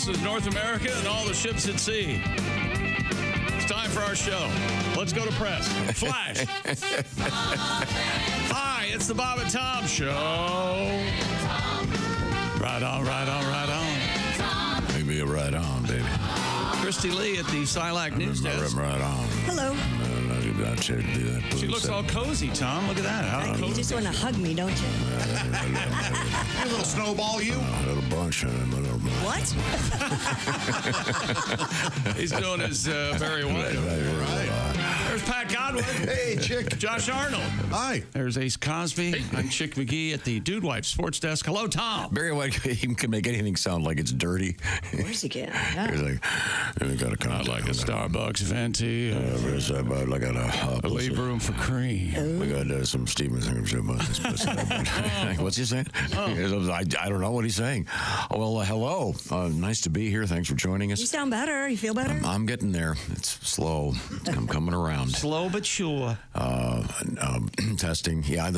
This is North America and all the ships at sea. It's time for our show. Let's go to press. Flash. Hi, it's the Bob and Tom Show. Right on, right on, right on. Maybe you're right on, baby. Christy Lee at the Silac News Desk. Right on. Hello. She looks all cozy, Tom. Look at that. How You just want to hug me, don't you? You little snowball, you. A little bunch. What? He's doing his Barry White. Right. There's Pat Godwin. Hey, Chick. Josh Arnold. Hi. There's Ace Cosby. I'm Chick McGee at the Dude Wife Sports Desk. Hello, Tom. Barry White, he can make anything sound like it's dirty. Of course he can. Yeah. He's like, we got to Not like a Starbucks venti. Like A leave room for cream. We got some Steven Singer. What's he saying? I don't know what he's saying. Oh, well, hello. Nice to be here. Thanks for joining us. You sound better. You feel better? I'm getting there. It's slow. I'm coming around. Slow but sure. Testing. Yeah,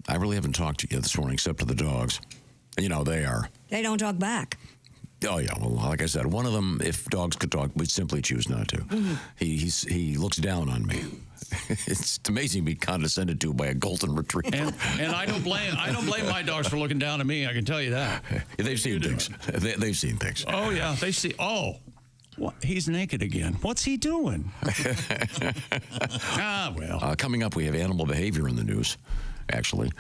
I really haven't talked to you this morning except to the dogs. You know, they are. They don't talk back. Oh, yeah. Well, like I said, one of them, if dogs could talk, would simply choose not to. Mm-hmm. He looks down on me. It's amazing to be condescended to by a golden retriever. And I don't blame my dogs for looking down at me. I can tell you that. They've seen things. They've seen things. Oh, yeah. They see. Oh. What? He's naked again. What's he doing? Well. Coming up, we have animal behavior in the news, actually,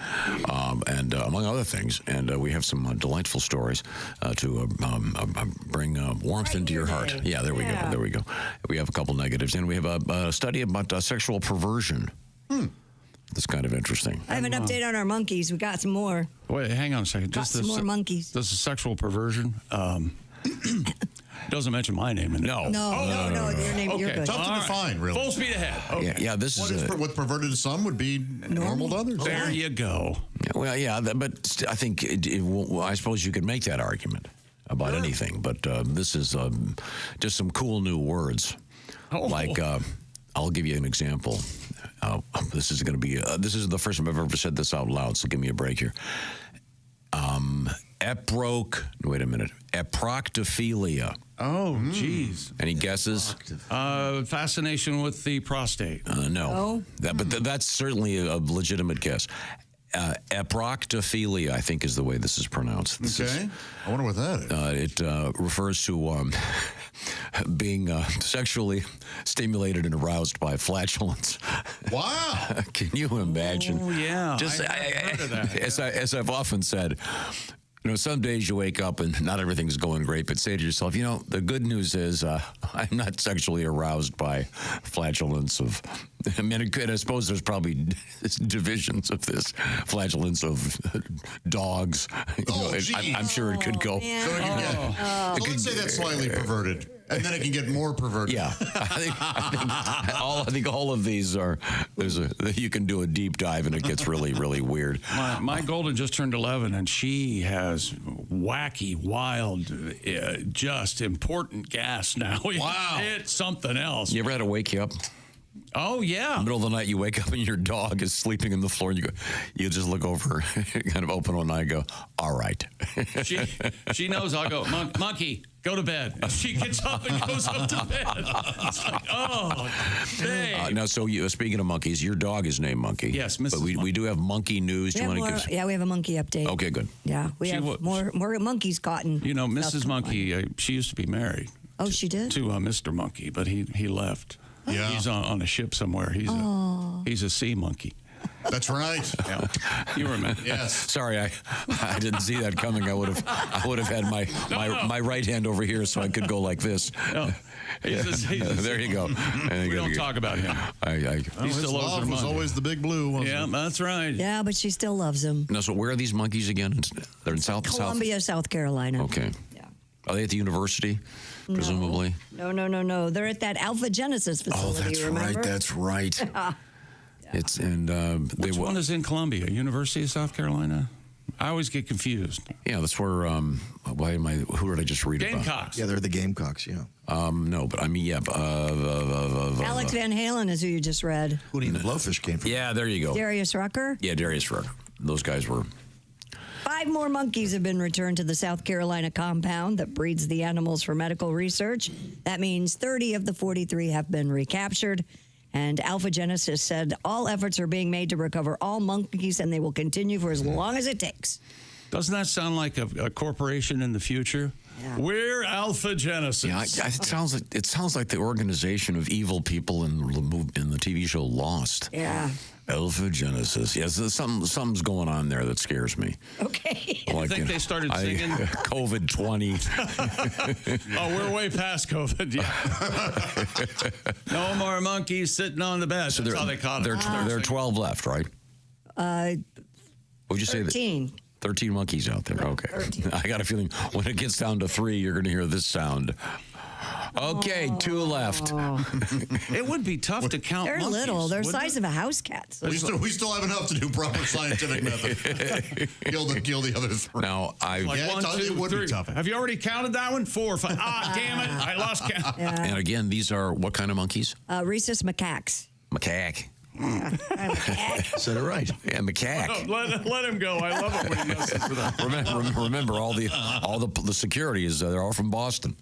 and among other things. And we have some delightful stories to bring warmth into your heart. Yeah, there we go. There we go. We have a couple negatives, and we have a study about sexual perversion. That's kind of interesting. I have an update on our monkeys. We got some more. Wait, hang on a second. Got some more monkeys. This is sexual perversion. Doesn't mention my name in it. No. No, your name, Okay. you're good. Tough to define, really. Full speed ahead. Okay. Yeah, this is What's perverted to some would be normal to others. There you go. well, yeah, but I think I suppose you could make that argument about anything. But this is just some cool new words. Like, I'll give you an example. This is going to be. This is the first time I've ever said this out loud. So give me a break here. Wait a minute. Eproctophilia. Oh, geez. Any guesses? Fascination with the prostate. No. That's certainly a legitimate guess. Eproctophilia, I think, is the way this is pronounced. Okay. I wonder what that is. It refers to being sexually stimulated and aroused by flatulence. Wow. Can you imagine? Oh, yeah. Just I've heard of that. As I've often said, you know, some days you wake up and not everything's going great, but say to yourself, you know, the good news is I'm not sexually aroused by flatulence of, I mean, I suppose there's probably divisions of this, flatulence of dogs. I'm sure it could go. So let's say that's slightly perverted, and then it can get more perverted. Yeah, I think all of these are. You can do a deep dive, and it gets really, really weird. My golden just turned 11, and she has wacky, wild, just important gas now. Wow, it's something else. You ever had to wake you up? Oh, yeah. In the middle of the night, you wake up and your dog is sleeping on the floor, and you just look over, kind of open one eye, and go, all right. She knows I'll go, monkey, go to bed. She gets up and goes up to bed. It's like, oh, dang. Now, so speaking of monkeys, your dog is named Monkey. Yes, Mrs. But we do have monkey news. Do you want to give? Yeah, we have a monkey update. Okay, good. Yeah, we have more monkeys caught in. You know, Mrs. Monkey, she used to be married. Oh, she did? To Mr. Monkey, but he left. Yeah. He's on a ship somewhere. He's a sea monkey. That's right. Yeah. You remember? Yes. Sorry, I didn't see that coming. I would have had my right hand over here so I could go like this. No. There you go. We don't talk about him. He still loves was always the big blue, wasn't it? That's right. Yeah, but she still loves him. No, so where are these monkeys again? They're in Columbia, South Carolina. Okay. Yeah. Are they at the university, presumably? No. They're at that Alpha Genesis facility, that's remember? right. That's right. It's Which one is in Columbia? University of South Carolina? I always get confused. Yeah, that's where. Who did I just read about? Gamecocks. Yeah, they're the Gamecocks. Yeah. No, but I mean, yeah. Alex Van Halen is who you just read. Hootie and the Blowfish came from. Yeah, there you go. Darius Rucker. Yeah, Darius Rucker. Those guys were. 5 more monkeys have been returned to the South Carolina compound that breeds the animals for medical research. That means 30 of the 43 have been recaptured. And Alpha Genesis said all efforts are being made to recover all monkeys, and they will continue for as long as it takes. Doesn't that sound like a corporation in the future? Yeah. We're Alpha Genesis. Yeah, it sounds like the organization of evil people in the TV show Lost. Yeah. Alpha Genesis. Yes, something's going on there that scares me. Okay. Like, I think they started singing COVID 20. Oh, we're way past COVID. Yeah. No more monkeys sitting on the bed. So That's how they caught it. there are 12 left, right? What would you say? 13. 13 monkeys out there. Okay. 13. I got a feeling when it gets down to 3, you're going to hear this sound. Okay, 2 left. It would be tough to count They're monkeys, little. They're the wouldn't size it? of a house cat. So We still have enough to do proper scientific method. kill the other 3. Now, Like Yeah, 1, 2, it would be 3. tough. Have you already counted that one? 4, 5. Ah, damn it. I lost count. Yeah. and again, these are what kind of monkeys? Rhesus macaques. Macaque. Macaque. Said it right. Yeah, macaque. Oh, let him go. I love it when he messes with that. Remember all the security is they're all from Boston.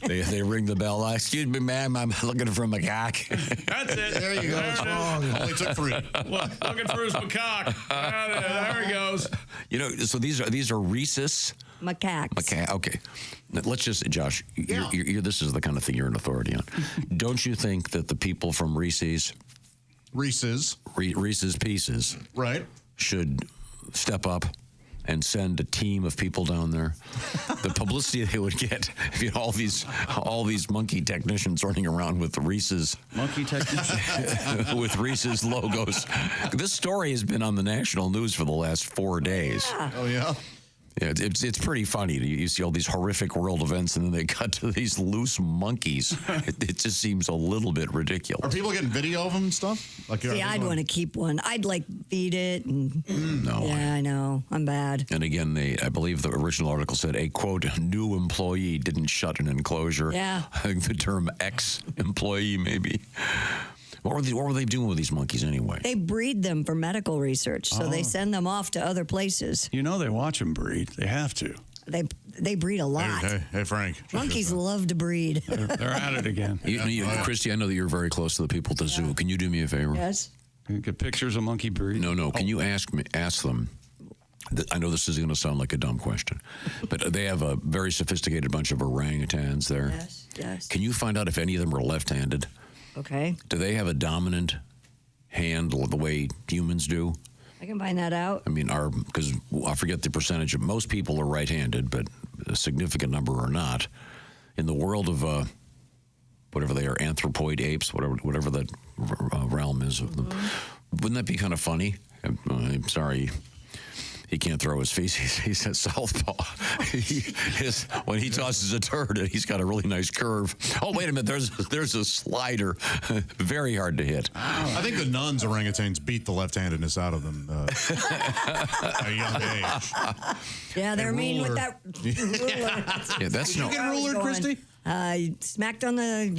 They ring the bell. Excuse me, ma'am, I'm looking for a macaque. That's it. There you go. There it is. Only took 3. Looking for his macaque. There he goes. You know, so these are rhesus Macaques. macaque. Okay, now, let's just, Josh. You're, this is the kind of thing you're an authority on. Don't you think that the people from Reese's Pieces Right. should step up and send a team of people down there? The publicity they would get if you had all these monkey technicians running around with the Reese's Monkey technician. with Reese's logos. This story has been on the national news for the last 4 days. Oh, yeah? Yeah, it's pretty funny. You see all these horrific world events, and then they cut to these loose monkeys. It just seems a little bit ridiculous. Are people getting video of them and stuff? Like, See, I'd want to keep one. I'd feed it. And, No. yeah, I know. I'm bad. And again, I believe the original article said a, quote, new employee didn't shut an enclosure. Yeah. I think the term ex-employee, maybe. What were they doing with these monkeys anyway? They breed them for medical research, so they send them off to other places. You know they watch them breed. They have to. They breed a lot. Hey, Frank. Monkeys love to breed. They're at it again. Christy, I know that you're very close to the people at the zoo. Can you do me a favor? Yes. You get pictures of monkey breed. No. Can you ask them? I know this is going to sound like a dumb question, but they have a very sophisticated bunch of orangutans there. Yes. Can you find out if any of them are left-handed? Okay. Do they have a dominant hand the way humans do? I can find that out. I mean, because I forget the percentage of most people are right-handed, but a significant number are not. In the world of whatever they are, anthropoid apes, whatever that realm is of them, wouldn't that be kind of funny? I'm sorry. He can't throw his feces. He's at southpaw. When he tosses a turd, he's got a really nice curve. Oh, wait a minute. There's a slider. Very hard to hit. I think the nuns orangutans beat the left-handedness out of them at a young age. Yeah, they're mean with ruler. that ruler. Yeah, that's Did you get ruler, Christy? Smacked on on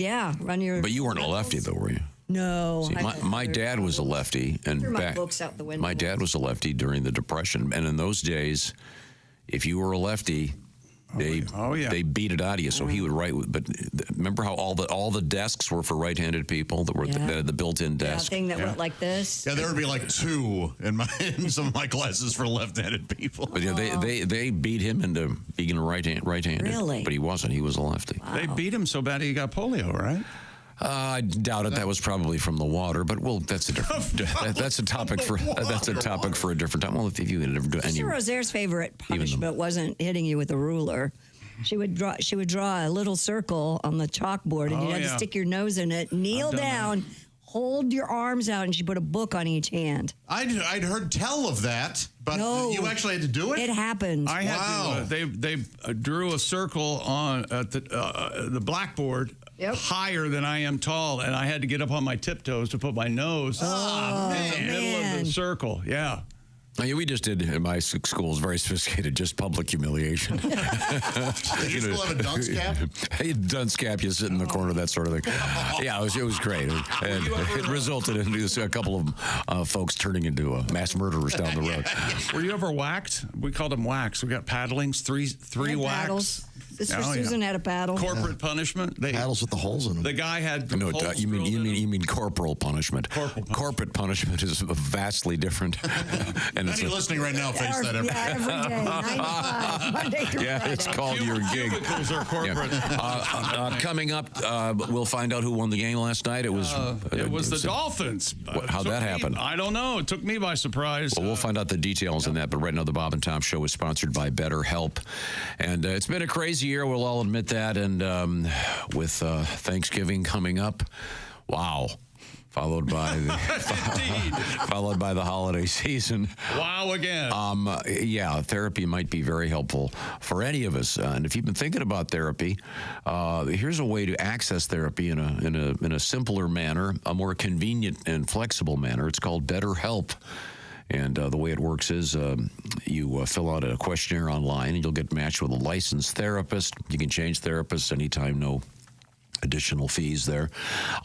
your. But you weren't a lefty, though, were you? No. See, my dad was a lefty, and Threw my books out the window. my dad was a lefty during the Depression, and in those days, if you were a lefty, they beat it out of you. So he would write. But remember how all the desks were for right-handed people that had the built-in desk. thing that went like this. Yeah, there would be like 2 in some of my classes for left-handed people. But yeah, they beat him into being right-handed. Really? But he wasn't. He was a lefty. They beat him so bad he got polio, right? I doubt it. That was probably from the water, but that's a different. That's a topic for a different time. Well, if you had ever do any, Sister Rosaire's favorite punishment wasn't hitting you with a ruler. She would draw a little circle on the chalkboard, and you had to stick your nose in it, kneel down, hold your arms out, and she put a book on each hand. I'd heard tell of that, but No. you actually had to do it? It happened. I had to. They drew a circle on at the blackboard. Yep. Higher than I am tall, and I had to get up on my tiptoes to put my nose in the middle of the circle. Yeah. Yeah, we just did in my school, very sophisticated, just public humiliation. Did you still have a dunce cap? Hey, dunce cap, you sit in the corner, that sort of thing. Yeah, it was great. And it resulted in a couple of folks turning into mass murderers down the road. Were you ever whacked? We called them whacks. We got paddlings, three whacks. Paddles. Sister Susan had a paddle. Corporate punishment. Paddles with the holes in them. The guy had No, holes you drilled in him. mean corporal punishment. Corporate punishment is vastly different. And Any listening right now face that every day. Every day, 9 to 5, Monday through Friday. It's called your gig. Cubicles are corporate. Coming up, we'll find out who won the game last night. It was the Dolphins. How'd that happen? I don't know. It took me by surprise. Well, we'll find out the details on that. But right now, the Bob and Tom Show is sponsored by BetterHelp. And it's been a crazy year. We'll all admit that. And with Thanksgiving coming up, wow. Followed by the holiday season. Wow, again. Yeah, therapy might be very helpful for any of us. And if you've been thinking about therapy, here's a way to access therapy in a simpler manner, a more convenient and flexible manner. It's called BetterHelp. And the way it works is you fill out a questionnaire online, and you'll get matched with a licensed therapist. You can change therapists anytime, no additional fees there.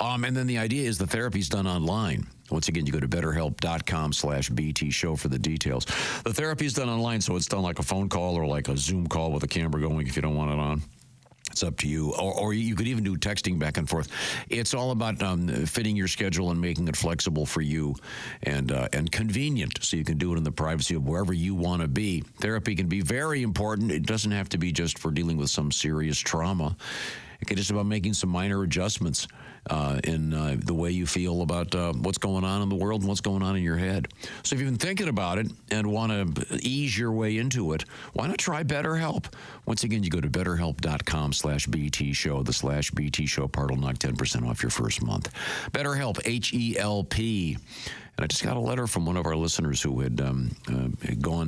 And then the idea is the therapy's done online. Once again, you go to betterhelp.com/BT show for the details. The therapy's done online, so it's done like a phone call or like a Zoom call with a camera going if you don't want it on. It's up to you. Or you could even do texting back and forth. It's all about fitting your schedule and making it flexible for you and convenient, so you can do it in the privacy of wherever you want to be. Therapy can be very important. It doesn't have to be just for dealing with some serious trauma. It can just about making some minor adjustments in the way you feel about what's going on in the world and what's going on in your head. So if you've been thinking about it and want to ease your way into it, why not try BetterHelp? Once again, you go to betterhelp.com/BT show. The /BT show part will knock 10% off your first month. BetterHelp, HELP. And I just got a letter from one of our listeners who had gone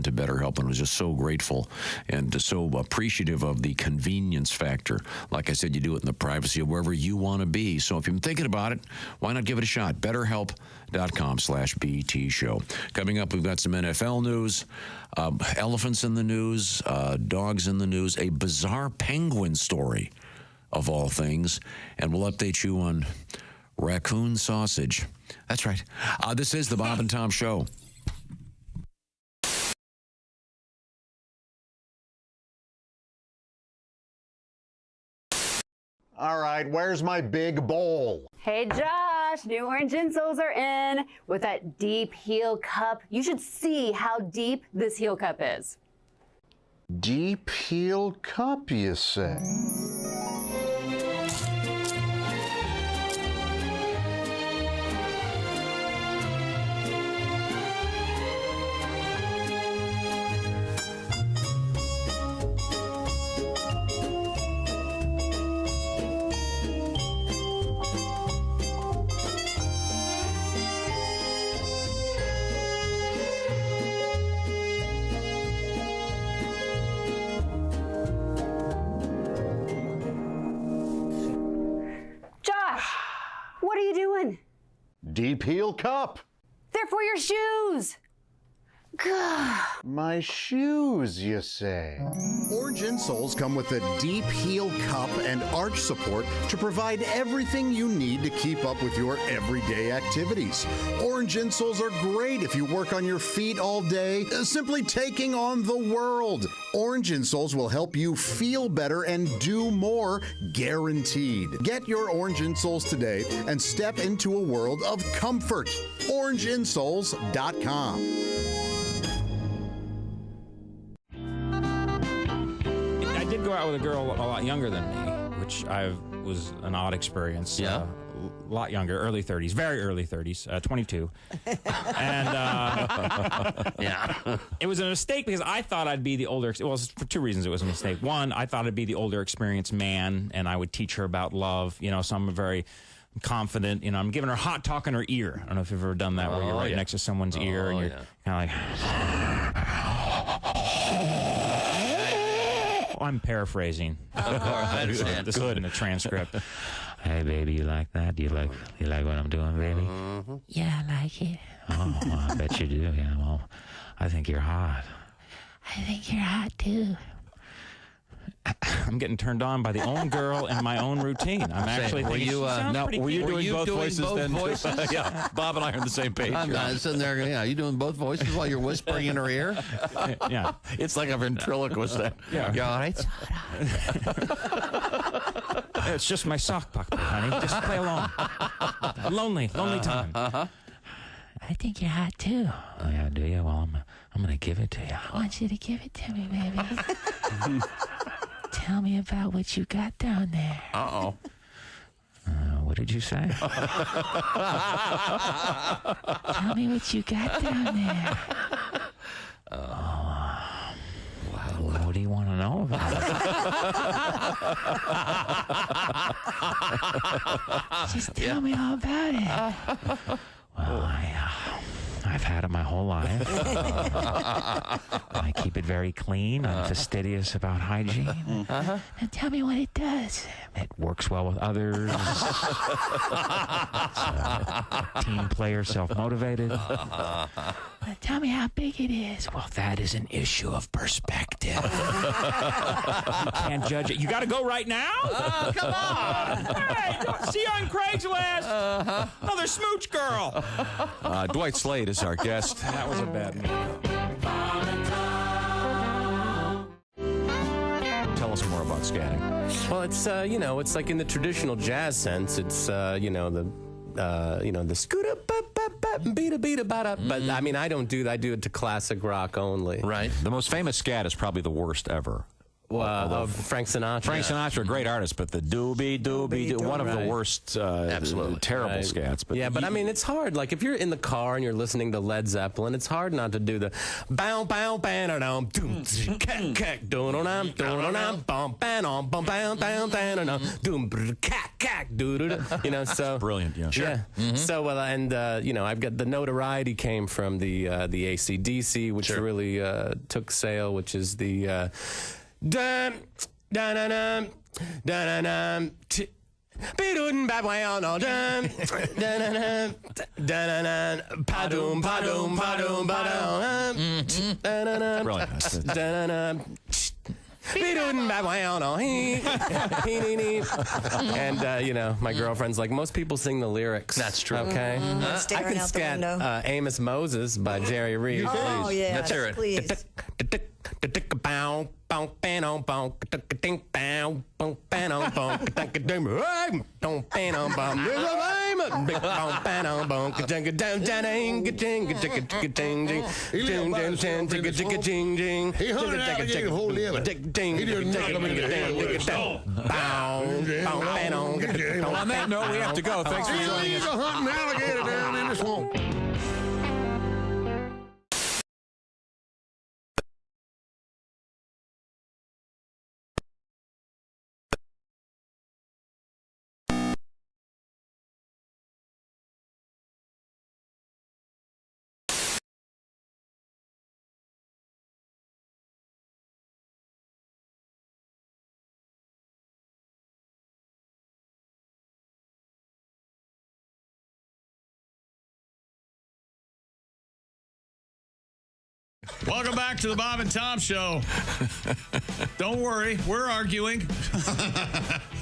to BetterHelp and was just so grateful and so appreciative of the convenience factor. Like I said, you do it in the privacy of wherever you want to be. So if you've been thinking about it, why not give it a shot? BetterHelp.com/BT show. Coming up, we've got some NFL news, elephants in the news, dogs in the news, a bizarre penguin story of all things, and we'll update you on Raccoon sausage. That's right. This is the Bob and Tom Show. All right, where's my big bowl? Hey Josh, new orange insoles are in with that deep heel cup. You should see how deep this heel cup is. Deep heel cup, you say? What are you doing? Deep heel cup. They're for your shoes. My shoes, you say? Orange insoles come with a deep heel cup and arch support to provide everything you need to keep up with your everyday activities. Orange insoles are great if you work on your feet all day, simply taking on the world. Orange insoles will help you feel better and do more, guaranteed. Get your orange insoles today and step into a world of comfort. OrangeInsoles.com. I did go out with a girl a lot younger than me, which was an odd experience. Yeah. A lot younger, early 30s, very early 30s, 22. And Yeah. it was a mistake because I thought I'd be the older, well, for two reasons it was a mistake. One, I thought I'd be the older experienced man and I would teach her about love, so I'm very confident, I'm giving her hot talk in her ear. I don't know if you've ever done that where you're right next to someone's ear and you're kind of like... I'm paraphrasing. Of course, I understand. This is in the transcript. Hey, baby, you like that? You like what I'm doing, baby? Yeah, I like it. Oh, well, I bet you do. Yeah, well, I think you're hot. I think you're hot, too. I'm getting turned on by the own girl and my own routine. I'm actually thinking, were you doing both voices then? voices? Yeah, Bob and I are on the same page. I'm not sitting there. Yeah, you doing both voices while you're whispering in her ear? Yeah, it's like a ventriloquist. Yeah. You all right? It's just my sock puppet, honey. Just play along. Lonely time. I think you're hot, too. Oh, yeah, do you? Well, I'm going to give it to you. I want you to give it to me, baby. Tell me about what you got down there. Uh-oh. What did you say? Tell me what you got down there. What do you want to know about it? Just tell me all about it. Well, I've had it my whole life. I keep it very clean. I'm fastidious about hygiene. Now tell me what it does. It works well with others. Team player, self-motivated. Now tell me how big it is. Well, that is an issue of perspective. You can't judge it. You got to go right now? Come on. Hey, see you on Craigslist. Another smooch girl. Dwight Slade is our guest. That was a bad move. Tell us more about scatting. Well, it's it's like in the traditional jazz sense. It's the scoot up, beat a bada. But I mean, I don't do that. I do it to classic rock only. Right. The most famous scat is probably the worst ever. Frank Sinatra. Frank Sinatra, a great artist, but the doobie, one of the worst, absolutely terrible scats. But yeah, but I mean, it's hard. Like if you're in the car and you're listening to Led Zeppelin, it's hard not to do the bow bow bam dum doom cack doom bam bam bam bam doom cack doo. So brilliant. Yeah. Sure. Yeah. Mm-hmm. So I've got the notoriety came from the AC/DC, which really took sail, which is the dum dum dum dum dum Bidun badwayo no dum dun dun padum padum padum badum Brilliant. And my girlfriend's like, most people sing the lyrics. That's true. Okay. I Staring can out the scat window. Amos Moses by Jerry Reed. Oh, yeah. Let's hear it. Please. On that note, we have to go. Thanks for joining us. He's a hunting alligator down in the swamp. Welcome back to the Bob and Tom Show. Don't worry, we're arguing.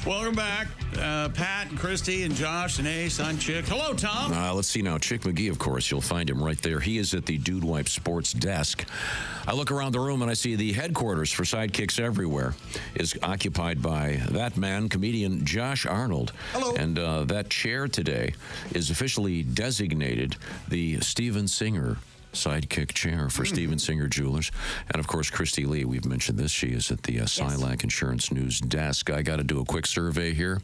Welcome back. Pat and Christy and Josh and Ace. I'm Chick. Hello, Tom. Let's see now. Chick McGee, of course. You'll find him right there. He is at the Dude Wipe Sports desk. I look around the room and I see the headquarters for Sidekicks Everywhere is occupied by that man, comedian Josh Arnold. Hello. And that chair today is officially designated the Steven Singer Sidekick chair for Steven Singer Jewelers. And, of course, Christy Lee, we've mentioned this. She is at the Silac Insurance News desk. I got to do a quick survey here.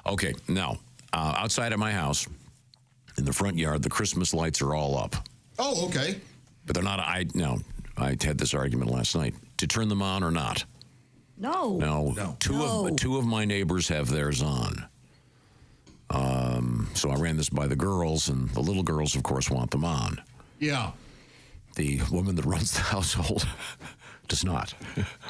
Okay, now, outside of my house, in the front yard, the Christmas lights are all up. Oh, okay. But they're not, I had this argument last night. To turn them on or not? No. No. Two of my neighbors have theirs on. So I ran this by the girls, and the little girls, of course, want them on. Yeah. The woman that runs the household does not.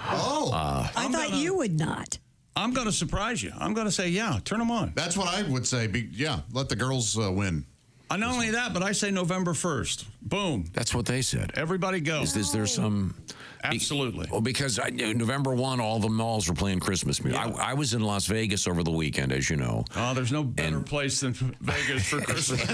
Oh. I thought you would not. I'm going to surprise you. I'm going to say, yeah, turn them on. That's what I would say. Yeah, let the girls win. Not only that, but I say November 1st. Boom. That's what they said. Everybody go. Is there some... Absolutely. Well, because November 1, all the malls were playing Christmas music. Yeah. I was in Las Vegas over the weekend, as you know. Oh, there's no better place than Vegas for Christmas.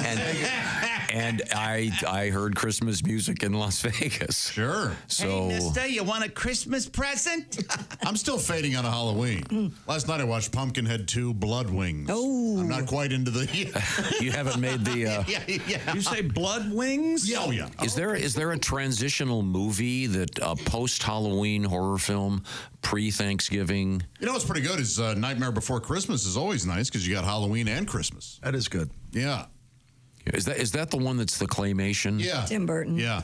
and I heard Christmas music in Las Vegas. Sure. So, hey, mister, you want a Christmas present? I'm still fading on a Halloween. Last night I watched Pumpkinhead 2 Blood Wings. Oh. I'm not quite into the... you haven't made the... yeah. You say Blood Wings? Yeah, oh, yeah. Is there a transitional movie that post-Halloween horror film, pre-Thanksgiving? You know what's pretty good is Nightmare Before Christmas is always nice because you got Halloween and Christmas. That is good. Yeah. Is that the one that's the claymation? Yeah. Tim Burton. Yeah.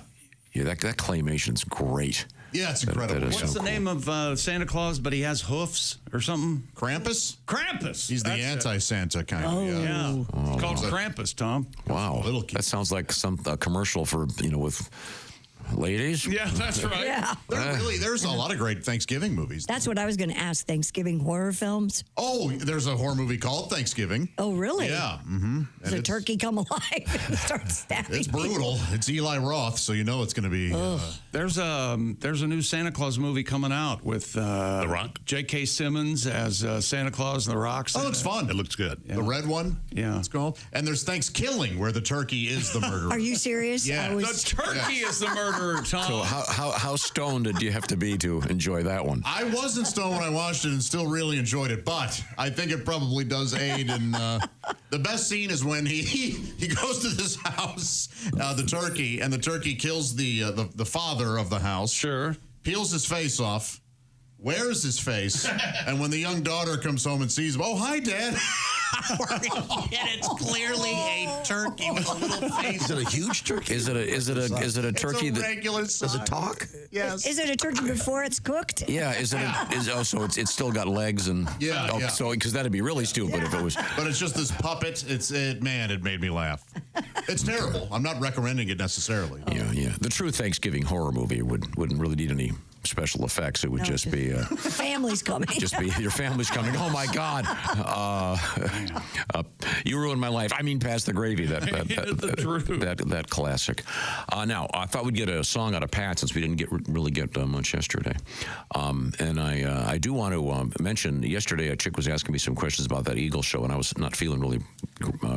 Yeah, that claymation's great. Yeah, it's incredible. What's the name of Santa Claus, but he has hoofs or something? Krampus? Krampus. He's the anti-Santa kind of. Yeah. It's called Krampus, Tom. Wow. That sounds like a commercial for, with ladies. Yeah, that's right. Yeah. There's a lot of great Thanksgiving movies. That's what I was going to ask. Thanksgiving horror films. Oh, there's a horror movie called Thanksgiving. Oh, really? Yeah. Mm-hmm. Does a turkey come alive and start stabbing? It's brutal. It's Eli Roth, so you know it's going to be. There's a new Santa Claus movie coming out with The Rock, J.K. Simmons as Santa Claus and the Rock. Oh, it looks fun. It looks good. The red one. Yeah, it's called. And there's Thanksgiving, where the turkey is the murderer. Are you serious? Yeah. The turkey is the murderer, Tom. So how stoned did you have to be to enjoy that one? I wasn't stoned when I watched it and still really enjoyed it, but I think it probably does aid in the best scene is when he goes to this house, the turkey, and the turkey kills the father of the house. Sure. Peels his face off, wears his face, and when the young daughter comes home and sees him, oh, hi, Dad. And it's clearly a turkey with a little face. Is it a huge turkey? Is it a turkey it's a that regular does it talk? Yes. Is it a turkey before it's cooked? Yeah, so it's still got legs and yeah. So because that'd be really stupid if it was. But it's just this puppet. It made me laugh. It's terrible. I'm not recommending it necessarily. Yeah. The true Thanksgiving horror movie wouldn't really need any special effects. It would just be the family's coming. Just be your family's coming. Oh my God! You ruined my life. I mean, past the gravy. That classic. Now I thought we'd get a song out of Pat since we didn't really get much yesterday. And I do want to mention yesterday a chick was asking me some questions about that Eagle show, and I was not feeling really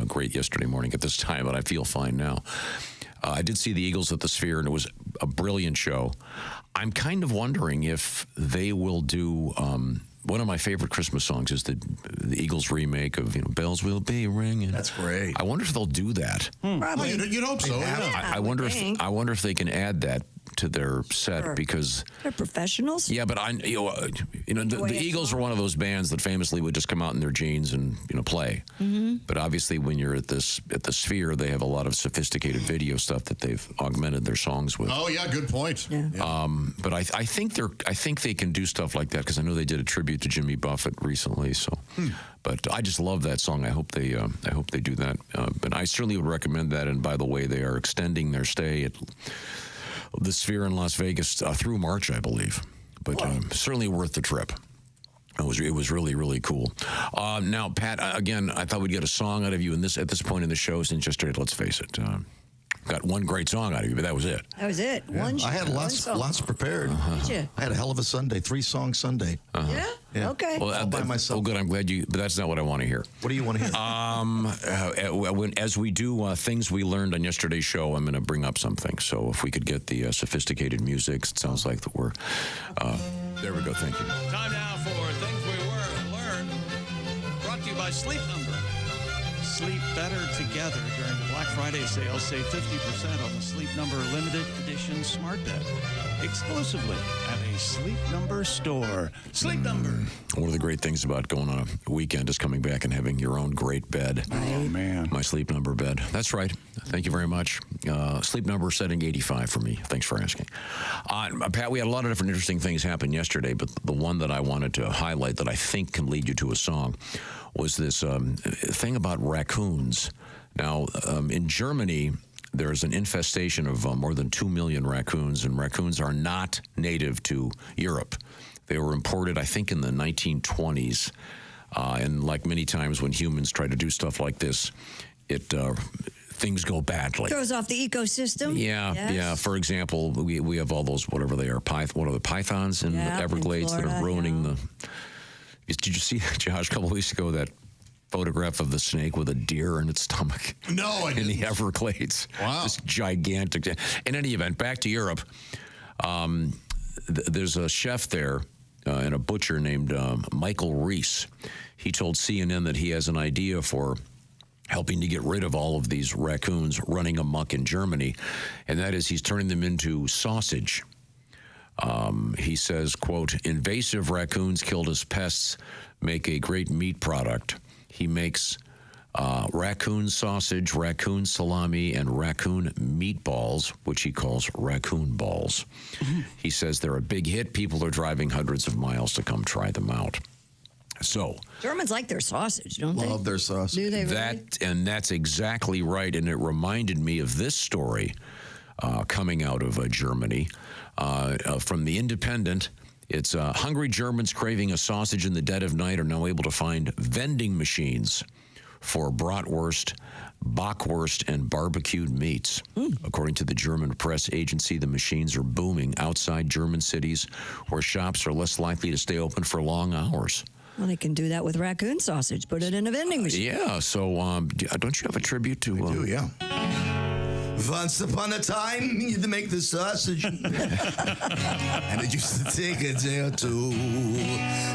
great yesterday morning at this time, but I feel fine now. I did see the Eagles at the Sphere, and it was a brilliant show. I'm kind of wondering if they will do one of my favorite Christmas songs is the Eagles remake of Bells Will Be Ringing. That's great. I wonder if they'll do that. Probably. You'd hope so. Yeah. I wonder if they can add that to their set because they're professionals. Yeah, but the Eagles are one of those bands that famously would just come out in their jeans and play. Mm-hmm. But obviously, when you're at the Sphere, they have a lot of sophisticated video stuff that they've augmented their songs with. Oh yeah, good point. Yeah. But I think they can do stuff like that because I know they did a tribute to Jimmy Buffett recently. So, but I just love that song. I hope they do that. But I certainly would recommend that. And by the way, they are extending their stay at the Sphere in Las Vegas through March, I believe. But certainly worth the trip. It was really, really cool. Now, Pat, again, I thought we'd get a song out of you at this point in the show since yesterday, let's face it. Got one great song out of you, but that was it. That was it. Yeah. I had lots prepared. Did you? I had a hell of a Sunday, 3-song Sunday. Yeah? Okay. Well, all by myself. Oh, good. I'm glad but that's not what I want to hear. What do you want to hear? As we do things we learned on yesterday's show, I'm going to bring up something. So if we could get the sophisticated music, it sounds like that we're... there we go. Thank you. Time now for Things We Learned, brought to you by Sleep Number. Sleep better together during the Black Friday sale. Save 50% on the Sleep Number limited edition smart bed. Exclusively at a Sleep Number store. Sleep Number. One of the great things about going on a weekend is coming back and having your own great bed. Oh, man. My Sleep Number bed. That's right. Thank you very much. Sleep Number setting 85 for me. Thanks for asking. Pat, we had a lot of different interesting things happen yesterday, but the one that I wanted to highlight that I think can lead you to a song was this thing about raccoons. Now, in Germany, there's an infestation of more than 2 million raccoons, and raccoons are not native to Europe. They were imported, I think, in the 1920s. And like many times when humans try to do stuff like this, things go badly. Throws off the ecosystem. Yeah. For example, we have all those, whatever they are, what are the pythons in the Everglades in Florida, that are ruining the... Did you see, Josh, a couple of weeks ago, that photograph of the snake with a deer in its stomach? No, I didn't. In the Everglades. Wow. This gigantic... In any event, back to Europe. There's a chef there and a butcher named Michael Reese. He told CNN that he has an idea for helping to get rid of all of these raccoons running amok in Germany, and that is he's turning them into sausage. He says, quote, invasive raccoons killed as pests make a great meat product. He makes raccoon sausage, raccoon salami, and raccoon meatballs, which he calls raccoon balls. He says they're a big hit. People are driving hundreds of miles to come try them out. So Germans like their sausage, don't they? Love their sausage. Do they really? That's exactly right. And it reminded me of this story coming out of Germany from The Independent. It's hungry Germans craving a sausage in the dead of night are now able to find vending machines for bratwurst, bockwurst, and barbecued meats. According to the German press agency, the machines are booming outside German cities where shops are less likely to stay open for long hours. Well, they can do that with raccoon sausage. Put it in a vending machine. Yeah, so don't you have a tribute to... I do, yeah. Once upon a time, you had to make the sausage. And it used to take a day or two.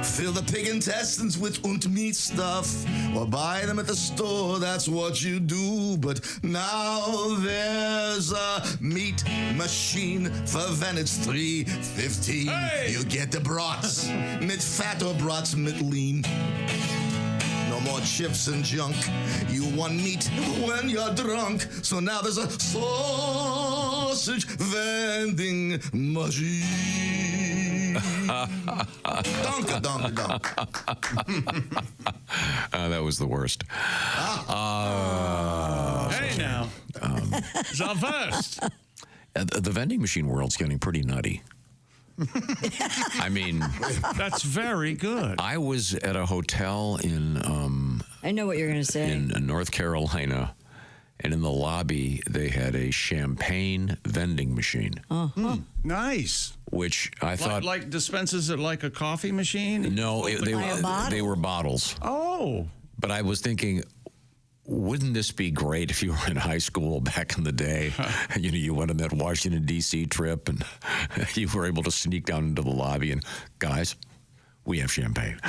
Fill the pig intestines with meat stuff, or buy them at the store, that's what you do. But now there's a meat machine for when it's $3.15. Hey! You get the brats, mit fat or brats mit lean. No more chips and junk. You want meat when you're drunk. So now there's a sausage vending machine. Donka, donka, donka. That was the worst. Hey, now. The first. The vending machine world's getting pretty nutty. I mean, that's very good. I was at a hotel in I know what you're going to say. in North Carolina, and in the lobby they had a champagne vending machine. Nice. Which I thought like dispenses it like a coffee machine. No, they were bottles. Oh, but I was thinking, wouldn't this be great if you were in high school back in the day? You went on that Washington, D.C. trip, and you were able to sneak down into the lobby and, guys, we have champagne.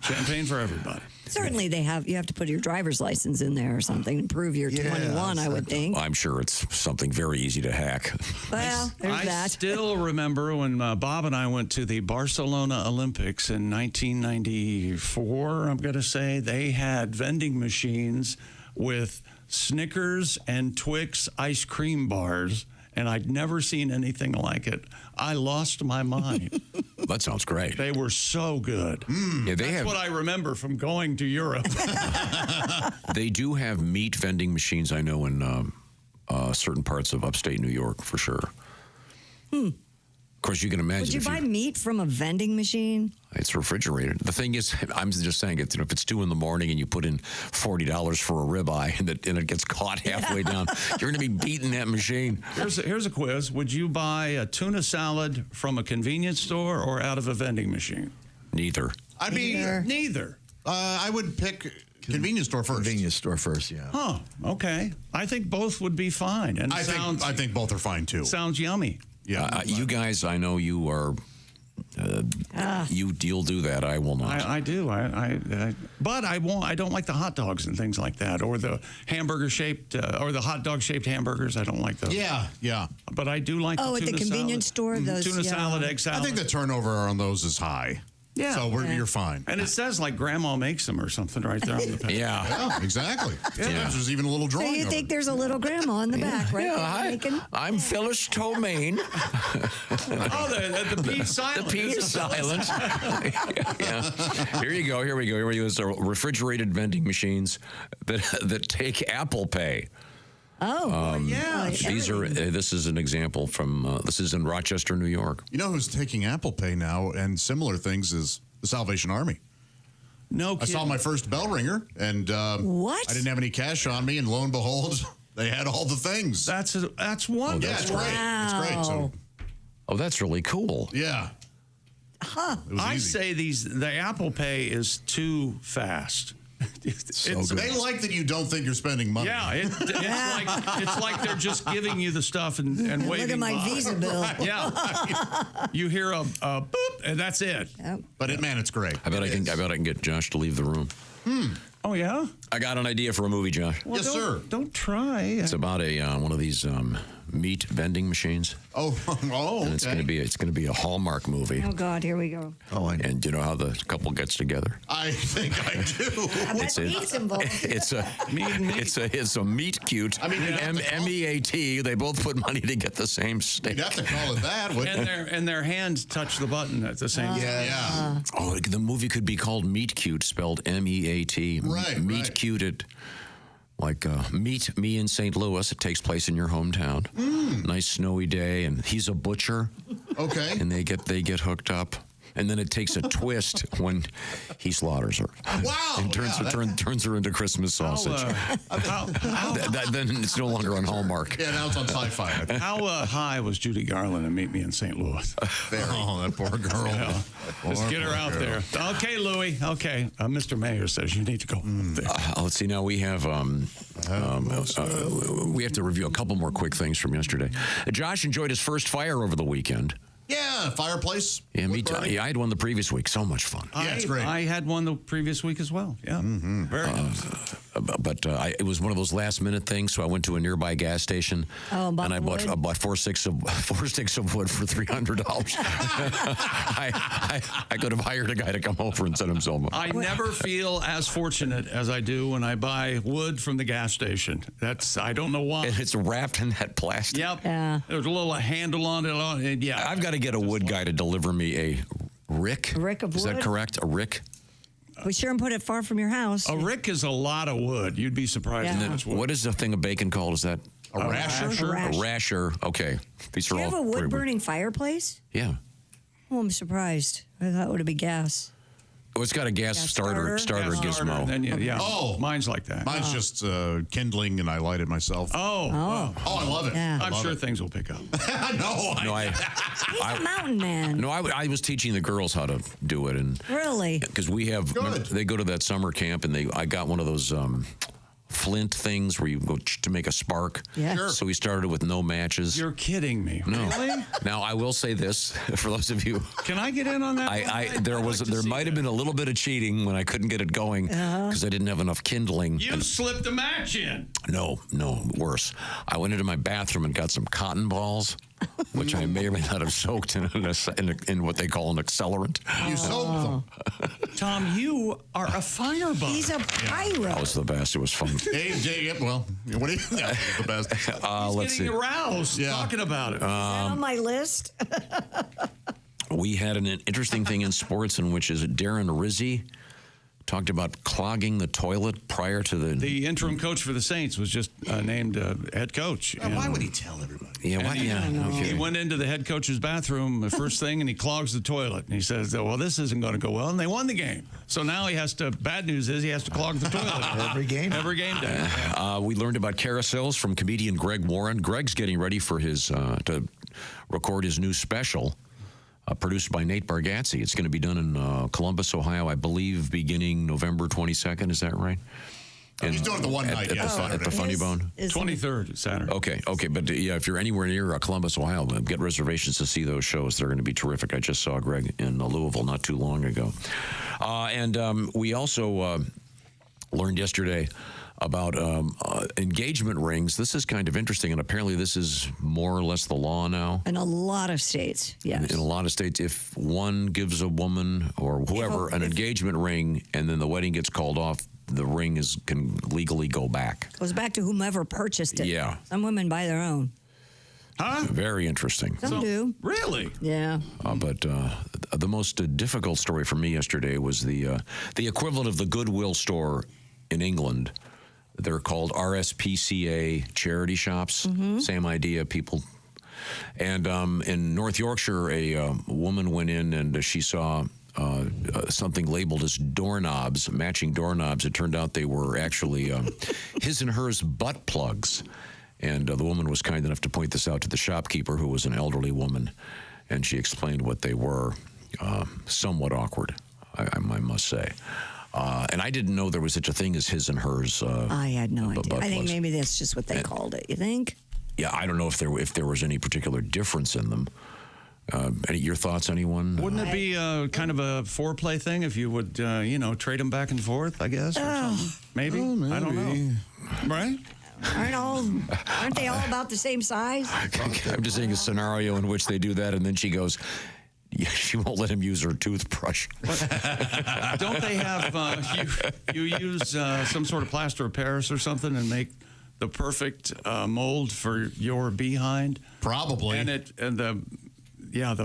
Champagne for everybody. Certainly they have. You have to put your driver's license in there or something and prove you're 21, I would think. I'm sure it's something very easy to hack. Well, there's I that. still remember when Bob and I went to the Barcelona Olympics in 1994, I'm going to say. They had vending machines with Snickers and Twix ice cream bars, and I'd never seen anything like it. I lost my mind. That sounds great. They were so good. Yeah, That's what I remember from going to Europe. They do have meat vending machines, I know, in certain parts of upstate New York, for sure. Of course, you can imagine. Would you buy meat from a vending machine? It's refrigerated. The thing is, I'm just saying, if it's 2 a.m. and you put in $40 for a ribeye and it gets caught halfway down, you're going to be beating that machine. Here's a quiz. Would you buy a tuna salad from a convenience store or out of a vending machine? Neither. I mean, neither. I would pick convenience store first. Convenience store first, yeah. Huh. Okay. I think both would be fine. And I think both are fine too. Sounds yummy. Yeah. You guys, I know you are. You'll do that. I will not. I do. But I won't. I don't like the hot dogs and things like that, or the hamburger shaped, or the hot dog shaped hamburgers. I don't like those. Yeah. But I do like. Oh, the at tuna the convenience store, those tuna salad, egg salad. I think the turnover on those is high. Yeah. So you're fine. And it says like grandma makes them or something right there on the package. Yeah, exactly. Sometimes there's even a little So drawing. you think there's a little grandma in the back, right? I'm Phyllis Tomaine. The P silence. The P silence. Yeah. Here you go. Here we go. There's refrigerated vending machines that take Apple Pay. Oh, yeah. This is an example from. This is in Rochester, New York. You know who's taking Apple Pay now and similar things is the Salvation Army. No I kidding. saw my first bell ringer, and What? I didn't have any cash on me, and lo and behold, they had all the things. That's wonderful. Yeah, it's great. It's great. So, Oh, that's really cool. yeah. Huh. It was I easy. say the Apple Pay is too fast. They like that you don't think you're spending money. Yeah, it's like they're just giving you the stuff and waving. Look at my by. Visa bill. Yeah, you hear a boop, and that's it. Yep. But it's great. I bet I can get Josh to leave the room. Oh yeah. I got an idea for a movie, Josh. Well, Yes, sir. Don't try. It's about a one of these meat vending machines, Oh, and it's okay. gonna be a Hallmark movie. Oh, God, here we go. Oh, and you know how the couple gets together? I think I do. I bet meat's involved. It's a meat cute. I mean, you'd have to call- MEAT. They both put money to get the same steak. You'd have to call it that, wouldn't you? And their hands touch the button at the same time. Yeah. Oh, the movie could be called Meat Cute, spelled MEAT. Right, Meat right. Cuted. Like Meet Me in St. Louis. It takes place in your hometown. Nice snowy day, and he's a butcher. Okay. And they get hooked up. And then it takes a twist when he slaughters her. Wow. And turns her into Christmas sausage. Then it's no longer on Hallmark. Yeah, now it's on Sci-Fi. How high was Judy Garland to meet me in St. Louis? Oh, that poor girl. Yeah. Just get her out there. Okay, Louie. Okay. Mr. Mayor says you need to go up there. Let's see. Now we have we have to review a couple more quick things from yesterday. Josh enjoyed his first fire over the weekend. Yeah, Fireplace. Yeah, me too. Yeah, I had one the previous week. So much fun. Yeah, it's great. I had one the previous week as well. Yeah. Very nice. But it was one of those last minute things, so I went to a nearby gas station and I bought 4 sticks of wood for $300. I could have hired a guy to come over and set himself up. I never feel as fortunate as I do when I buy wood from the gas station. I don't know why. And it's wrapped in that plastic. Yep. Yeah. There's a little handle on it. And yeah. I've got to get a wood guy to deliver me a rick. A rick of Is that wood? correct? A rick? We sure and put it far from your house. A rick is a lot of wood. You'd be surprised. Yeah. How much wood. What is the thing of bacon called? Is that A rasher? A a rasher? Okay. These Do are you all have a pretty- wood-burning fireplace? Yeah. Oh, I'm surprised. I thought it would be gas. Oh, it's got a gas starter Gas gizmo. starter, then yeah. Oh. Mine's like that. Mine's just kindling, and I light it myself. Oh. Wow. Oh, I love it. Yeah. I'm sure things will pick up. No, He's a mountain man. No, I was teaching the girls how to do it, and Really? because we have, remember, they go to that summer camp, and I got one of those flint things where you go to make a spark. Yeah. Sure. So we started with no matches. You're kidding me. No. Really? Now I will say this for those of you. Can I get in on that? There might have been a little bit of cheating when I couldn't get it going because I didn't have enough kindling. You slipped a match in. No, worse. I went into my bathroom and got some cotton balls, which I may or may not have soaked in what they call an accelerant. You soaked them. Tom, you are a firebug. He's a pirate. That was the best. It was fun. Well, what do you think? The best. Let's see. Getting aroused talking about it. Is that on my list? We had an interesting thing in sports in which is Darren Rizzi talked about clogging the toilet prior to the interim coach for the Saints was just named head coach. Why would he tell everybody? Yeah, why? Yeah, He went into the head coach's bathroom the first thing, and he clogs the toilet. And he says, well, this isn't going to go well. And they won the game. So now bad news is he has to clog the toilet. Every game? Every game day. We learned about carousels from comedian Greg Warren. Greg's getting ready for to record his new special. Produced by Nate Bargatze. It's going to be done in Columbus, Ohio, I believe, beginning November 22nd. Is that right? And he's doing it the one night, at the Funny Bone. 23rd, Saturday. Okay, but yeah, if you're anywhere near Columbus, Ohio, get reservations to see those shows. They're going to be terrific. I just saw Greg in Louisville not too long ago, and we also learned yesterday about engagement rings. This is kind of interesting, and apparently this is more or less the law now. In a lot of states, yes. In a lot of states, if one gives a woman or whoever an engagement ring and then the wedding gets called off, the ring can legally go back. Goes back to whomever purchased it. Yeah. Some women buy their own. Huh? Very interesting. Some do. Really? Yeah. But the most difficult story for me yesterday was the equivalent of the Goodwill store in England. They're called RSPCA charity shops. Same idea, people. And in North Yorkshire, a woman went in and she saw something labeled as doorknobs, matching doorknobs. It turned out they were actually his and hers butt plugs. And the woman was kind enough to point this out to the shopkeeper, who was an elderly woman, and she explained what they were. Somewhat awkward, I must say. And I didn't know there was such a thing as his and hers. I had no idea. I think plugs. maybe that's just what they called it. You think? Yeah, I don't know if there was any particular difference in them. Your thoughts, anyone? Wouldn't it be kind of a foreplay thing if you would, trade them back and forth, I guess? Or something? Maybe? I don't know. Right? Aren't they all about the same size? I'm just saying a scenario in which they do that, and then she goes, she won't let him use her toothbrush. Don't they have, you use some sort of plaster of Paris or something and make the perfect mold for your behind? Probably. And the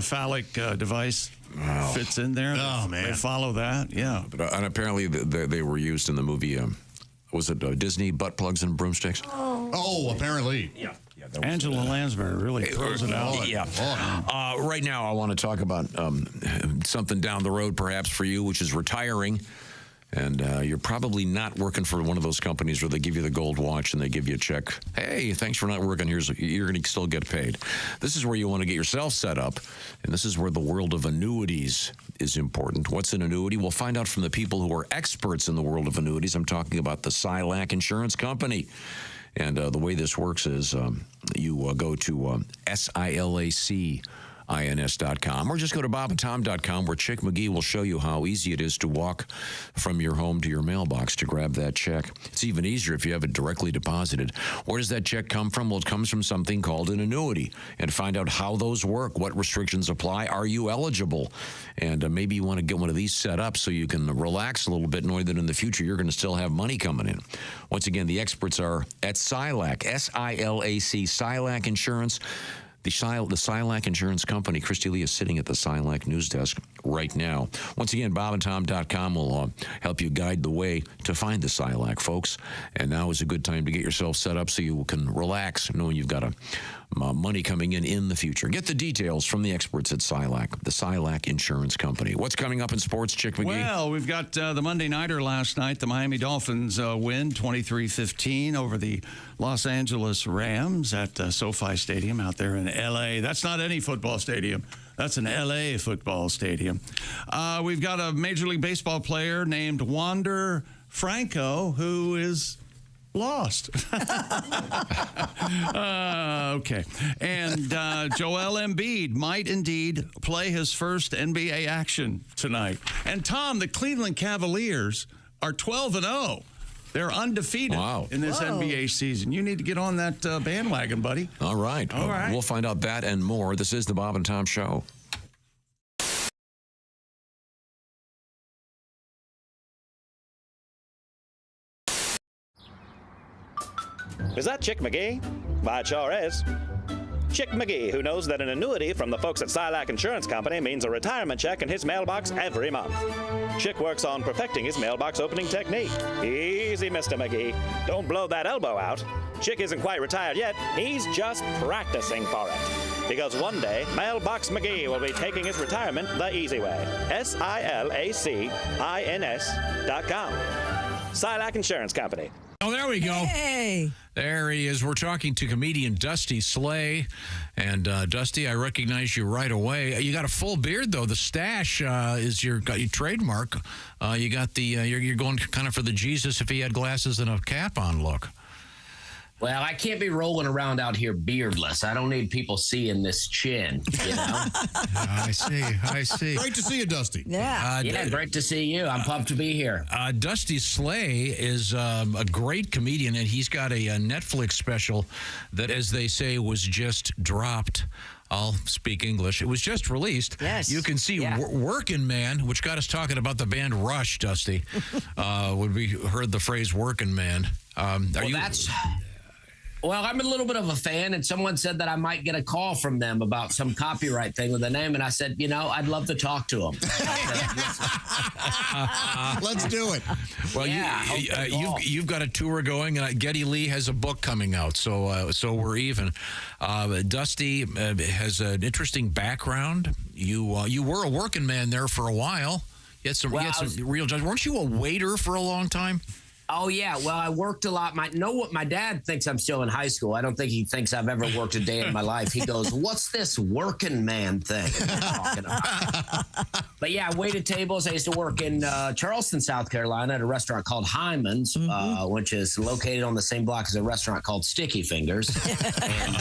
phallic device fits in there. Oh, man. They follow that, yeah. But, and apparently they were used in the movie, was it Disney, Butt Plugs and Broomsticks? Oh, apparently. Yeah. Angela Lansbury really throws it out. Yeah. Right now, I want to talk about something down the road, perhaps for you, which is retiring. And you're probably not working for one of those companies where they give you the gold watch and they give you a check. Hey, thanks for not working. You're going to still get paid. This is where you want to get yourself set up. And this is where the world of annuities is important. What's an annuity? We'll find out from the people who are experts in the world of annuities. I'm talking about the Silac Insurance Company. And the way this works is you go to SILACINS.com or just go to bobandtom.com, where Chick McGee will show you how easy it is to walk from your home to your mailbox to grab that check. It's even easier if you have it directly deposited. Where does that check come from? Well, it comes from something called an annuity. And find out how those work, what restrictions apply, are you eligible? And maybe you want to get one of these set up so you can relax a little bit, knowing that in the future you're going to still have money coming in. Once again, the experts are at Silac, S-I-L-A-C, Silac Insurance. The Silac Insurance Company. Christy Lee is sitting at the Silac news desk right now. Once again, bobandtom.com will help you guide the way to find the Silac, folks. And now is a good time to get yourself set up so you can relax, knowing you've got money coming in the future. Get the details from the experts at Silac, the Silac Insurance Company. What's coming up in sports, Chick McGee? Well, we've got the Monday Nighter last night. The Miami Dolphins win 23-15 over the Los Angeles Rams at SoFi Stadium out there in L.A. That's not any football stadium. That's an L.A. football stadium. We've got a Major League Baseball player named Wander Franco who is lost. Okay. And Joel Embiid might indeed play his first NBA action tonight. And Tom, the Cleveland Cavaliers are 12-0. They're undefeated in this NBA season. You need to get on that bandwagon, buddy. All right. We'll find out that and more. This is the Bob and Tom Show. Is that Chick McGee? Why, it sure is. Chick McGee, who knows that an annuity from the folks at Silac Insurance Company means a retirement check in his mailbox every month. Chick works on perfecting his mailbox opening technique. Easy, Mr. McGee. Don't blow that elbow out. Chick isn't quite retired yet. He's just practicing for it. Because one day, Mailbox McGee will be taking his retirement the easy way. SILACINS.com. Silac Insurance Company. Oh, there we go. Hey. There he is. We're talking to comedian Dusty Slay. And Dusty, I recognize you right away. You got a full beard, though. The stash is your trademark. You got the you're going kind of for the Jesus if he had glasses and a cap on look. Well, I can't be rolling around out here beardless. I don't need people seeing this chin, you know? I see. Great to see you, Dusty. Yeah. Great to see you. I'm pumped to be here. Dusty Slay is a great comedian, and he's got a Netflix special that, as they say, was just dropped. I'll speak English. It was just released. Yes. You can see Workin' Man, which got us talking about the band Rush, Dusty, when we heard the phrase Workin' Man. Well, I'm a little bit of a fan, and someone said that I might get a call from them about some copyright thing with the name, and I said, I'd love to talk to them. Let's do it. Well, you've got a tour going, and Geddy Lee has a book coming out, so we're even. Dusty has an interesting background. You were a working man there for a while. You had some real jobs. Weren't you a waiter for a long time? Oh, yeah. Well, I worked a lot. My dad thinks I'm still in high school. I don't think he thinks I've ever worked a day in my life. He goes, what's this working man thing you're talking about? But yeah, I waited tables. I used to work in Charleston, South Carolina at a restaurant called Hyman's, which is located on the same block as a restaurant called Sticky Fingers. And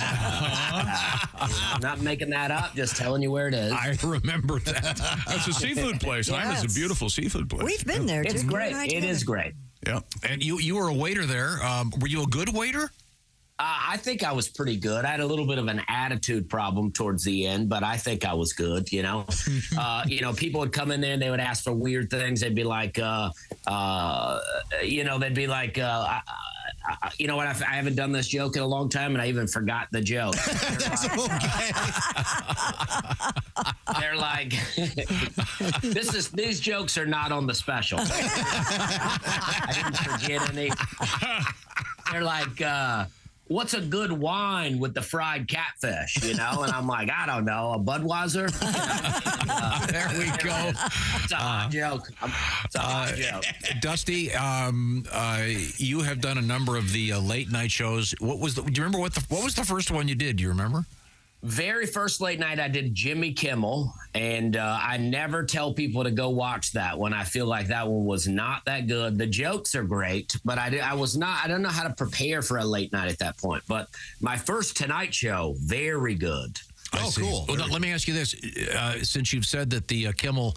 I'm not making that up, just telling you where it is. I remember that. That's a seafood place. Hyman's a beautiful seafood place. We've been there, too. It's great. It is great. Yeah. And you were a waiter there. Were you a good waiter? I think I was pretty good. I had a little bit of an attitude problem towards the end, but I think I was good, People would come in there and they would ask for weird things. They'd be like, they'd be like, you know what? I haven't done this joke in a long time, and I even forgot the joke. They're like, these jokes are not on the special. I didn't forget any. They're like, what's a good wine with the fried catfish, And I'm like, I don't know, a Budweiser? There we go. It's a hot joke. It's a hot joke. Dusty, you have done a number of the late night shows. Do you remember what was the first one you did? Do you remember? Very first late night, I did Jimmy Kimmel, and I never tell people to go watch that one. I feel like that one was not that good. The jokes are great, but I don't know how to prepare for a late night at that point. But my first Tonight Show, very good. Oh, cool. Well, let me ask you this. Since you've said that the Kimmel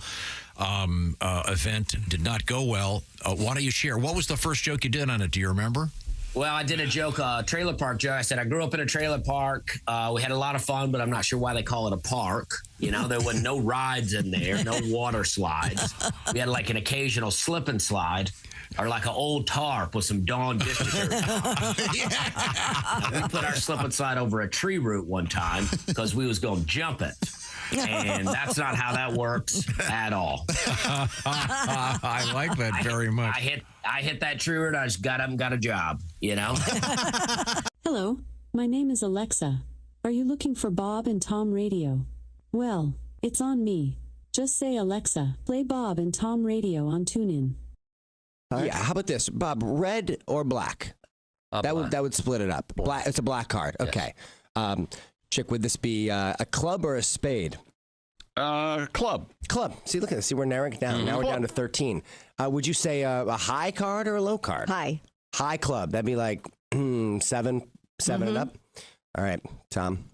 event did not go well, why don't you share? What was the first joke you did on it? Do you remember? Well, I did a joke, trailer park joke. I said, I grew up in a trailer park. We had a lot of fun, but I'm not sure why they call it a park. There were no rides in there, no water slides. We had like an occasional slip and slide or like an old tarp with some Dawn dish detergent. We put our slip and slide over a tree root one time because we was going to jump it. And that's not how that works at all. I like that very much. I hit that tree root. I just got up and got a job, Hello, my name is Alexa. Are you looking for Bob and Tom Radio? Well, it's on me. Just say, Alexa, play Bob and Tom Radio on TuneIn. Yeah, how about this? Bob, red or black? That would split it up. Black. It's a black card. Okay. Yes. Chick, would this be a club or a spade? Club. Club. See, look at this. See, we're narrowing it down. Now we're down to 13. Would you say a high card or a low card? High. High club. That'd be like 7 and up. All right, Tom.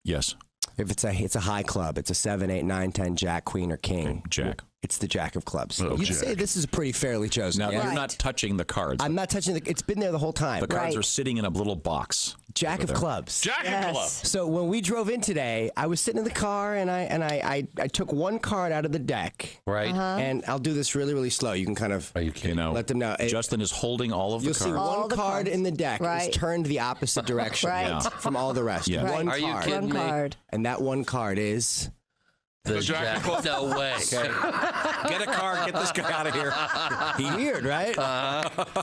Yes. If it's a high club, it's a 7, 8, 9, 10, jack, queen, or king. Okay, jack. It's the jack of clubs. Oh, You'd jack. say this is pretty fairly chosen. Now, yeah? you're not touching the cards. I'm not touching it's been there the whole time. The cards are sitting in a little box. Jack of clubs. Jack of clubs. So when we drove in today, I was sitting in the car and I took one card out of the deck. Right. And I'll do this really, really slow. You can kind of let them know. Justin is holding all of the cards. You'll see one card in the deck is turned the opposite direction from all the rest. Yeah. One Are you card. kidding me? And that one card is... The jack of clubs. No way. Okay. Get a card. Get this guy out of here. Weird, right?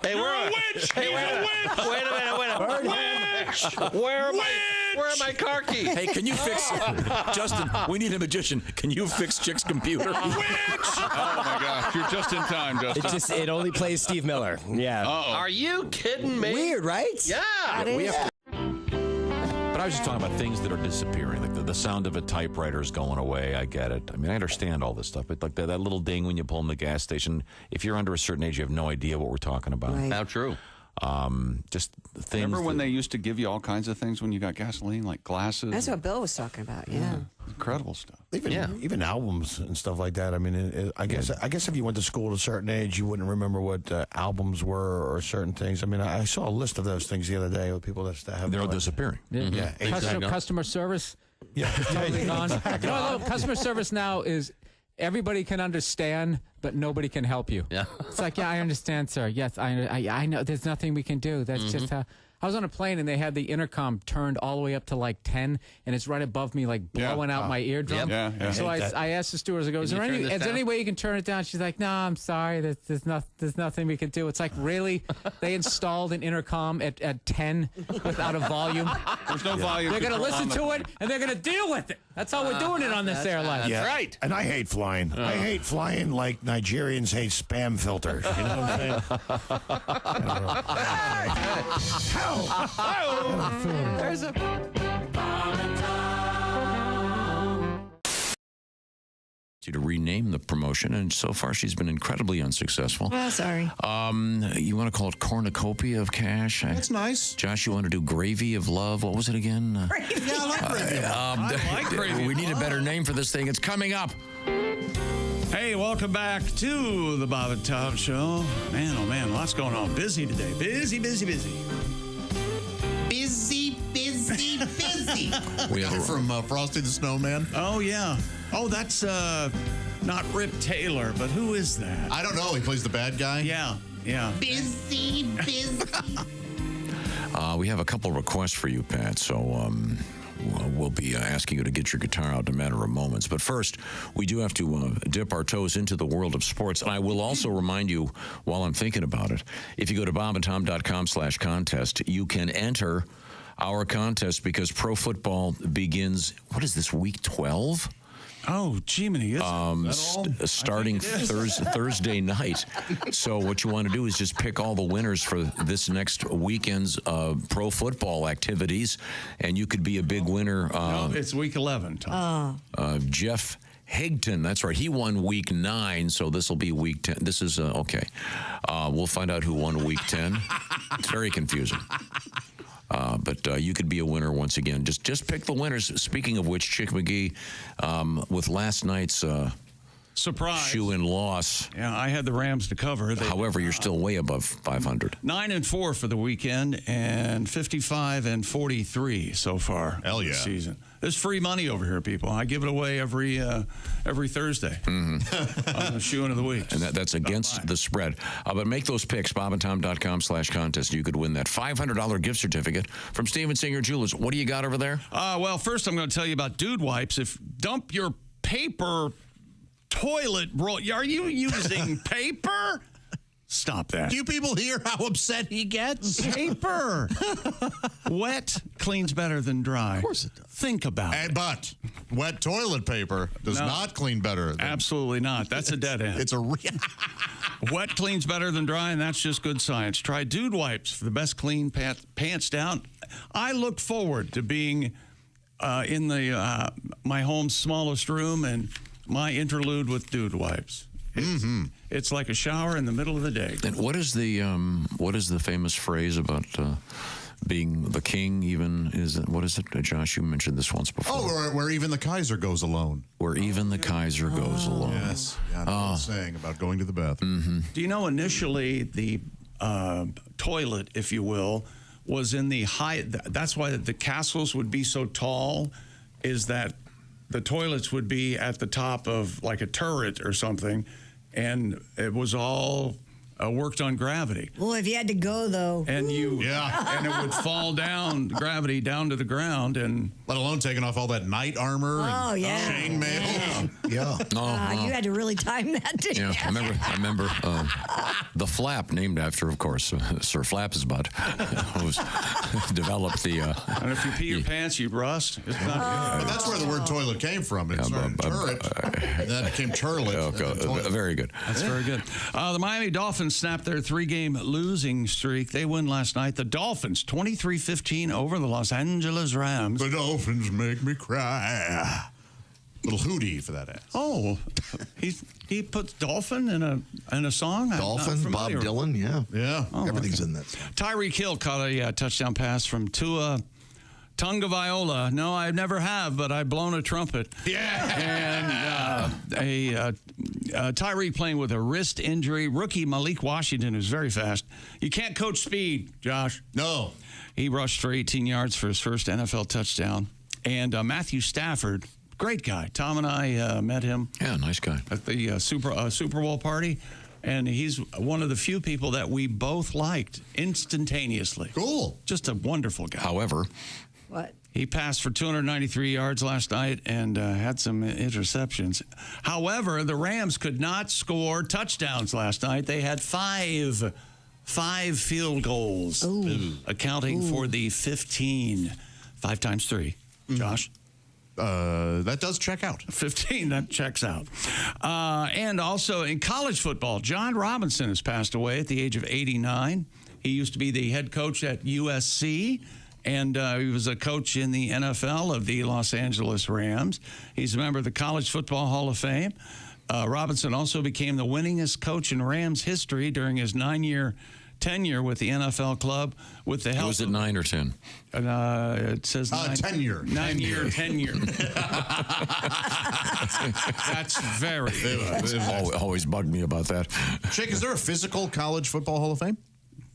Hey, we're a witch. Hey, wait a minute. Witch. Where are my car keys? Hey, can you fix Justin? We need a magician. Can you fix Chick's computer? Witch! Oh my gosh, you're just in time, Justin. It only plays Steve Miller. Yeah. Uh-oh. Are you kidding me? Weird, right? Yeah. But I was just talking about things that are disappearing. Like the sound of a typewriter is going away. I get it. I mean, I understand all this stuff. But like that little ding when you pull in the gas station, if you're under a certain age, you have no idea what we're talking about. Right. How true. Just things. Remember when they used to give you all kinds of things when you got gasoline, like glasses? That's what Bill was talking about, yeah. Incredible stuff. Even albums and stuff like that. I mean, I guess if you went to school at a certain age, you wouldn't remember what albums were or certain things. I mean, I saw a list of those things the other day with people that have. They're all disappearing. Yeah. Customer service. Yeah. Totally gone. Customer service now is everybody can understand, but nobody can help you. Yeah. It's like, yeah, I understand, sir. Yes, I know. There's nothing we can do. That's just how. I was on a plane and they had the intercom turned all the way up to like 10, and it's right above me, like blowing out my eardrum. Yep. Yeah. So I asked the stewardess, I go, is there any way you can turn it down? She's like, no, I'm sorry. There's nothing we can do. It's like, really? They installed an intercom at 10 without a volume? There's no volume. They're going to listen to it, and they're going to deal with it. That's how we're doing it on this airline. Yeah. right. And I hate flying. I hate flying like Nigerians hate spam filters. You know what I'm saying? There's a... To rename the promotion, and so far she's been incredibly unsuccessful. Oh, sorry. You want to call it cornucopia of cash? That's nice. Josh, you want to do gravy of love? What was it again? Yeah, I like gravy. I like gravy. We need a better name for this thing. It's coming up. Hey, welcome back to the Bob and Tom Show. Man, oh man, lots going on. Busy today. Busy. Busy. We have from Frosty the Snowman. Oh, yeah. Oh, that's not Rip Taylor, but who is that? I don't know. He plays the bad guy. Yeah. Busy. We have a couple requests for you, Pat, so we'll be asking you to get your guitar out in a matter of moments. But first, we do have to dip our toes into the world of sports. And I will also remind you, while I'm thinking about it, if you go to bobandtom.com/contest, you can enter our contest because pro football begins, what is this, week 12? Oh, Jiminy, starting Thursday night. So what you want to do is just pick all the winners for this next weekend's pro football activities, and you could be a big winner. No, it's week 11, Tom. Jeff Higton, that's right. He won week 9, so this will be week 10. This is, okay. We'll find out who won week 10. It's very confusing. But you could be a winner once again. Just pick the winners. Speaking of which, Chick McGee, with last night's surprise shoe-in loss. Yeah, I had the Rams to cover. However, you're still way above 500. 9-4 for the weekend and 55-43 so far. Hell yeah. This season. There's free money over here, people. I give it away every Thursday on the shoe-in of the week. And that's against the spread. But make those picks, bobandtom.com/contest. You could win that $500 gift certificate from Steven Singer Jewelers. What do you got over there? Well, first I'm going to tell you about Dude Wipes. If dump your paper toilet roll. Are you using paper? Stop that. Do you people hear how upset he gets? Paper. Wet cleans better than dry. Of course it does. Think about it. But wet toilet paper does not clean better. Absolutely not. That's a dead end. It's a wet cleans better than dry, and that's just good science. Try Dude Wipes for the best clean pants down. I look forward to being in the my home's smallest room and my interlude with Dude Wipes. It's like a shower in the middle of the day. And what is the famous phrase about being the king? What is it, Josh? You mentioned this once before. Oh, where even the Kaiser goes alone. Where even the Kaiser goes alone. Yes, yeah, I know what I'm saying about going to the bathroom. Do you know initially the toilet, if you will, was in the high? That's why the castles would be so tall. Is that the toilets would be at the top of like a turret or something, and it was all worked on gravity. Well, if you had to go though, and and it would fall down, gravity down to the ground, and let alone taking off all that knight armor and chainmail. You had to really time that. Didn't you? I remember the flap, named after, of course, Sir Flap's butt, who's developed the. And if you pee your pants, you rust. It's not But that's where the word toilet came from. It started turret, and then it became turlet. Very good. That's very good. The Miami Dolphins snapped their 3-game losing streak. They win last night. The Dolphins, 23-15 over the Los Angeles Rams. The Dolphins make me cry. Little hootie for that ass. Oh, he puts dolphin in a song? Dolphin, Bob Dylan, yeah. Oh, everything's in that song. Tyreek Hill caught a touchdown pass from Tua Tagovailoa. No, I never have, but I've blown a trumpet. Yeah. And Tyreek playing with a wrist injury. Rookie Malik Washington, who's very fast. You can't coach speed, Josh. No. He rushed for 18 yards for his first NFL touchdown. And Matthew Stafford, great guy. Tom and I met him. Yeah, nice guy. At the Super Bowl party. And he's one of the few people that we both liked instantaneously. Cool. Just a wonderful guy. However, what? He passed for 293 yards last night and had some interceptions. However, the Rams could not score touchdowns last night. They had five field goals, accounting for the 15. 5 times 3. Josh? That does check out. 15, that checks out. And also in college football, John Robinson has passed away at the age of 89. He used to be the head coach at USC, and he was a coach in the NFL of the Los Angeles Rams. He's a member of the College Football Hall of Fame. Robinson also became the winningest coach in Rams history during his 9-year tenure with the NFL club with the help. Was it 9 or 10? It says 10-year. 9-year tenure. That's very good. Always bugged me about that. Chick, is there a physical College Football Hall of Fame?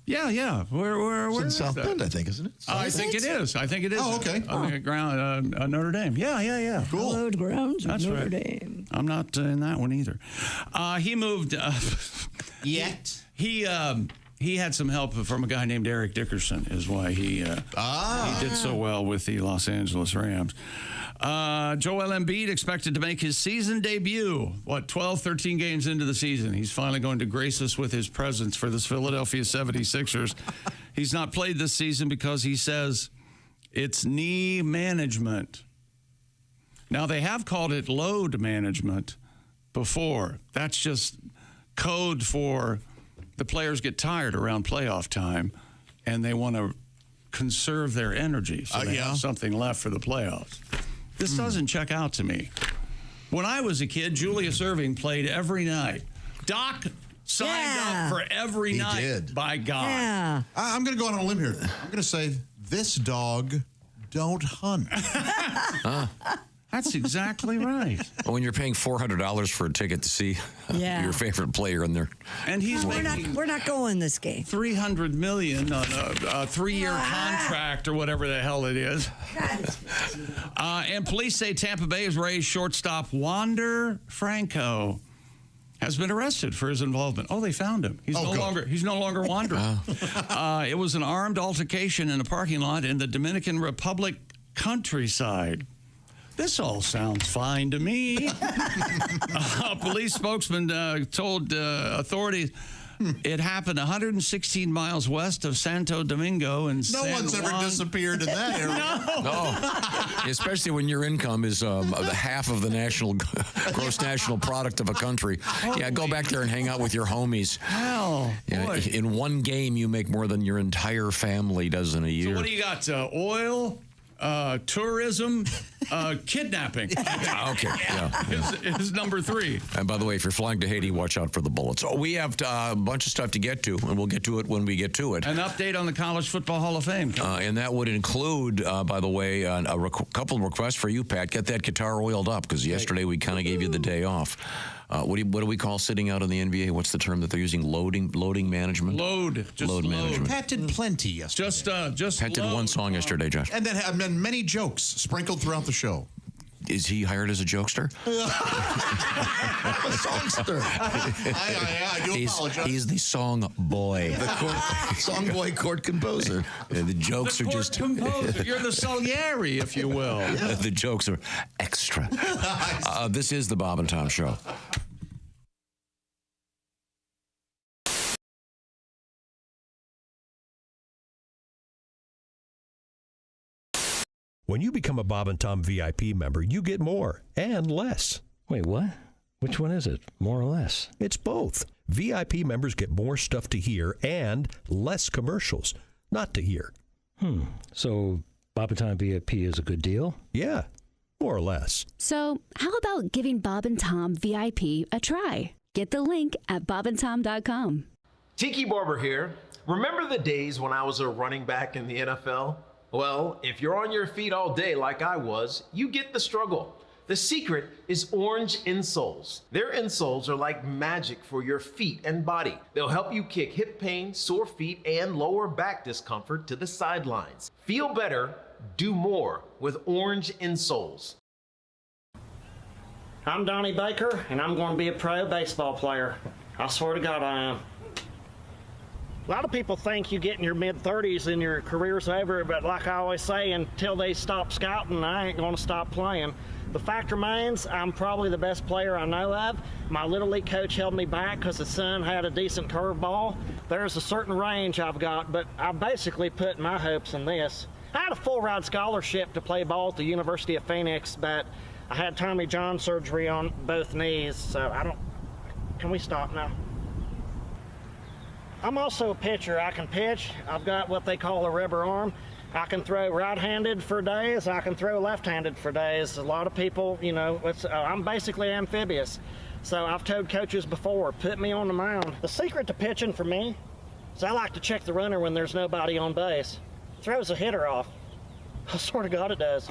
Yeah. Where It's in is South that? Bend, I think, isn't it? I think it is. Oh, okay. On the ground, Notre Dame. Yeah. Cool. Hallowed grounds of That's Notre right. Dame. I'm not in that one either. He moved. Yet. He had some help from a guy named Eric Dickerson, is why he did so well with the Los Angeles Rams. Joel Embiid expected to make his season debut, 12, 13 games into the season. He's finally going to grace us with his presence for this Philadelphia 76ers. He's not played this season because he says it's knee management. Now, they have called it load management before. That's just code for the players get tired around playoff time, and they want to conserve their energy so they have something left for the playoffs. This doesn't check out to me. When I was a kid, Julius Erving played every night. Doc signed up for every night. Did. By God. Yeah. I'm going to go out on a limb here. I'm going to say this dog don't hunt. That's exactly right. When you're paying $400 for a ticket to see your favorite player in there. And he's We're not going this game. $300 million on a 3-year contract or whatever the hell it is. And police say Tampa Bay's Rays shortstop Wander Franco has been arrested for his involvement. Oh, they found him. He's no longer wandering. It was an armed altercation in a parking lot in the Dominican Republic countryside. This all sounds fine to me. A police spokesman told authorities it happened 116 miles west of Santo Domingo in San one's ever Juan. disappeared in that area. No. Especially when your income is half of the gross national product of a country. Yeah, go back there and hang out with your homies. Hell, boy. In one game, you make more than your entire family does in a year. So what do you got? Oil? Tourism, kidnapping. Okay, yeah. Is number 3. And by the way, if you're flying to Haiti, watch out for the bullets. Oh, we have a bunch of stuff to get to, and we'll get to it when we get to it. An update on the College Football Hall of Fame. And that would include, by the way, a couple of requests for you, Pat. Get that guitar oiled up, because yesterday we kind of gave you the day off. What do we call sitting out in the NBA? What's the term that they're using? Loading management? Load management. Pat did plenty yesterday. Just Pat did one song yesterday, Josh. And then had many jokes sprinkled throughout the show. Is he hired as a jokester? A songster. I do apologize. He's the song boy. The song boy chord composer. The jokes are just... composer. You're the Salieri, if you will. The jokes are extra. This is the Bob and Tom Show. When you become a Bob and Tom VIP member, you get more and less. Wait, what? Which one is it? More or less? It's both. VIP members get more stuff to hear and less commercials not to hear. So Bob and Tom VIP is a good deal? Yeah, more or less. So how about giving Bob and Tom VIP a try? Get the link at bobandtom.com. Tiki Barber here. Remember the days when I was a running back in the NFL? Well, if you're on your feet all day like I was, you get the struggle. The secret is Orange Insoles. Their insoles are like magic for your feet and body. They'll help you kick hip pain, sore feet, and lower back discomfort to the sidelines. Feel better, do more with Orange Insoles. I'm Donnie Baker, and I'm going to be a pro baseball player. I swear to God, I am. A lot of people think you get in your mid-30s and your career's over, but like I always say, until they stop scouting, I ain't going to stop playing. The fact remains, I'm probably the best player I know of. My Little League coach held me back because his son had a decent curveball. There's a certain range I've got, but I basically put my hopes in this. I had a full-ride scholarship to play ball at the University of Phoenix, but I had Tommy John surgery on both knees, so I don't... Can we stop now? I'm also a pitcher. I can pitch. I've got what they call a rubber arm. I can throw right-handed for days. I can throw left-handed for days. A lot of people, you know, I'm basically amphibious. So I've told coaches before, put me on the mound. The secret to pitching for me is I like to check the runner when there's nobody on base. It throws a hitter off. I swear to God it does.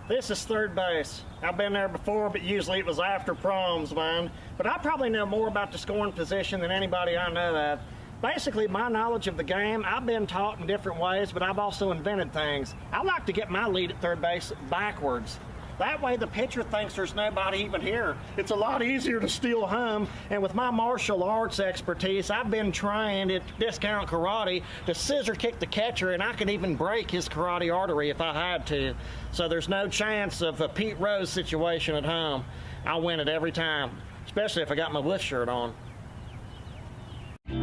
This is third base. I've been there before, but usually it was after proms, man. But I probably know more about the scoring position than anybody I know of. Basically, my knowledge of the game, I've been taught in different ways, but I've also invented things. I like to get my lead at third base backwards. That way the pitcher thinks there's nobody even here. It's a lot easier to steal home, and with my martial arts expertise, I've been trained at Discount Karate to scissor kick the catcher, and I could even break his karate artery if I had to. So there's no chance of a Pete Rose situation at home. I win it every time, especially if I got my Wolf shirt on. I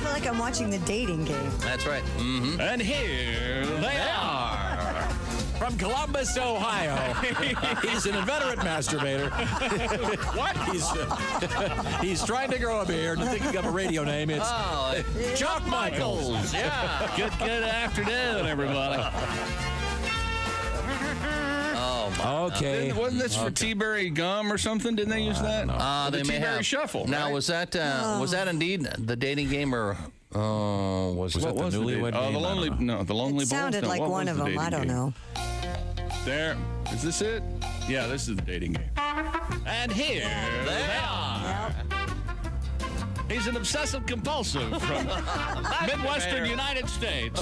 feel like I'm watching the dating game. That's right. Mm-hmm. And here they are. From Columbus, Ohio. He's an inveterate masturbator. What? He's trying to grow a beard and thinking of a radio name. It's Chuck Michaels. Yeah. Good afternoon, everybody. Oh, my okay. Wasn't this for T-Berry gum or something? Didn't they use that? They may T-Berry have. Shuffle. Now, right? was that indeed the dating game, or was that the newlywed game? The Lonely Bones. Sounded like one of them. I don't know. There. Is this it? Yeah, this is the dating game. And here they are. He's an obsessive compulsive from Midwestern United States.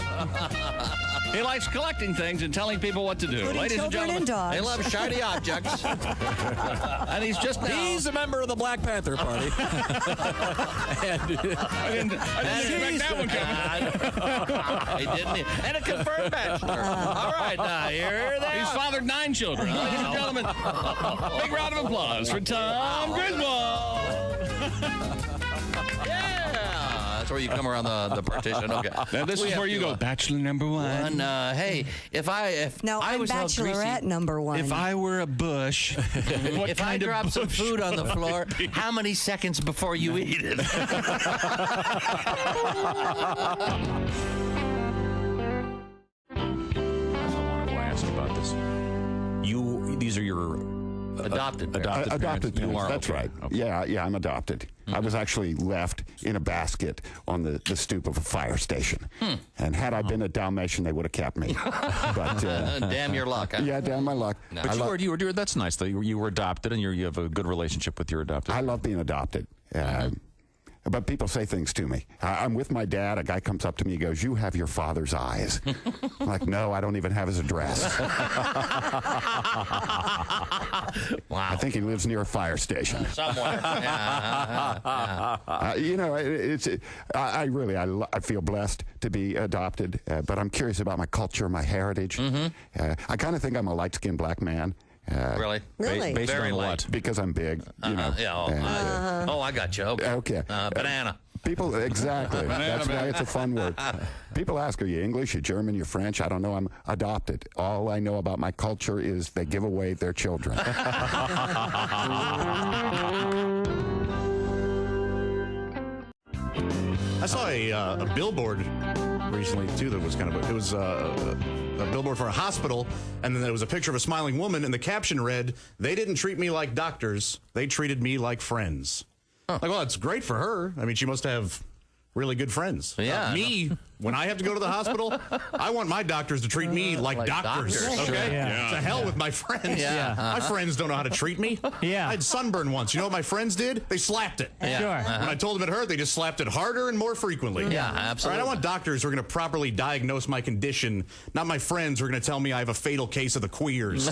He likes collecting things and telling people what to do. Including Ladies and children gentlemen, and dogs. They love shiny objects. and he's just now. He's a member of the Black Panther Party. I didn't expect that one coming. He didn't. And a confirmed bachelor. All right, now here they are. He's fathered 9 children. Ladies and gentlemen, big round of applause for Tom Griswold. That's where you come around the partition. Okay. Now this is where you go, bachelor number one. Hey, if I I'm was all greasy, bachelorette number one. If I were a bush, if I dropped some food on the floor, how many seconds before you eat it? I want to ask about this. These are your adopted parents. Adopted parents. You are, That's okay. right. Okay. Yeah, I'm adopted. I was actually left in a basket on the stoop of a fire station. And had I been a Dalmatian, they would have kept me. But damn your luck. Huh? Yeah, damn my luck. No. But you were that's nice though. You were adopted, and you have a good relationship with your adopted. I love being adopted. But people say things to me. I'm with my dad. A guy comes up to me. He goes, "You have your father's eyes." I'm like, "No, I don't even have his address." Wow. I think he lives near a fire station. Somewhere. I feel blessed to be adopted, but I'm curious about my culture, my heritage. I kind of think I'm a light-skinned black man. Really? Based Very on light. what? Because I'm big, you know. I got you. Okay. Banana. People, exactly. That's why it's a fun word. People ask, are you English, you German, you French? I don't know. I'm adopted. All I know about my culture is they give away their children. I saw a billboard recently, too, that was it was a billboard for a hospital, and then there was a picture of a smiling woman, and the caption read, "They didn't treat me like doctors, they treated me like friends." Like, well, it's great for her. I mean, she must have really good friends. Yeah. Me, When I have to go to the hospital, I want my doctors to treat me like doctors. Okay? Sure, yeah. To hell with my friends. Yeah. My friends don't know how to treat me. Yeah. I had sunburn once. You know what my friends did? They slapped it. Yeah. Sure. When I told them it hurt, they just slapped it harder and more frequently. Yeah, absolutely. All right, I want doctors who are going to properly diagnose my condition, not my friends who are going to tell me I have a fatal case of the queers.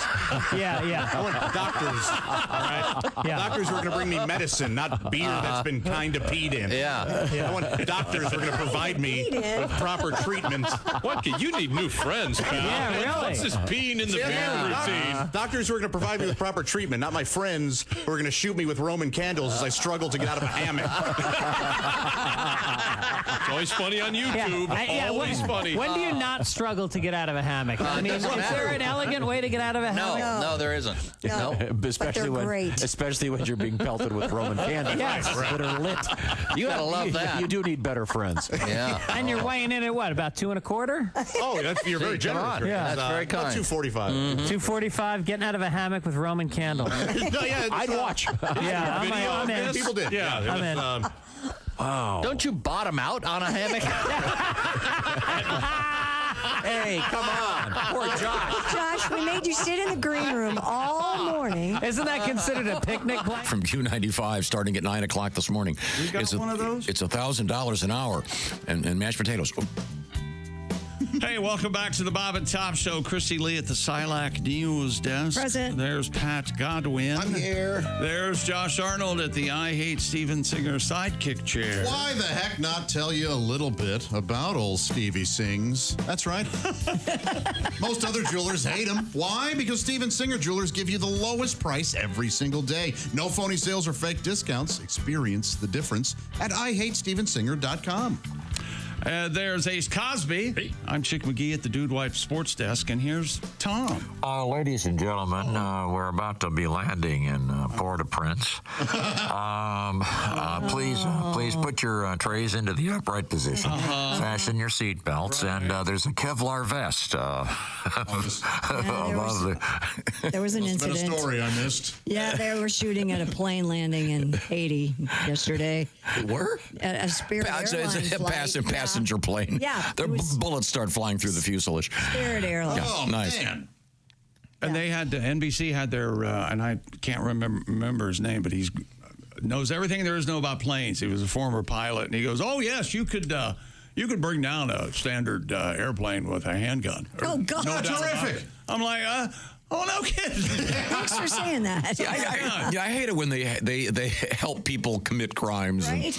Yeah. I want doctors, all right? Yeah. Doctors who are going to bring me medicine, not beer that's been kind of peed in. Yeah. I want doctors who are going to provide me with proper treatment. What? You need new friends, pal. Yeah, really. What's this peeing in the beer routine? Doctors who are going to provide me with proper treatment, not my friends who are going to shoot me with Roman candles as I struggle to get out of a hammock. It's always funny on YouTube. Always funny. When do you not struggle to get out of a hammock? I mean, is there an elegant way to get out of a hammock? No, there isn't. No. Especially they're great. especially when you're being pelted with Roman candles Yes. that are lit. You gotta love that. You do need better friends. Yeah. And you're weighing in at what, about 2 1/4? Oh, you're very See, come generous. on. Yeah. That's very kind. 245. 245, getting out of a hammock with Roman candles. No, yeah, I'd watch. Yeah, I'm in. People did. Yeah. I'm in. Wow. Don't you bottom out on a hammock? Hey, come on. Poor Josh. Josh, we made you sit in the green room all morning. Isn't that considered a picnic blanket? From Q95 starting at 9 o'clock this morning. You got one of those? It's $1,000 an hour and mashed potatoes. Hey, welcome back to the Bob and Tom Show. Christy Lee at the Silac News Desk. Present. There's Pat Godwin. I'm here. There's Josh Arnold at the I Hate Steven Singer sidekick chair. Why the heck not tell you a little bit about old Stevie Sings? That's right. Most other jewelers hate him. Why? Because Steven Singer jewelers give you the lowest price every single day. No phony sales or fake discounts. Experience the difference at IHateStevenSinger.com. There's Ace Cosby. Hey. I'm Chick McGee at the Dude Wife Sports Desk, and here's Tom. Ladies and gentlemen, we're about to be landing in Port-au-Prince. Please put your trays into the upright position. Fasten your seat belts, and there's a Kevlar vest. There was an incident. Been a story I missed. Yeah, they were shooting at a plane landing in Haiti yesterday. Were? A Spirit Airlines flight. Passenger plane. Yeah, Their bullets start flying through the fuselage. Spirit Airlines. Yeah, Oh, nice. man. And they had NBC had their and I can't remember his name, but he knows everything there is to know about planes. He was a former pilot, and he goes, "Oh yes, you could bring down a standard airplane with a handgun." Oh God, no doubt about terrific! it. I'm like, oh no kidding. Thanks for saying that. I hate it when they help people commit crimes. Right?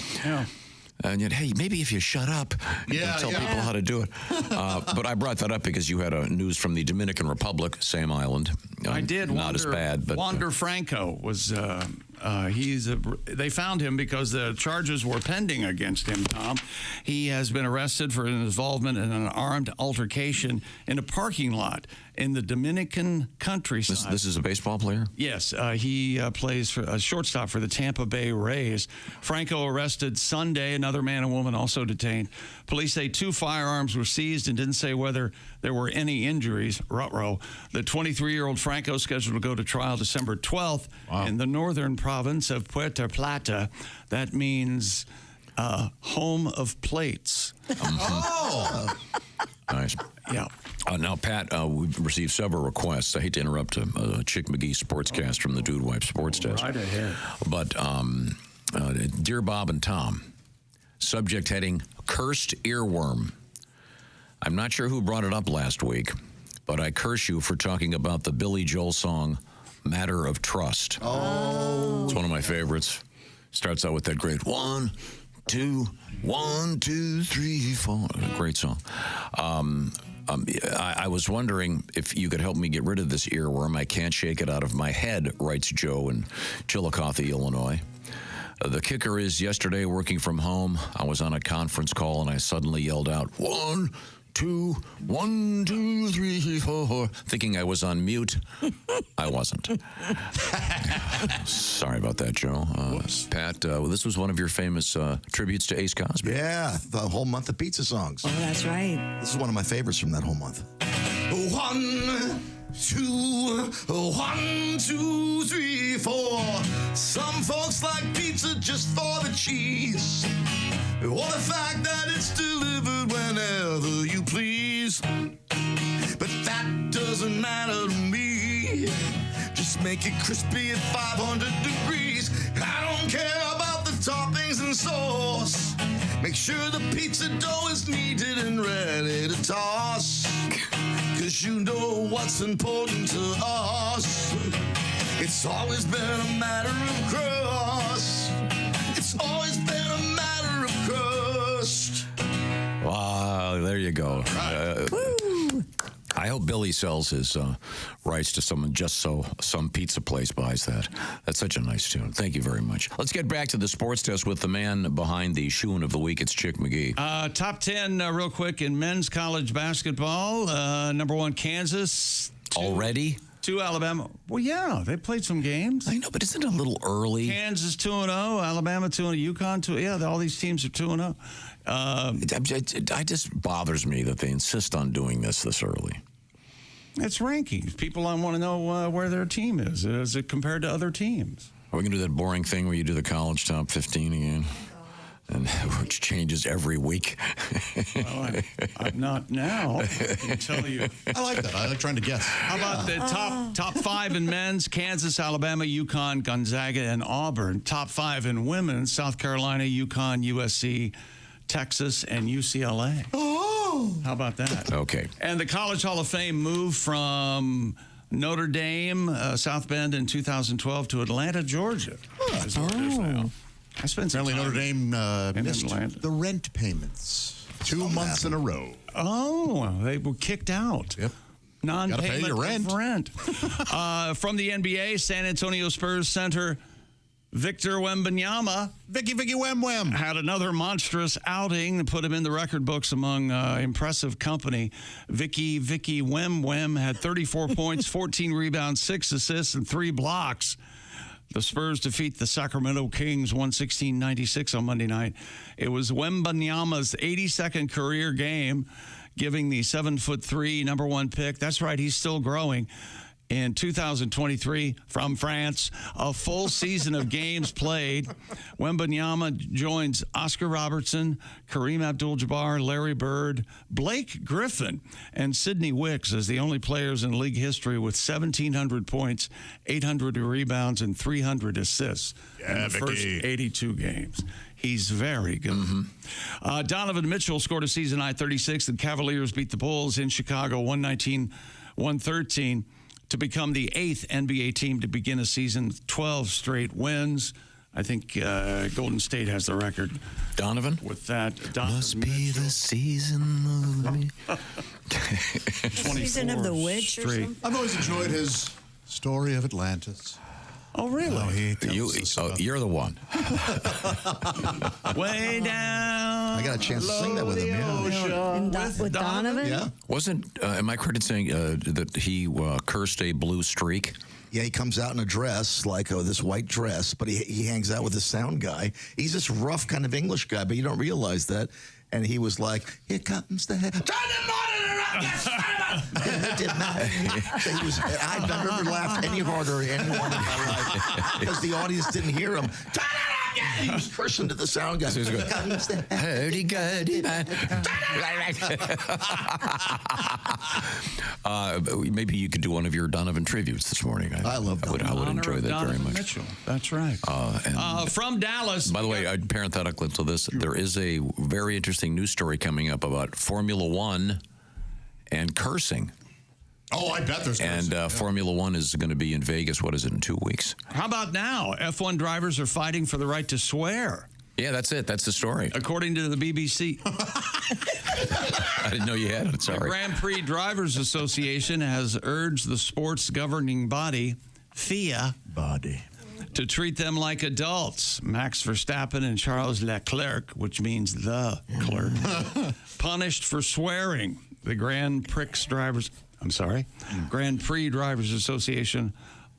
And yet, hey, maybe if you shut up, you can tell people how to do it. But I brought that up because you had news from the Dominican Republic, same island. I did. Not as bad, but Wander Franco was. They found him because the charges were pending against him, Tom. He has been arrested for involvement in an armed altercation in a parking lot in the Dominican countryside. This is a baseball player? Yes. He plays for a shortstop for the Tampa Bay Rays. Franco arrested Sunday. Another man and woman also detained. Police say 2 firearms were seized and didn't say whether there were any injuries. Ruh-roh. The 23-year-old Franco is scheduled to go to trial December 12th in the northern province of Puerto Plata. That means home of plates. Oh! Nice. Yeah. Now, Pat, we've received several requests. I hate to interrupt a Chick McGee sportscast from the Dude Wife Sports Desk. Right ahead. But, Dear Bob and Tom, subject heading, Cursed Earworm. I'm not sure who brought it up last week, but I curse you for talking about the Billy Joel song, Matter of Trust. Oh. It's one of my favorites. Starts out with that great 1, 2, 1, 2, 3, 4. Great song. I was wondering if you could help me get rid of this earworm. I can't shake it out of my head, writes Joe in Chillicothe, Illinois. The kicker is yesterday, working from home, I was on a conference call and I suddenly yelled out, 1, 2, 1, 2, 3, 4, thinking I was on mute. I wasn't. Sorry about that, Joe. Pat, this was one of your famous tributes to Ace Cosby. Yeah, the whole month of pizza songs. Oh, that's right. This is one of my favorites from that whole month. 1, 2, 1, 2, 3, 4. Some folks like pizza just for the cheese, or the fact that it's delivered whenever wherever you please. But that doesn't matter to me. Just make it crispy at 500 degrees. I don't care about the toppings and sauce. Make sure the pizza dough is kneaded and ready to toss. 'Cause you know what's important to us. It's always been a matter of crust. It's always been a matter of crust. Wow, there you go. I hope Billy sells his rights to someone just so some pizza place buys that. That's such a nice tune. Thank you very much. Let's get back to the sports desk with the man behind the shoe-in of the week. It's Chick McGee. Top 10 real quick in men's college basketball. Number 1, Kansas. Already? 2, Alabama. Well, yeah, they played some games. I know, but isn't it a little early? Kansas 2-0, Alabama 2-0, UConn 2. Yeah, all these teams are 2-0. It just bothers me that they insist on doing this early. It's rankings. People want to know where their team is it compared to other teams. Are we going to do that boring thing where you do the college top 15 again? And which changes every week. Well, I'm not now. I can tell you. I like that. I like trying to guess. How about the top 5 in men's? Kansas, Alabama, UConn, Gonzaga, and Auburn. Top 5 in women's: South Carolina, UConn, USC, Texas, and UCLA. Oh. How about that? Okay. And the College Hall of Fame moved from Notre Dame, South Bend in 2012 to Atlanta, Georgia. Is where it is now. I spent some time Notre Dame missed Atlanta. the rent payments 2 months in a row. Oh, they were kicked out. Yep. Non-payment Gotta pay your rent. of rent. From the NBA, San Antonio Spurs center Victor Wembanyama. Vicky Wem. Had another monstrous outing and put him in the record books among impressive company. Vicky Wem had 34 points, 14 rebounds, 6 assists, and 3 blocks. The Spurs defeat the Sacramento Kings 116-96 on Monday night. It was Wembanyama's 82nd career game, giving the 7'3" number 1 pick. That's right, he's still growing. In 2023, from France, a full season of games played. Wembanyama joins Oscar Robertson, Kareem Abdul-Jabbar, Larry Bird, Blake Griffin, and Sidney Wicks as the only players in league history with 1,700 points, 800 rebounds, and 300 assists in the first 82 games. He's very good. Donovan Mitchell scored a season-high 36. The Cavaliers beat the Bulls in Chicago 119-113. to become the 8th NBA team to begin a season with 12 straight wins. I think Golden State has the record. Donovan? With that. Must be the season of me. Season of the witch or something? I've always enjoyed his story of Atlantis. Oh, really? You're the one. Way down. I got a chance to sing that with him. Yeah. With Donovan? Yeah. Wasn't, am I correct in saying that he cursed a blue streak? Yeah, he comes out in a dress, like this white dress, but he hangs out with the sound guy. He's this rough kind of English guy, but you don't realize that. And he was like, here comes the head. Turn the monitor up, you son of a... It did not. So I've never laughed any harder at anyone in my life because the audience didn't hear him. Turn it up, yeah. He was cursing to the sound guy. So he's going, hurdy-gurdy, man. Maybe you could do one of your Donovan tributes this morning. I love Donovan. I would enjoy that very much. Mitchell. That's right. From Dallas. By the way, parenthetical to this, there is a very interesting news story coming up about Formula One and cursing. Oh, I bet there's cursing. And Formula One is going to be in Vegas, what is it, in 2 weeks? How about now? F1 drivers are fighting for the right to swear. Yeah, that's it. That's the story. According to the BBC. I didn't know you had it. Sorry. The Grand Prix Drivers Association has urged the sports governing body, FIA, to treat them like adults. Max Verstappen and Charles Leclerc, which means the clerk, punished for swearing. The Grand Prix Drivers Association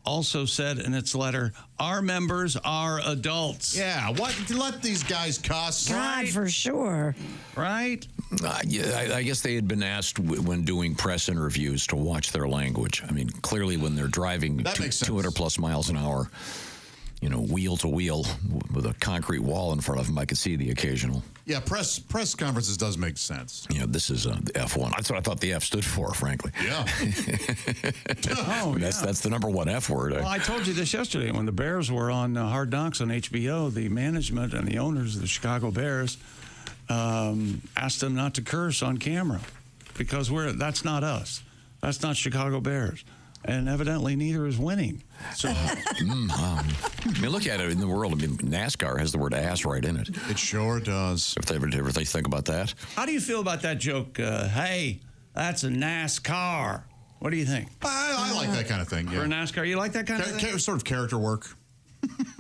also said in its letter, our members are adults. Yeah, let these guys cuss. God, for sure. Right? Yeah, I guess they had been asked when doing press interviews to watch their language. I mean, clearly when they're driving 200 plus miles an hour, wheel to wheel with a concrete wall in front of him, I could see the occasional. Yeah, press conferences does make sense. This is the F1. That's what I thought the F stood for, frankly. Yeah. That's the number one F word. Well, I told you this yesterday when the Bears were on Hard Knocks on HBO. The management and the owners of the Chicago Bears asked them not to curse on camera because that's not us. That's not Chicago Bears. And evidently neither is winning. So, look at it in the world. NASCAR has the word ass right in it. It sure does. If they ever think about that. How do you feel about that joke? Hey, that's a NASCAR. What do you think? I like that kind of thing. Yeah. For a NASCAR, you like that kind of thing? Sort of character work.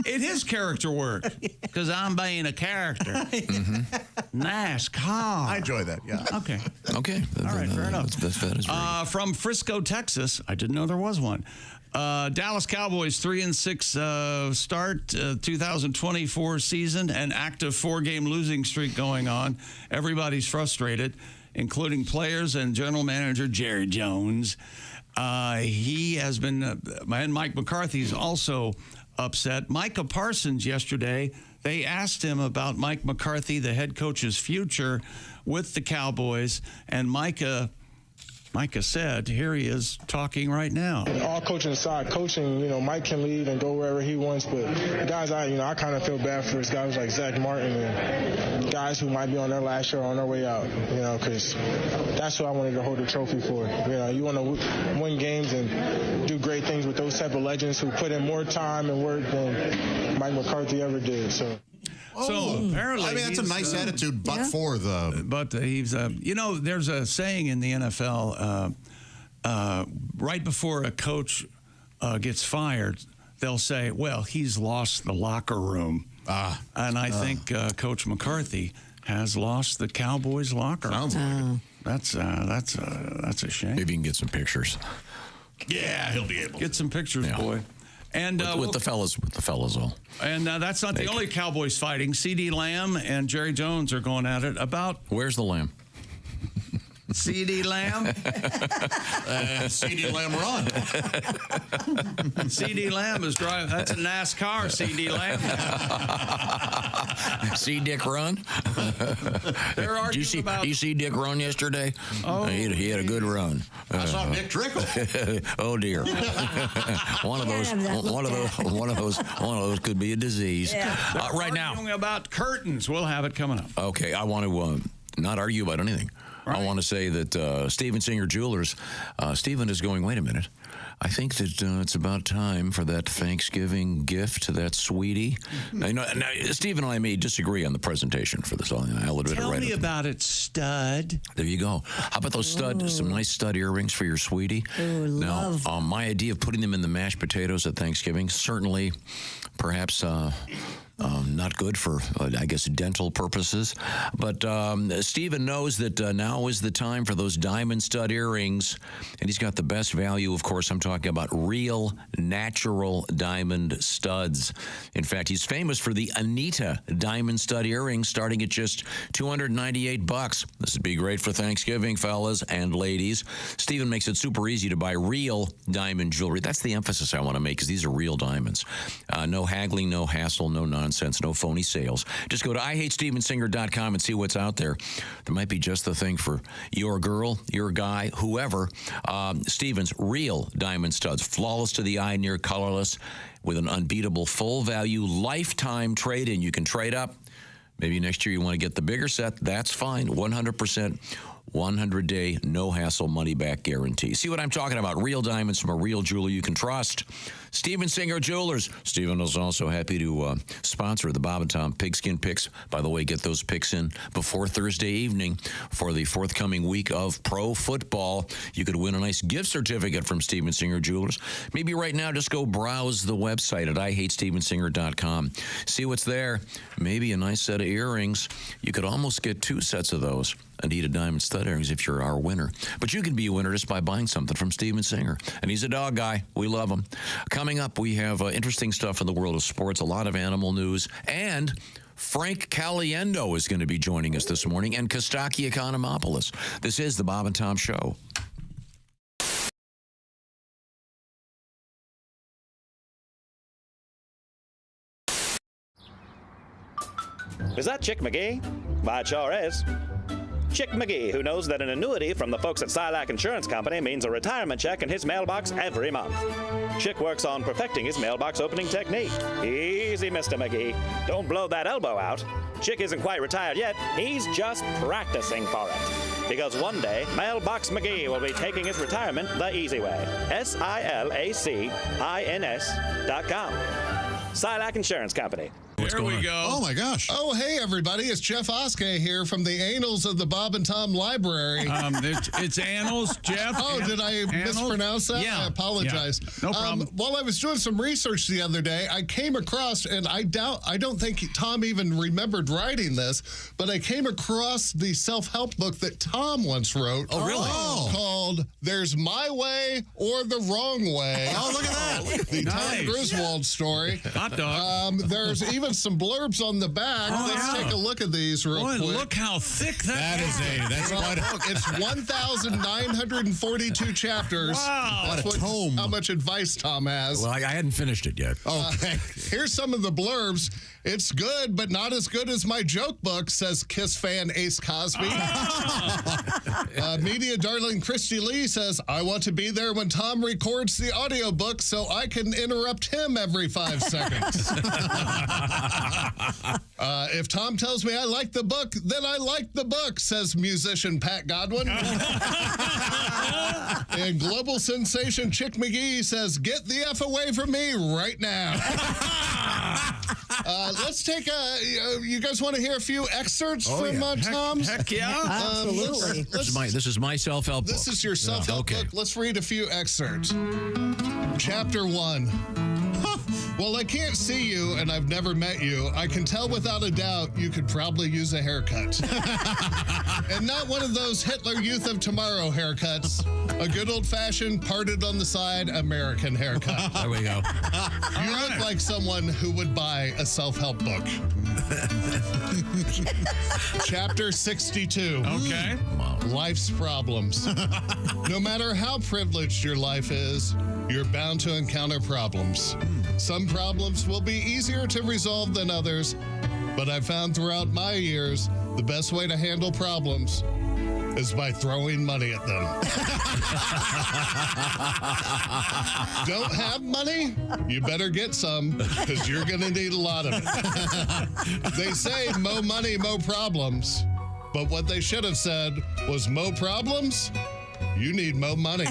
It is character work because I'm being a character. NASCAR. I enjoy that. Yeah. Okay. Okay. All right. Fair enough. That is from Frisco, Texas. I didn't know there was one. Dallas Cowboys 3-6 start 2024 season, an active 4-game losing streak going on. Everybody's frustrated, including players and general manager Jerry Jones. He has been, and Mike McCarthy's also upset. Micah Parsons yesterday, they asked him about Mike McCarthy, the head coach's future with the Cowboys, and Micah said, here he is talking right now. All coaching aside, Mike can leave and go wherever he wants, but the guys I kind of feel bad for is guys like Zach Martin and guys who might be on their last year or on their way out, because that's who I wanted to hold the trophy for. You want to win games and do great things with those type of legends who put in more time and work than Mike McCarthy ever did. So apparently, that's a nice attitude, but he's, there's a saying in the NFL, right before a coach gets fired, they'll say, well, he's lost the locker room. And I think Coach McCarthy has lost the Cowboys locker room. Sounds like that's a shame. Maybe you can get some pictures. Yeah, he'll be able to. Get some pictures, boy. And with the fellas all. And that's not the only Cowboys fighting. C.D. Lamb and Jerry Jones are going at it about. Where's the lamb? C.D. Lamb. C.D. Lamb run. C.D. Lamb is driving. That's a NASCAR. C.D. Lamb. See Dick run? They're arguing about. You see Dick run yesterday? Oh, he had a good run. I saw Dick trickle. Oh dear. One of those could be a disease. Yeah. Right now. Arguing about curtains. We'll have it coming up. Okay, I want to not argue about anything. Right. I want to say that Steven Singer Jewelers, Steven is going, wait a minute. I think that it's about time for that Thanksgiving gift to that sweetie. Now, Stephen and I may disagree on the presentation for this. I'll admit Tell it right me about it, stud. There you go. How about those some nice stud earrings for your sweetie? Ooh, love. Now, my idea of putting them in the mashed potatoes at Thanksgiving, certainly, perhaps... not good for, I guess, dental purposes. But Stephen knows that now is the time for those diamond stud earrings. And he's got the best value, of course. I'm talking about real, natural diamond studs. In fact, he's famous for the Anita diamond stud earrings starting at just $298. This would be great for Thanksgiving, fellas and ladies. Stephen makes it super easy to buy real diamond jewelry. That's the emphasis I want to make, because these are real diamonds. No haggling, no hassle, no nonsense, no phony sales. Just go to IHateStevenSinger.com and see what's out there. There might be just the thing for your girl, your guy, whoever. Stevens, real diamond studs, flawless to the eye, near colorless, with an unbeatable full value lifetime trade-in. You can trade up. Maybe next year you want to get the bigger set. That's fine. 100%. 100-day, no-hassle, money-back guarantee. See what I'm talking about? Real diamonds from a real jeweler you can trust. Steven Singer Jewelers. Steven is also happy to sponsor the Bob and Tom Pigskin Picks. By the way, get those picks in before Thursday evening for the forthcoming week of pro football. You could win a nice gift certificate from Steven Singer Jewelers. Maybe right now just go browse the website at IHateStevenSinger.com. See what's there. Maybe a nice set of earrings. You could almost get 2 sets of those. Anita diamond stud earrings if you're our winner. But you can be a winner just by buying something from Steven Singer. And he's a dog guy. We love him. Coming up, we have interesting stuff in the world of sports, a lot of animal news, and Frank Caliendo is going to be joining us this morning, and Costaki Economopoulos. This is the Bob and Tom Show. Is that Chick McGee? Why, it sure is. Chick McGee, who knows that an annuity from the folks at Silac Insurance Company means a retirement check in his mailbox every month. Chick works on perfecting his mailbox opening technique. Easy, Mr. McGee. Don't blow that elbow out. Chick isn't quite retired yet. He's just practicing for it. Because one day, Mailbox McGee will be taking his retirement the easy way. SILACINS.com. Silac Insurance Company. There we go. Oh, my gosh. Oh, hey, everybody. It's Jeff Oskey here from the Annals of the Bob and Tom Library. It's Annals, Jeff. Oh, did I mispronounce that? Yeah. I apologize. Yeah. No problem. While I was doing some research the other day, I came across, and I don't think Tom even remembered writing this, but I came across the self-help book that Tom once wrote. Oh, really? Called There's My Way or the Wrong Way. Oh, look at that. The Tom Griswold story. Hot dog. There's even some blurbs on the back. Let's take a look at these real quick. Look how thick that's quite a book. It's 1,942 chapters. Wow. That's What a tome. How much advice Tom has. Well, I hadn't finished it yet. Okay. Here's some of the blurbs. It's good, but not as good as my joke book, says Kiss fan Ace Cosby. Media darling Christy Lee says, I want to be there when Tom records the audiobook so I can interrupt him every 5 seconds. If Tom tells me I like the book, then I like the book, says musician Pat Godwin. And global sensation Chick McGee says, get the F away from me right now. Let's take you guys want to hear a few excerpts from Tom's? Heck yeah. Absolutely. This is my self-help book. This is your self-help book. Let's read a few excerpts. Chapter 1. Well, I can't see you, and I've never met you. I can tell without a doubt you could probably use a haircut. And not one of those Hitler Youth of Tomorrow haircuts. A good old-fashioned, parted on the side American haircut. There we go. You look like someone who would buy a self-help book. Chapter 62. Okay. Life's problems. No matter how privileged your life is, you're bound to encounter problems. Some problems will be easier to resolve than others, but I've found throughout my years the best way to handle problems is by throwing money at them. Don't have money? You better get some, because you're going to need a lot of it. They say, mo money, mo problems. But what they should have said was, mo problems? You need mo money.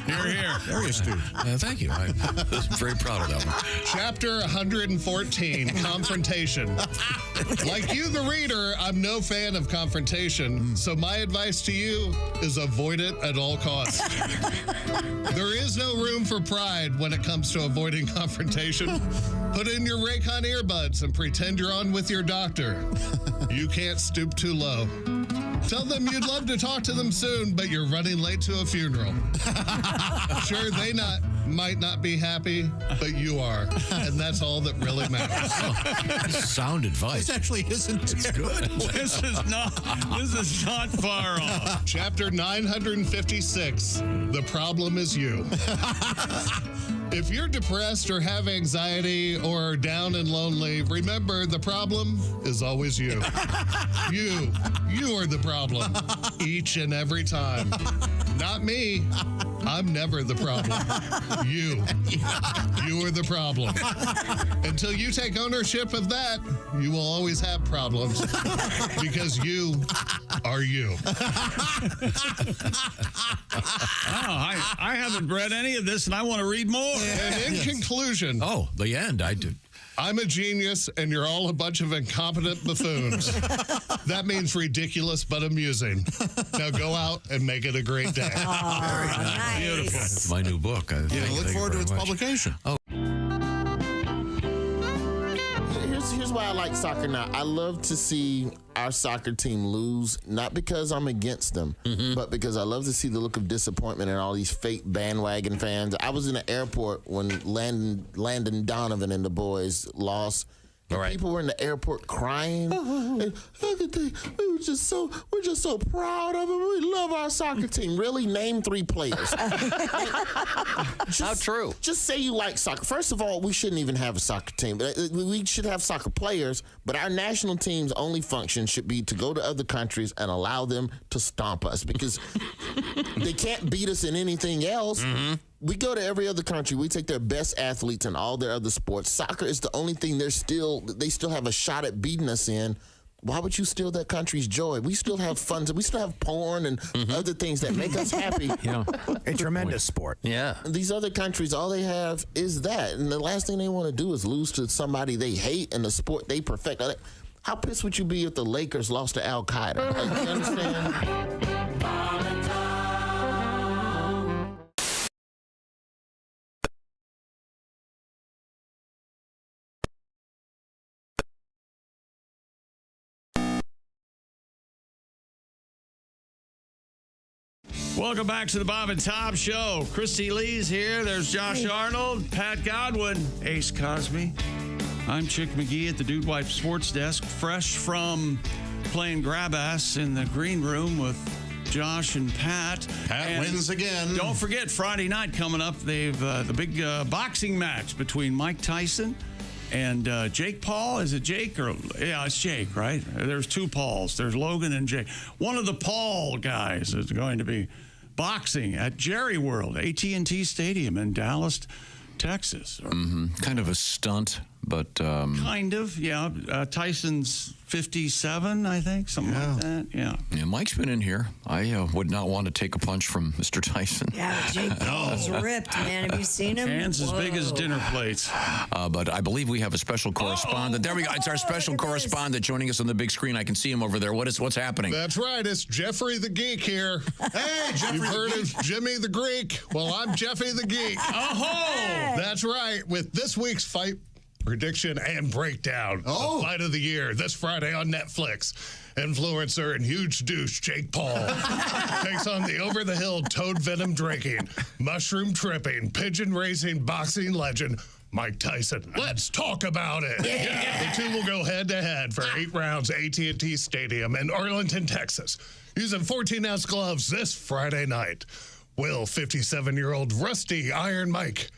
Here. Very astute. Thank you. I'm very proud of that one. Chapter 114, Confrontation. Like you, the reader, I'm no fan of confrontation, so my advice to you is avoid it at all costs. There is no room for pride when it comes to avoiding confrontation. Put in your Raycon earbuds and pretend you're on with your doctor. You can't stoop too low. Tell them you'd love to talk to them soon, but you're running late to a funeral. Sure, they might not be happy, but you are. And that's all that really matters. Sound advice. This actually isn't good. This is not far off. Chapter 956. The problem is you. If you're depressed or have anxiety or down and lonely, remember the problem is always you. You are the problem each and every time. Not me. I'm never the problem. You are the problem. Until you take ownership of that, you will always have problems because you are you. I haven't read any of this, and I want to read more. And in conclusion, the end. I do. I'm a genius, and you're all a bunch of incompetent buffoons. That means ridiculous but amusing. Now go out and make it a great day. Very nice. Beautiful. It's my new book. Look forward to its publication. Oh. Here's why I like soccer now. I love to see our soccer team lose, not because I'm against them, but because I love to see the look of disappointment in all these fake bandwagon fans. I was in the airport when Landon Donovan and the boys lost, People were in the airport crying. And we're just so proud of them. We love our soccer team. Really, name 3 players. How true? Just say you like soccer. First of all, we shouldn't even have a soccer team. We should have soccer players, but our national team's only function should be to go to other countries and allow them to stomp us, because they can't beat us in anything else. We go to every other country. We take their best athletes in all their other sports. Soccer is the only thing they still have a shot at beating us in. Why would you steal that country's joy? We still have fun. We still have porn and other things that make us happy. A tremendous sport. Yeah. These other countries, all they have is that. And the last thing they want to do is lose to somebody they hate in the sport they perfect. How pissed would you be if the Lakers lost to Al-Qaeda? You understand? Welcome back to the Bob and Tom Show. Christy Lee's here. There's Josh Arnold, Pat Godwin, Ace Cosby. I'm Chick McGee at the Dude Wife Sports Desk, fresh from playing grab ass in the green room with Josh and Pat. Pat wins again. Don't forget, Friday night coming up, they've the big boxing match between Mike Tyson and Jake Paul. Is it Jake or yeah, it's Jake, right? There's 2 Pauls. There's Logan and Jake. One of the Paul guys is going to be boxing at Jerry World, AT&T Stadium in Dallas, Texas. Kind of a stunt, but kind of, yeah. Tyson's 57, I think, something like that. Yeah. Mike's been in here. I would not want to take a punch from Mr. Tyson. Yeah, Jake Paul's ripped, man. Have you seen him? Hands as big as dinner plates. But I believe we have a special correspondent. There we go. It's our special correspondent joining us on the big screen. I can see him over there. What's happening? That's right. It's Jeffrey the Geek here. Hey, Jeffrey. You've heard of Jimmy the Greek. Well, I'm Jeffy the Geek. Oh! That's right. With this week's fight prediction and breakdown. The fight of the year this Friday on Netflix. Influencer and huge douche Jake Paul takes on the over-the-hill toad venom drinking, mushroom tripping, pigeon racing boxing legend Mike Tyson. Let's talk about it. Yeah. The 2 will go head-to-head for 8 rounds at AT&T Stadium in Arlington, Texas, using 14-ounce gloves this Friday night. Will 57-year-old Rusty Iron Mike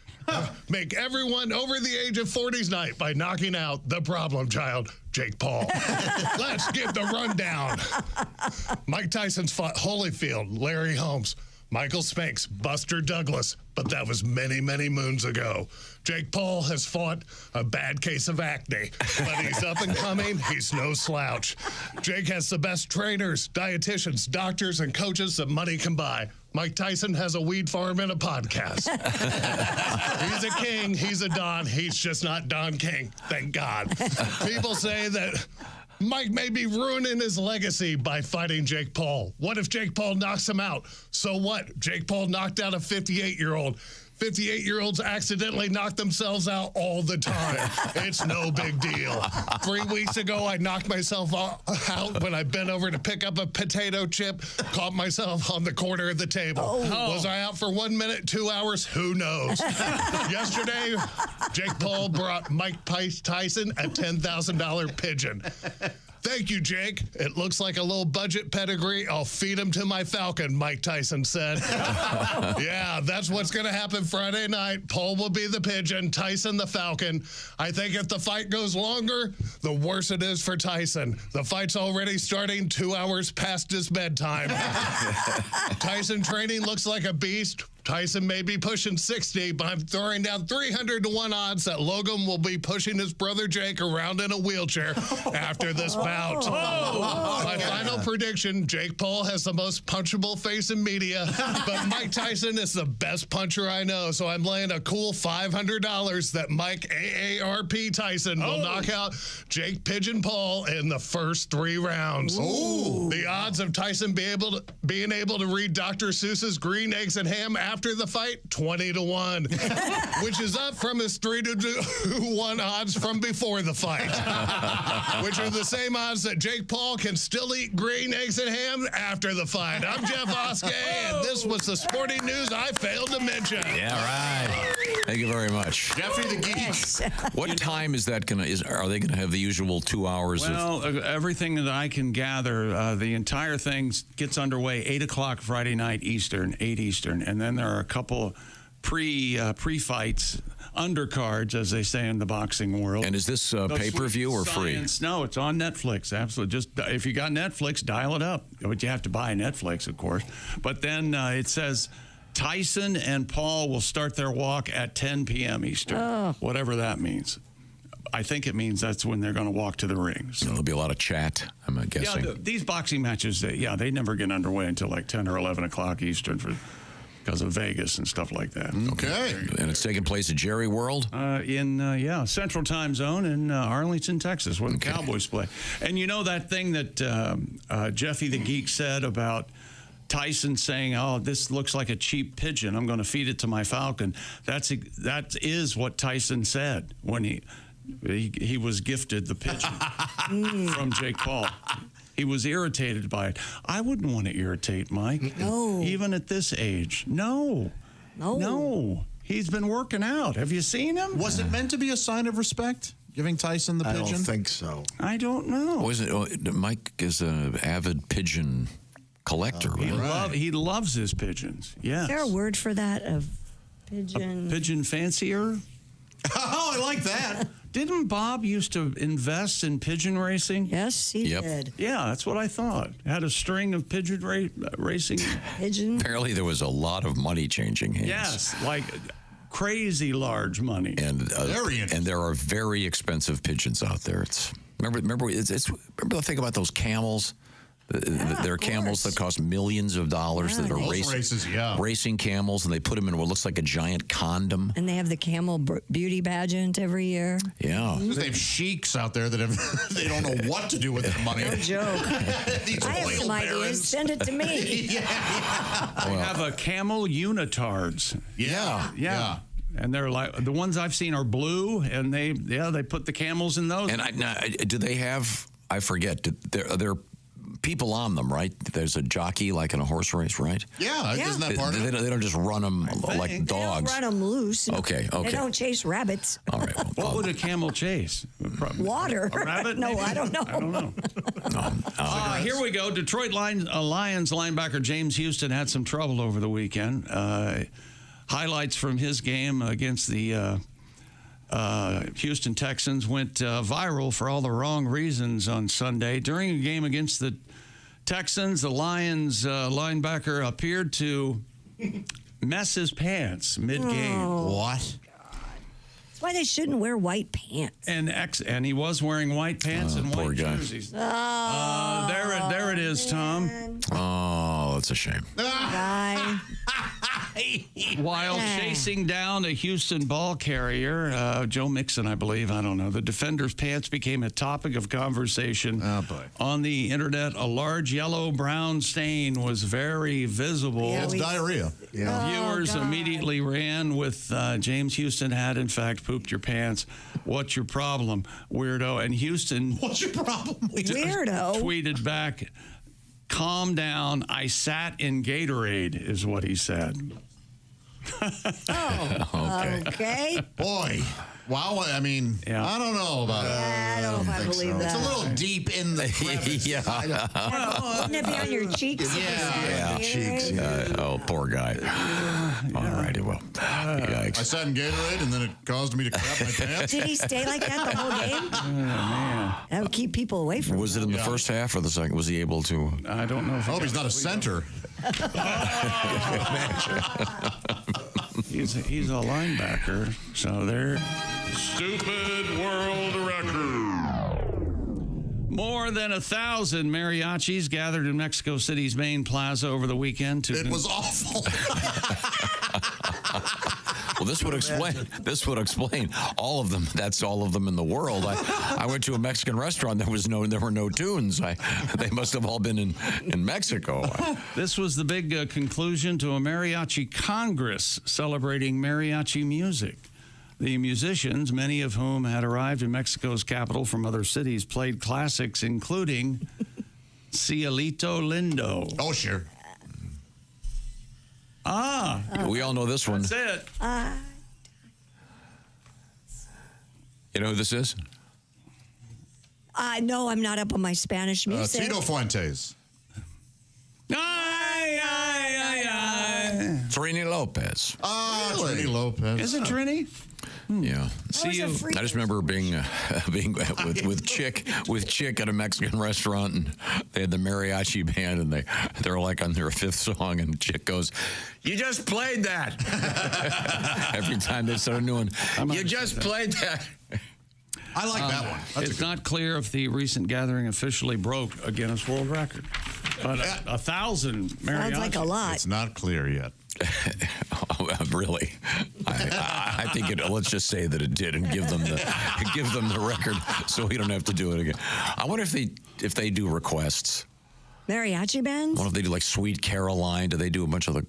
make everyone over the age of 40's night by knocking out the problem child, Jake Paul? Let's give the rundown. Mike Tyson's fought Holyfield, Larry Holmes, Michael Spinks, Buster Douglas, but that was many, many moons ago. Jake Paul has fought a bad case of acne, but he's up and coming. He's no slouch. Jake has the best trainers, dietitians, doctors, and coaches that money can buy. Mike Tyson has a weed farm and a podcast. He's a king. He's a Don. He's just not Don King. Thank God. People say that Mike may be ruining his legacy by fighting Jake Paul. What if Jake Paul knocks him out? So what? Jake Paul knocked out a 58-year-old. 58-year-olds accidentally knock themselves out all the time. It's no big deal. 3 weeks ago, I knocked myself out when I bent over to pick up a potato chip, caught myself on the corner of the table. Was I out for 1 minute, 2 hours? Who knows? Yesterday, Jake Paul brought Mike Tyson a $10,000 pigeon. Thank you, Jake. It looks like a low budget pedigree. I'll feed him to my falcon, Mike Tyson said. Yeah, that's what's going to happen Friday night. Paul will be the pigeon, Tyson the falcon. I think if the fight goes longer, the worse it is for Tyson. The fight's already starting 2 hours past his bedtime. Tyson training looks like a beast. Tyson may be pushing 60, but I'm throwing down 300-1 odds that Logan will be pushing his brother Jake around in a wheelchair after this bout. My final prediction, Jake Paul has the most punchable face in media, but Mike Tyson is the best puncher I know, so I'm laying a cool $500 that Mike AARP Tyson will knock out Jake Pigeon Paul in the first 3 rounds. Ooh. The odds of Tyson being able to read Dr. Seuss's Green Eggs and Ham after the fight, 20-1, which is up from his 3-1 odds from before the fight, which are the same odds that Jake Paul can still eat green eggs and ham after the fight. I'm Jeff Oskey, and this was the sporting news I failed to mention. Yeah, right. Thank you very much. Jeffy the Geek. What time is that going to, are they going to have the usual 2 hours of? Well, everything that I can gather, the entire thing gets underway 8 o'clock Friday night Eastern, 8 Eastern. And then there are a couple pre-fights, undercards, as they say in the boxing world. And is this pay-per-view or free? No, it's on Netflix. Absolutely. Just if you got Netflix, dial it up. But you have to buy Netflix, of course. But then it says Tyson and Paul will start their walk at 10 p.m. Eastern, whatever that means. I think it means that's when they're going to walk to the ring. So there'll be a lot of chat, I'm guessing. Yeah, these boxing matches, they never get underway until like 10 or 11 o'clock Eastern because of Vegas and stuff like that. Okay. And it's taking place at Jerry World? In Central Time Zone in Arlington, Texas, where the Cowboys play. And you know that thing that Jeffy the Geek said about Tyson saying, "Oh, this looks like a cheap pigeon. I'm going to feed it to my falcon." That is what Tyson said when he was gifted the pigeon from Jake Paul. He was irritated by it. I wouldn't want to irritate Mike. No. Even at this age. No. He's been working out. Have you seen him? Was it meant to be a sign of respect? Giving Tyson the pigeon? I don't think so. I don't know. Mike is an avid pigeon collector. He loves his pigeons. Yes. Is there a word for that? Pigeon. Pigeon fancier? Oh, I like that. Didn't Bob used to invest in pigeon racing? Yes, he did. Yeah, that's what I thought. Had a string of pigeon racing. Pigeon. Apparently there was a lot of money changing hands. Yes, like crazy large money. And there are very expensive pigeons out there. Remember the thing about those camels? There are camels that cost millions of dollars that are racing camels, and they put them in what looks like a giant condom. And they have the camel beauty pageant every year. Yeah. They have sheiks out there that they don't know what to do with their money. No joke. I have some ideas. Send it to me. I have a camel unitards. Yeah. And they're like the ones I've seen are blue, and they put the camels in those. And do they have? I forget. They're people on them, right? There's a jockey like in a horse race, right? Yeah. Isn't that part of it? They don't just run them like dogs. They don't run them loose. Okay. They don't chase rabbits. All right. What would a camel chase? Water. A rabbit? No, maybe? I don't know. I don't know. Here we go. Detroit Lions linebacker James Houston had some trouble over the weekend. Highlights from his game against the Houston Texans went viral for all the wrong reasons on Sunday. During a game against the Texans, the Lions linebacker appeared to mess his pants mid-game. What? That's why they shouldn't wear white pants. And he was wearing white pants and white jerseys. There it is, Tom. Oh, that's a shame. Guy. While chasing down a Houston ball carrier, Joe Mixon, I believe, I don't know, the defender's pants became a topic of conversation on the internet. A large yellow-brown stain was very visible. It's diarrhea. Viewers immediately ran with James Houston had, in fact, pooped your pants. What's your problem, weirdo? And Houston... What's your problem, weirdo? Tweeted back, "Calm down. I sat in Gatorade," is what he said. Okay. Boy. Wow. I mean, I don't know about it. I don't know if I believe that. It's a little deep in the crevice. Wouldn't it be on your cheeks? Cheeks. Oh, poor guy. All righty, well. Yikes. I sat in Gatorade, and then it caused me to crap my pants. Did he stay like that the whole game? Oh, man. That would keep people away from him. Was it in the first half or the second? Was he able to? I don't know. I hope he's not a center. He's a linebacker, so there. Stupid world record. More than 1,000 mariachis gathered in Mexico City's main plaza over the weekend. It was awful. Well, this would explain all of them. That's all of them in the world. I went to a Mexican restaurant. There were no tunes. They must have all been in Mexico. This was the big conclusion to a mariachi congress celebrating mariachi music. The musicians, many of whom had arrived in Mexico's capital from other cities, played classics including Cielito Lindo. Oh, sure. We all know this one. That's it. You know who this is? No, I'm not up on my Spanish music. Tito Fuentes. Trini Lopez. Trini Lopez. Is it Trini? Yeah. See you. I just remember being with Chick at a Mexican restaurant, and they had the mariachi band, and they're like on their 5th song, and Chick goes, "You just played that." Every time they start a new one, you just played that. I like that one. It's not clear if the recent gathering officially broke a Guinness World Record, but 1,000 mariachi. Sounds like a lot. It's not clear yet. Really? I think let's just say that it did, and give them the record, so we don't have to do it again. I wonder if they do requests. Mariachi bands? I wonder if they do like Sweet Caroline. Do they do a bunch of the?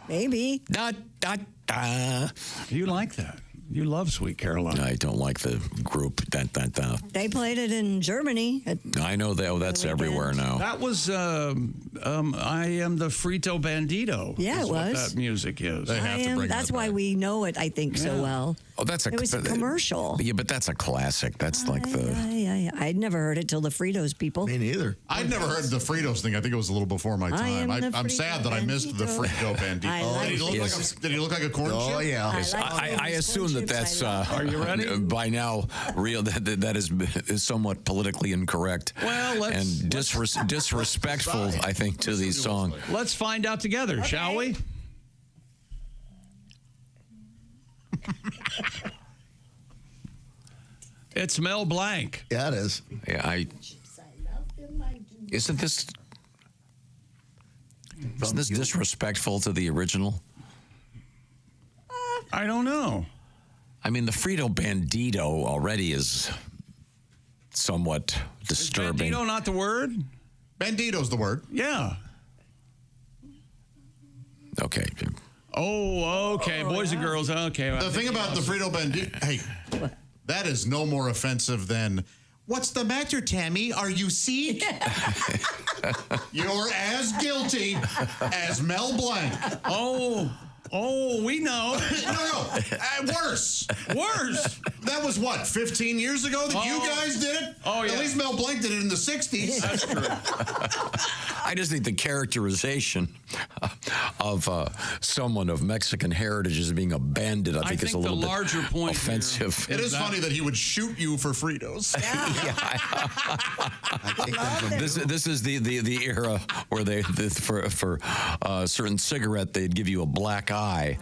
Maybe. Da, da, da. You like that? You love Sweet Caroline. I don't like the group. They played it in Germany. I know that. Oh, that's everywhere now. That was I am the Frito Bandito. Yeah, it was. What that music is. They have to bring That's that why back. we know it, I think, so well. Oh, that's It was a commercial. Yeah, but that's a classic. That's like the. Yeah. I'd never heard it till the Fritos people. Me neither. I'd never heard the Fritos thing. I think it was a little before my time. I'm sad that I missed the Frito Bandito. Did he look like a corn chip? Oh, yeah. Yes, I assume that's. Are you ready? By now, real that is somewhat politically incorrect. Well, and disrespectful, I think, to these songs. Let's find out together, shall we? It's Mel Blanc. Yeah, it is. Yeah, isn't this disrespectful to the original? I don't know. I mean, the Frito Bandito already is somewhat disturbing. Bandito not the word? Bandito's the word. Yeah. Okay. Oh, okay. Boys and girls. Okay. The thing about the Frito Bandito, hey, that is no more offensive than, "What's the matter, Tammy? Are you sick?" You're as guilty as Mel Blanc. Oh, we know. No. Worse. That was what, 15 years ago that you guys did it? Oh, yeah. At least Mel Blanc did it in the 60s. That's true. I just think the characterization of someone of Mexican heritage as being a bandit, I think is a little the larger bit point offensive. It is funny that he would shoot you for Fritos. This is the era where for a certain cigarette they'd give you a black eye.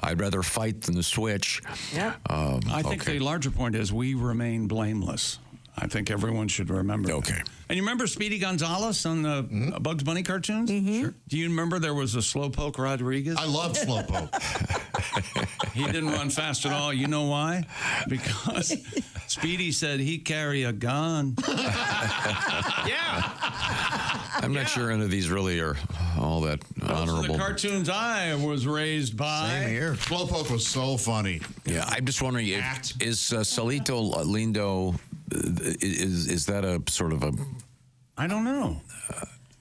I'd rather fight than to switch. Yeah. I think the larger point is we remain blameless. I think everyone should remember. Okay. And you remember Speedy Gonzales on the Bugs Bunny cartoons? Mm-hmm. Sure. Do you remember there was a Slowpoke Rodriguez? I loved Slowpoke. He didn't run fast at all. You know why? Because Speedy said he carry a gun. Yeah. I'm not sure any of these really are all that honorable. Those are the cartoons I was raised by. Same here. Slowpoke was so funny. Yeah, I'm just wondering is Salito Lindo, is that a sort of a? I don't know.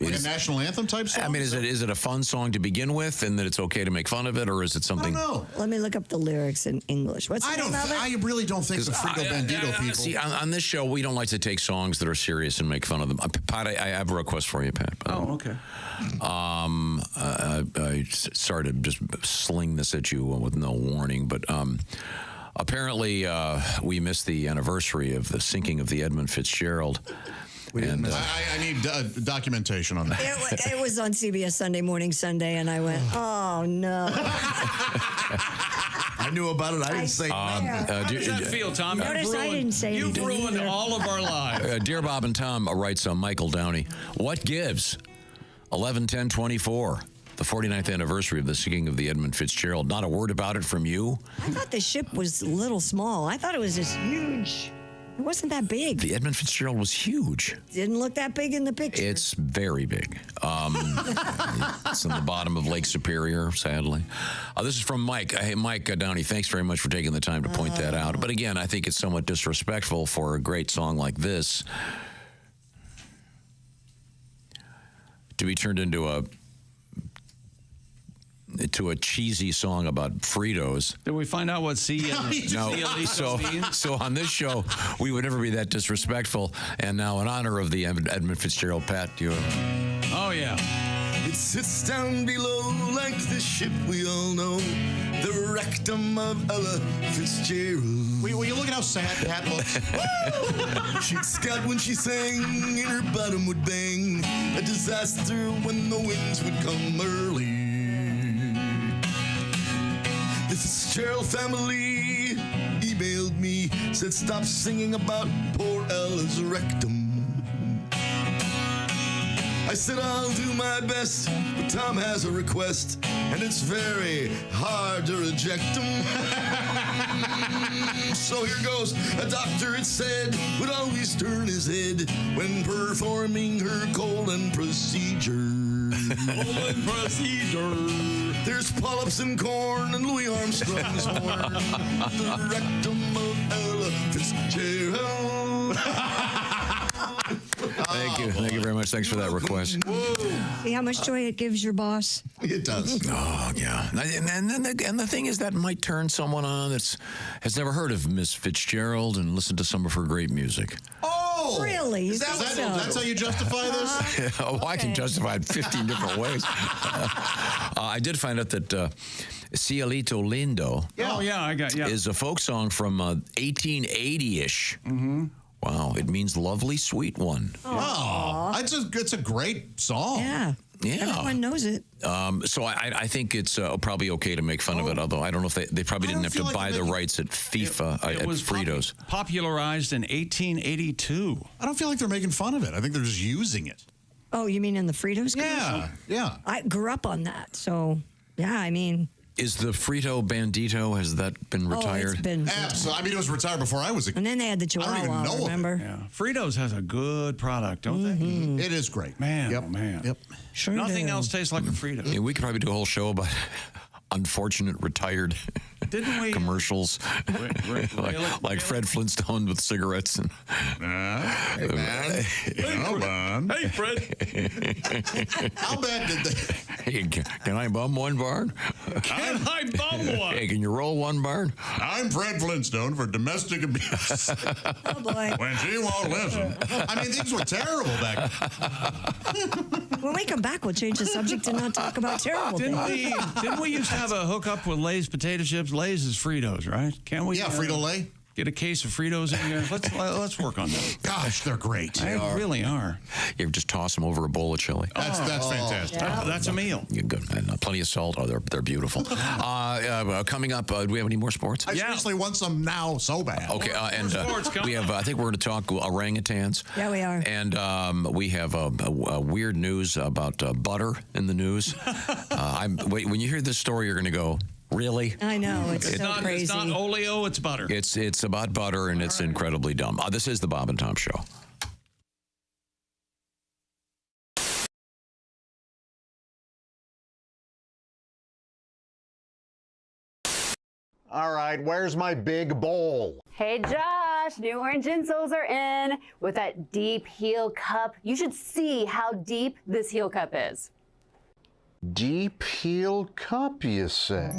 Like a national anthem type song? I mean, is it a fun song to begin with, and that it's okay to make fun of it, or is it something? I don't know. Let me look up the lyrics in English. What's the name of it? I really don't think the Frito Bandito people. See, on this show, we don't like to take songs that are serious and make fun of them. Pat, I have a request for you, Pat. Oh, okay. I started just sling this at you with no warning, but apparently we missed the anniversary of the sinking of the Edmund Fitzgerald. And I need documentation on that. It was on CBS Sunday Morning Sunday, and I went, oh, no. I knew about it. I didn't say nothing. How does that feel, Tom? Notice I didn't say You've anything ruined either. all of our lives. Dear Bob and Tom writes Michael Downey, what gives? 11/10/24, the 49th anniversary of the sinking of the Edmund Fitzgerald. Not a word about it from you? I thought the ship was a little small. I thought it was just huge. It wasn't that big. The Edmund Fitzgerald was huge. Didn't look that big in the picture. It's very big. It's in the bottom of Lake Superior, sadly. This is from Mike. Hey, Mike Downey, thanks very much for taking the time to point that out. But again, I think it's somewhat disrespectful for a great song like this to be turned into to a cheesy song about Fritos. Did we find out what So on this show, we would never be that disrespectful. And now, in honor of the Edmund Fitzgerald, Pat, you. Oh yeah. It sits down below like the ship we all know, the rectum of Ella Fitzgerald. Will you look at how sad Pat looks? She'd scout when she sang, and her bottom would bang. A disaster when the winds would come early. The Fitzgerald family emailed me, said stop singing about poor Ella's rectum. I said I'll do my best, but Tom has a request, and it's very hard to reject him. So here goes. A doctor, it said, would always turn his head when performing her colon procedure. Colon procedure. There's polyps in corn and Louis Armstrong's horn. The rectum of Ella Fitzgerald. Thank you very much. Thanks for that request. See how much joy it gives your boss? It does. Oh, yeah. And the thing is, that might turn someone on that has never heard of Miss Fitzgerald and listened to some of her great music. Oh! Really? That's how you justify this? Oh, I can justify it 15 different ways. I did find out that Cielito Lindo is a folk song from 1880-ish. Mm-hmm. Wow, it means lovely sweet one. Oh, it's a great song. Yeah. Everyone knows it. So I think it's probably okay to make fun of it, although I don't know if they probably didn't have to buy the rights at FIFA, at Fritos. Popularized in 1882. I don't feel like they're making fun of it. I think they're just using it. Oh, you mean in the Fritos commercial? Yeah. I grew up on that, so yeah, I mean. Is the Frito Bandito, has that been retired? It's been. Absolutely. I mean, it was retired before I was a kid. And then they had the Chihuahua, remember? Yeah. Fritos has a good product, don't they? It is great. Man, Yep. oh man. Yep. Sure Nothing else tastes like a Frito. Yeah, we could probably do a whole show about unfortunate retired Didn't we? commercials. like Fred Flintstone with cigarettes. And, Hey, man. Hey, Fred. How bad did they... Hey, can I bum one barn? Can I bum one? Hey, can you roll one barn? I'm Fred Flintstone for domestic abuse. Oh, boy. When she won't listen. I mean, these were terrible back then. When we come back, we'll change the subject and not talk about terrible things. Didn't we used to have a hookup with Lay's potato chips? Lay's is Fritos, right? Can't we? Yeah, Frito-Lay. Get a case of Fritos in here. Let's work on that. Gosh, they're great. They really are. You ever just toss them over a bowl of chili? That's fantastic. Yeah. That's a meal. You're good. And plenty of salt. Oh, they're beautiful. Coming up, do we have any more sports? I seriously want some now so bad. Okay, and we have. I think we're going to talk orangutans. Yeah, we are. And we have weird news about butter in the news. When you hear this story, you're going to go, really? I know, it's so crazy. It's not oleo, it's butter. It's about butter, and it's incredibly dumb. This is the Bob and Tom Show. All right, where's my big bowl? Hey Josh, new orange insoles are in with that deep heel cup. You should see how deep this heel cup is. Deep heel cup, you say?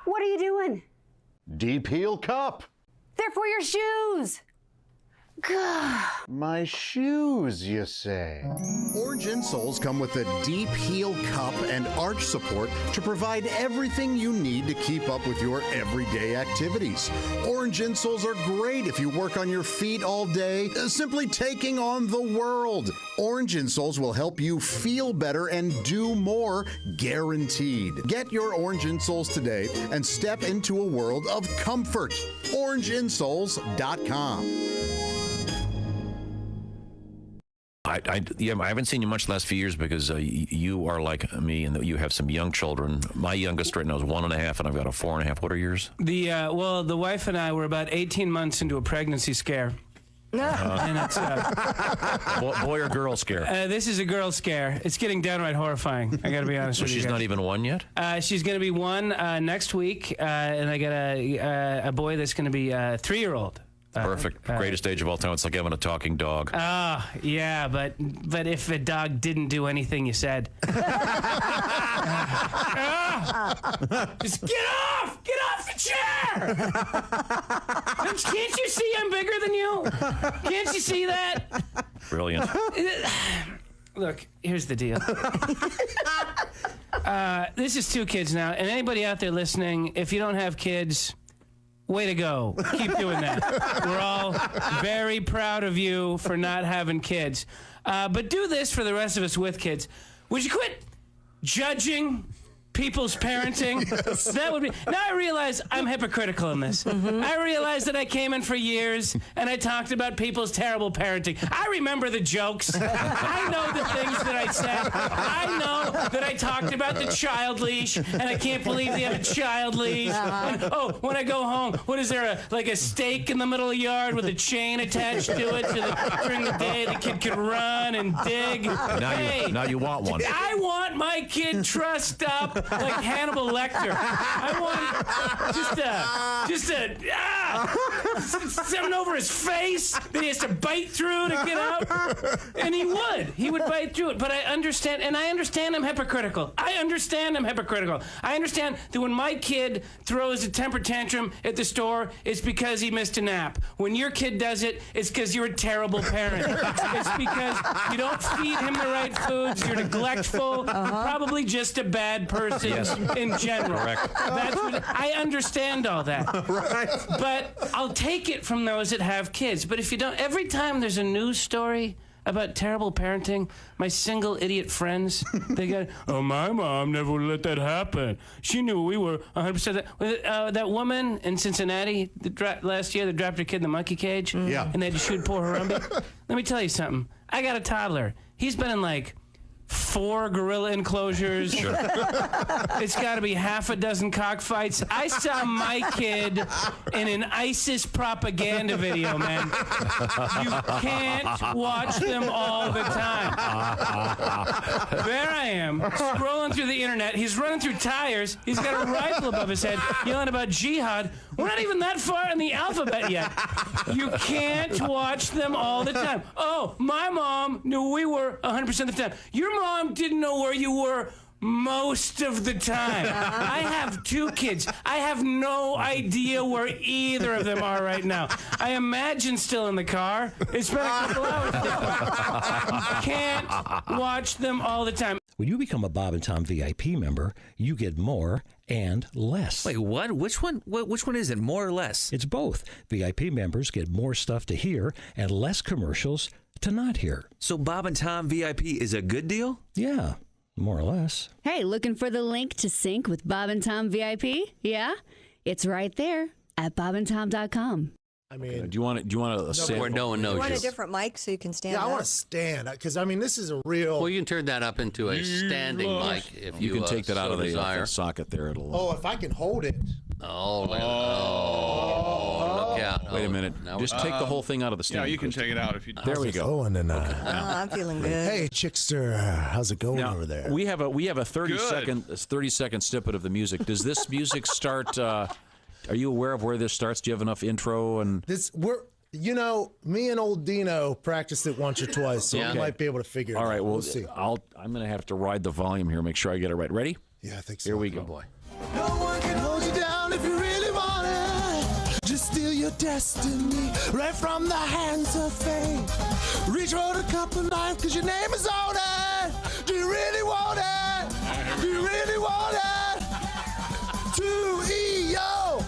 What are you doing? Deep heel cup. They're for your shoes. Gah. My shoes, you say? Orange insoles come with a deep heel cup and arch support to provide everything you need to keep up with your everyday activities. Orange insoles are great if you work on your feet all day, simply taking on the world. Orange insoles will help you feel better and do more, guaranteed. Get your orange insoles today and step into a world of comfort. OrangeInsoles.com. I haven't seen you much the last few years because you are like me and you have some young children. My youngest right now is 1.5, and I've got a 4.5. What are yours? The wife and I were about 18 months into a pregnancy scare. And it's boy or girl scare? This is a girl scare. It's getting downright horrifying. I got to be honest with you. She's not even 1 yet? She's going to be 1 next week, and I got a boy that's going to be a 3-year-old. Perfect. Greatest age of all time. It's like having a talking dog. Yeah, but if the dog didn't do anything you said. Just get off the chair. Can't you see I'm bigger than you? Can't you see that? Brilliant. Look, here's the deal. This is 2 kids now, and anybody out there listening, if you don't have kids, way to go. Keep doing that. We're all very proud of you for not having kids. But do this for the rest of us with kids. Would you quit judging people's parenting? That would be. Now I realize I'm hypocritical in this. I realize that I came in for years and I talked about people's terrible parenting. I remember the jokes. I know the things that I said. I know that I talked about the child leash, and I can't believe they have a child leash. And, when I go home, what is there, a stake in the middle of the yard with a chain attached to it during the day the kid could run and dig? Now you want one. I want my kid trussed up like Hannibal Lecter. I want something over his face that he has to bite through to get out. And he would bite through it. But I understand I'm hypocritical. I understand that when my kid throws a temper tantrum at the store, it's because he missed a nap. When your kid does it, it's because you're a terrible parent. It's because you don't feed him the right foods, you're neglectful, probably just a bad person. In general. Correct. I understand all that. Right. But I'll take it from those that have kids. But if you don't, every time there's a news story about terrible parenting, my single idiot friends, they go, my mom never would let that happen. She knew we were 100%. That woman in Cincinnati last year that dropped her kid in the monkey cage, and they had to shoot poor Harambe. Let me tell you something. I got a toddler. He's been in 4 gorilla enclosures. Sure. It's got to be half a dozen cockfights. I saw my kid in an ISIS propaganda video, man. You can't watch them all the time. There I am, scrolling through the internet. He's running through tires. He's got a rifle above his head, yelling about jihad. We're not even that far in the alphabet yet. You can't watch them all the time. My mom knew we were 100% of the time. Your mom didn't know where you were most of the time. I have 2 kids. I have no idea where either of them are right now. I imagine still in the car. It's been a couple hours. You can't watch them all the time. When you become a Bob and Tom VIP member, you get more and less. Wait, what? Which one is it? More or less? It's both. VIP members get more stuff to hear and less commercials to not hear. So Bob and Tom VIP is a good deal? Yeah, more or less. Hey, looking for the link to sync with Bob and Tom VIP? Yeah? It's right there at bobandtom.com. I mean, do you want to say where no one knows? You want a different mic so you can stand up? I want to stand because this is a real. Well, you can turn that up into a standing mic if you can take that out of the socket there. It'll. If I can hold it. Look out! Wait a minute. Just take the whole thing out of the stand. Yeah, you can take it out if you. There we go. I'm feeling good. Hey, Chickster, how's it going over there? We have a 30-second snippet of the music. Does this music start? Are you aware of where this starts? Do you have enough intro and me and old Dino practiced it once or twice, so we might be able to figure it out. All right, we'll see. I'm going to have to ride the volume here, make sure I get it right. Ready? Yeah, I think so. Here we go. Oh, boy. No one can hold you down if you really want it. Just steal your destiny right from the hands of fate. Reach for the cup of life because your name is on it. Do you really want it? Do you really want it? 2-E-O.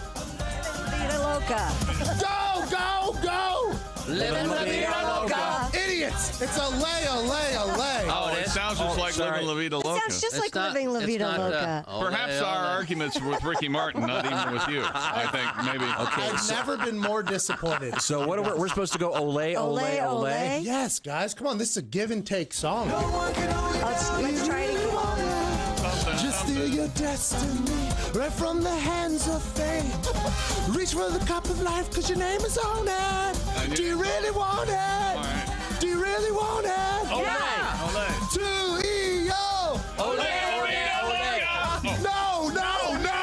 Vida loca. Go, go, go. Living la vida loca. Idiot. idiots. It's olay, olay, olay. Oh, it sounds just like Living La Vida Loca. Sounds just like Living La Vida Loca. Perhaps our arguments were with Ricky Martin, not even with you. I think maybe. I've never been more disappointed. So what are we're supposed to go olay, olay, olay? Yes, guys, come on. This is a give and take song. Let's try it again. Just steal your destiny right from the hands of fate. Reach for the cup of life because your name is on it. Do you really want it? Do you really want it? Olay. To-E-O. Olay, olay, olay. No, no, no.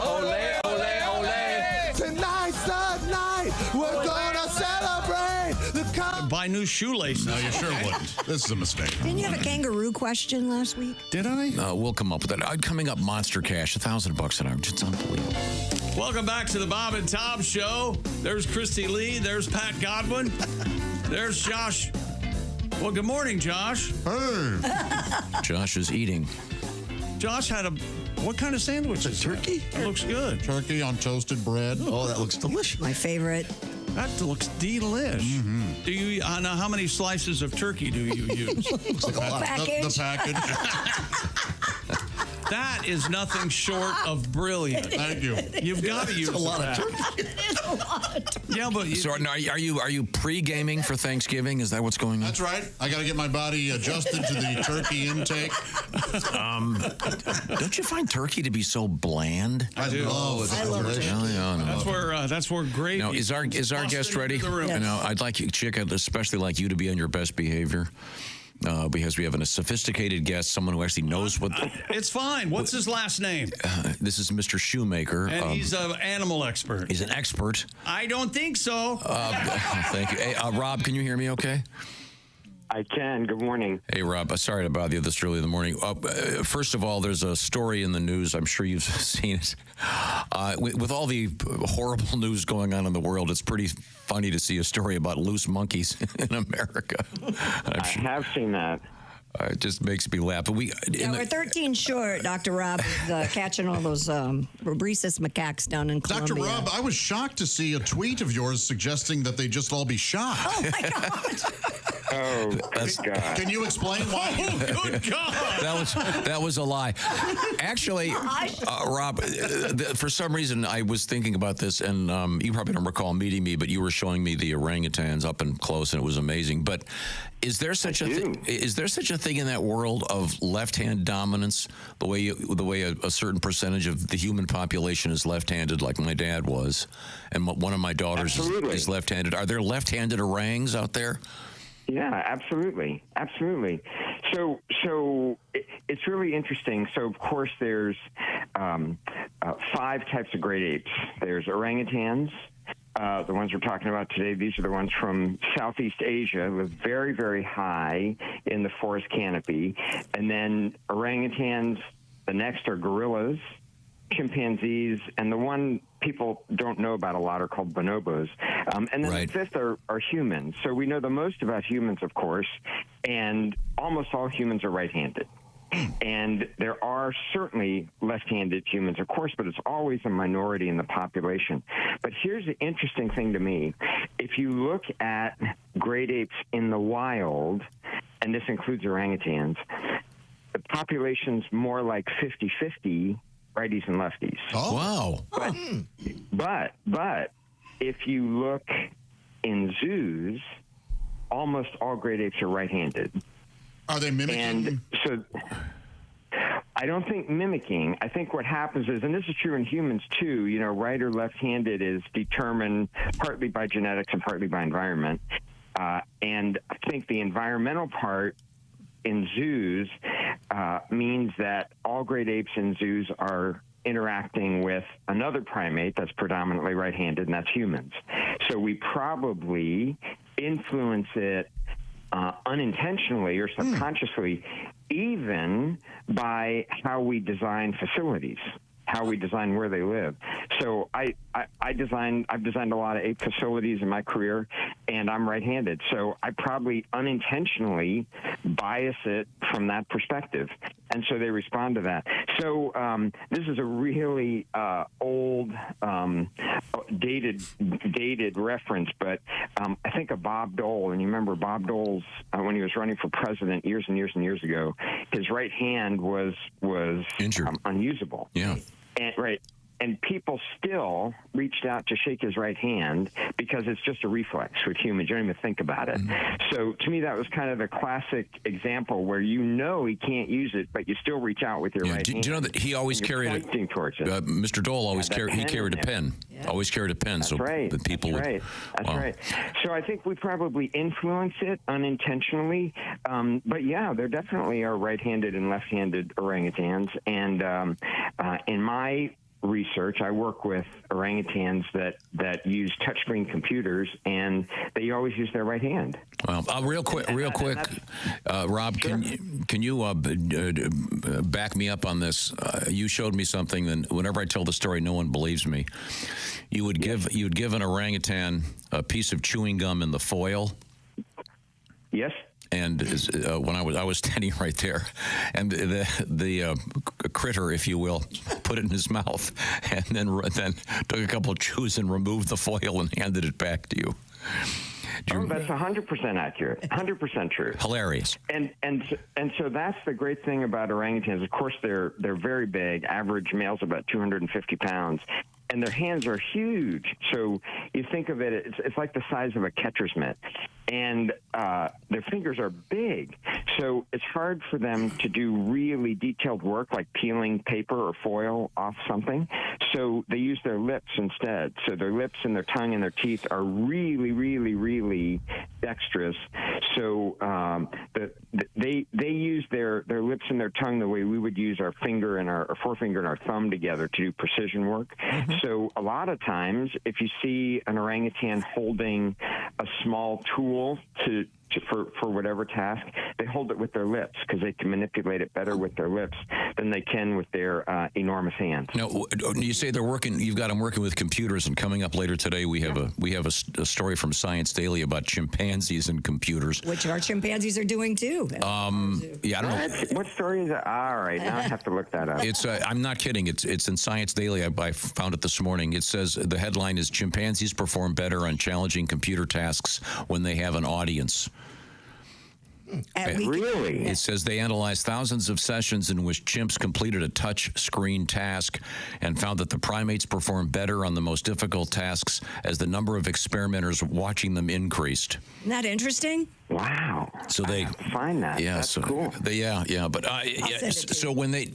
Olay, olay, olay. Tonight's the night. We're gonna celebrate the Buy new shoelaces. No, you sure wouldn't. This is a mistake. Didn't you have a kangaroo question last week? Did I? We'll come up with that. Coming up, Monster Cash, $1,000 an hour. It's unbelievable. Welcome back to the Bob and Tom Show. There's Christy Lee. There's Pat Godwin. There's Josh. Well, good morning, Josh. Hey. Josh is eating. Josh had what kind of sandwich? It's a turkey. That looks good. Turkey on toasted bread. Oh, that looks delicious. My favorite. That looks delish. Mm-hmm. Do you now? How many slices of turkey do you use? Looks like a lot. The package. That is nothing short of brilliant. Thank you. You've got to use a lot of turkey. It's a lot. Yeah, but So are you pre-gaming for Thanksgiving? Is that what's going on? That's right. I got to get my body adjusted to the turkey intake. Don't you find turkey to be so bland? I love it. I love it. That's where gravy. Now, is our guest ready? Yes. Now, I'd like you, Chick, I'd especially like you to be on your best behavior. Because we have a sophisticated guest, someone who actually knows what... It's fine. What's his last name? This is Mr. Shoemaker. And he's an animal expert. He's an expert. I don't think so. Thank you. Hey, Rob, can you hear me okay? I can. Good morning. Hey, Rob. Sorry to bother you this early in the morning. First of all, there's a story in the news. I'm sure you've seen it. With all the horrible news going on in the world, it's pretty funny to see a story about loose monkeys in America. I have seen that. It just makes me laugh. But we're 13 short, Dr. Rob, is catching all those rhesus macaques down in Colombia. Dr. Rob, I was shocked to see a tweet of yours suggesting that they just all be shot. Oh, my God. Oh, God. Can you explain why? Oh, good God. That was a lie. Actually, Rob, for some reason, I was thinking about this, and you probably don't recall meeting me, but you were showing me the orangutans up and close, and it was amazing. But is there such a thing? Is there such a thing in that world of left-hand dominance? The way a certain percentage of the human population is left-handed, like my dad was, and one of my daughters is left-handed. Are there left-handed orangs out there? Yeah, absolutely. So it's really interesting. So, of course, there's 5 types of great apes. There's orangutans, the ones we're talking about today. These are the ones from Southeast Asia, live very, very high in the forest canopy. And then orangutans, the next are gorillas, chimpanzees, and the one people don't know about a lot are called bonobos. And then the fifth are humans. So we know the most about humans, of course, and almost all humans are right-handed. And there are certainly left-handed humans, of course, but it's always a minority in the population. But here's the interesting thing to me. If you look at great apes in the wild, and this includes orangutans, the population's more like 50-50 righties and lefties. Oh, wow. But if you look in zoos, almost all great apes are right-handed. Are they mimicking? And so I don't think mimicking. I think what happens is, and this is true in humans too, right or left-handed is determined partly by genetics and partly by environment. And I think the environmental part in zoos means that all great apes in zoos are interacting with another primate that's predominantly right-handed, and that's humans. So we probably influence it unintentionally or subconsciously, even by how we design facilities, how we design where they live. So I've designed a lot of ape facilities in my career, and I'm right-handed. So I probably unintentionally bias it from that perspective. And so they respond to that. So this is a really old, dated reference, but I think of Bob Dole. And you remember Bob Dole's, when he was running for president years and years and years ago, his right hand was injured, unusable. Yeah. And, right. And people still reached out to shake his right hand because it's just a reflex with humans. You don't even think about it. So to me, that was kind of the classic example where he can't use it, but you still reach out with your right hand. Do you know that he always carried it? Mr. Dole always carried a pen. Yeah. Always carried a pen. That's right. The people That's right. That's right. So I think we probably influence it unintentionally. But yeah, there definitely are right-handed and left-handed orangutans. And in my research, I work with orangutans that use touchscreen computers, and they always use their right hand. Well, real quick, Rob, sure. Can you back me up on this? You showed me something, and whenever I tell the story, no one believes me. You would give an orangutan a piece of chewing gum in the foil. Yes. And when I was standing right there, and the critter, if you will, put it in his mouth, and then took a couple of chews and removed the foil and handed it back to you. That's 100% accurate, 100% true. Hilarious. And so that's the great thing about orangutans. Of course, they're very big. Average male's about 250 pounds. And their hands are huge. So you think of it, it's like the size of a catcher's mitt. And their fingers are big. So it's hard for them to do really detailed work like peeling paper or foil off something. So they use their lips instead. So their lips and their tongue and their teeth are really, really, really dexterous. So they use their lips and their tongue the way we would use our finger and our forefinger and our thumb together to do precision work. Mm-hmm. So a lot of times, if you see an orangutan holding a small tool for whatever task, they hold it with their lips because they can manipulate it better with their lips than they can with their enormous hands. Now, you say they're working. You've got them working with computers, and coming up later today, we have a story from Science Daily about chimpanzees and computers, which our chimpanzees are doing too. Yeah, I don't know. What story is that? All right, now I have to look that up. It's I'm not kidding. It's in Science Daily. I found it this morning. It says the headline is "Chimpanzees perform better on challenging computer tasks when they have an audience." Really? It says they analyzed thousands of sessions in which chimps completed a touch screen task and found that the primates performed better on the most difficult tasks as the number of experimenters watching them increased. Isn't that interesting? Wow. So they find that. Yeah, that's cool. But so when they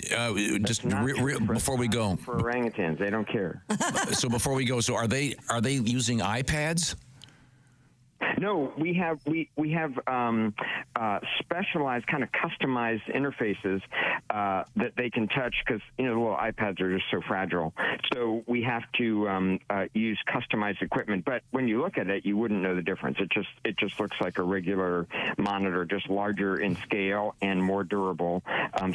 before we go for orangutans, they don't care. So before we go, so are they using iPads? No, we have specialized, kind of customized interfaces that they can touch because the little iPads are just so fragile. So we have to use customized equipment. But when you look at it, you wouldn't know the difference. It just looks like a regular monitor, just larger in scale and more durable,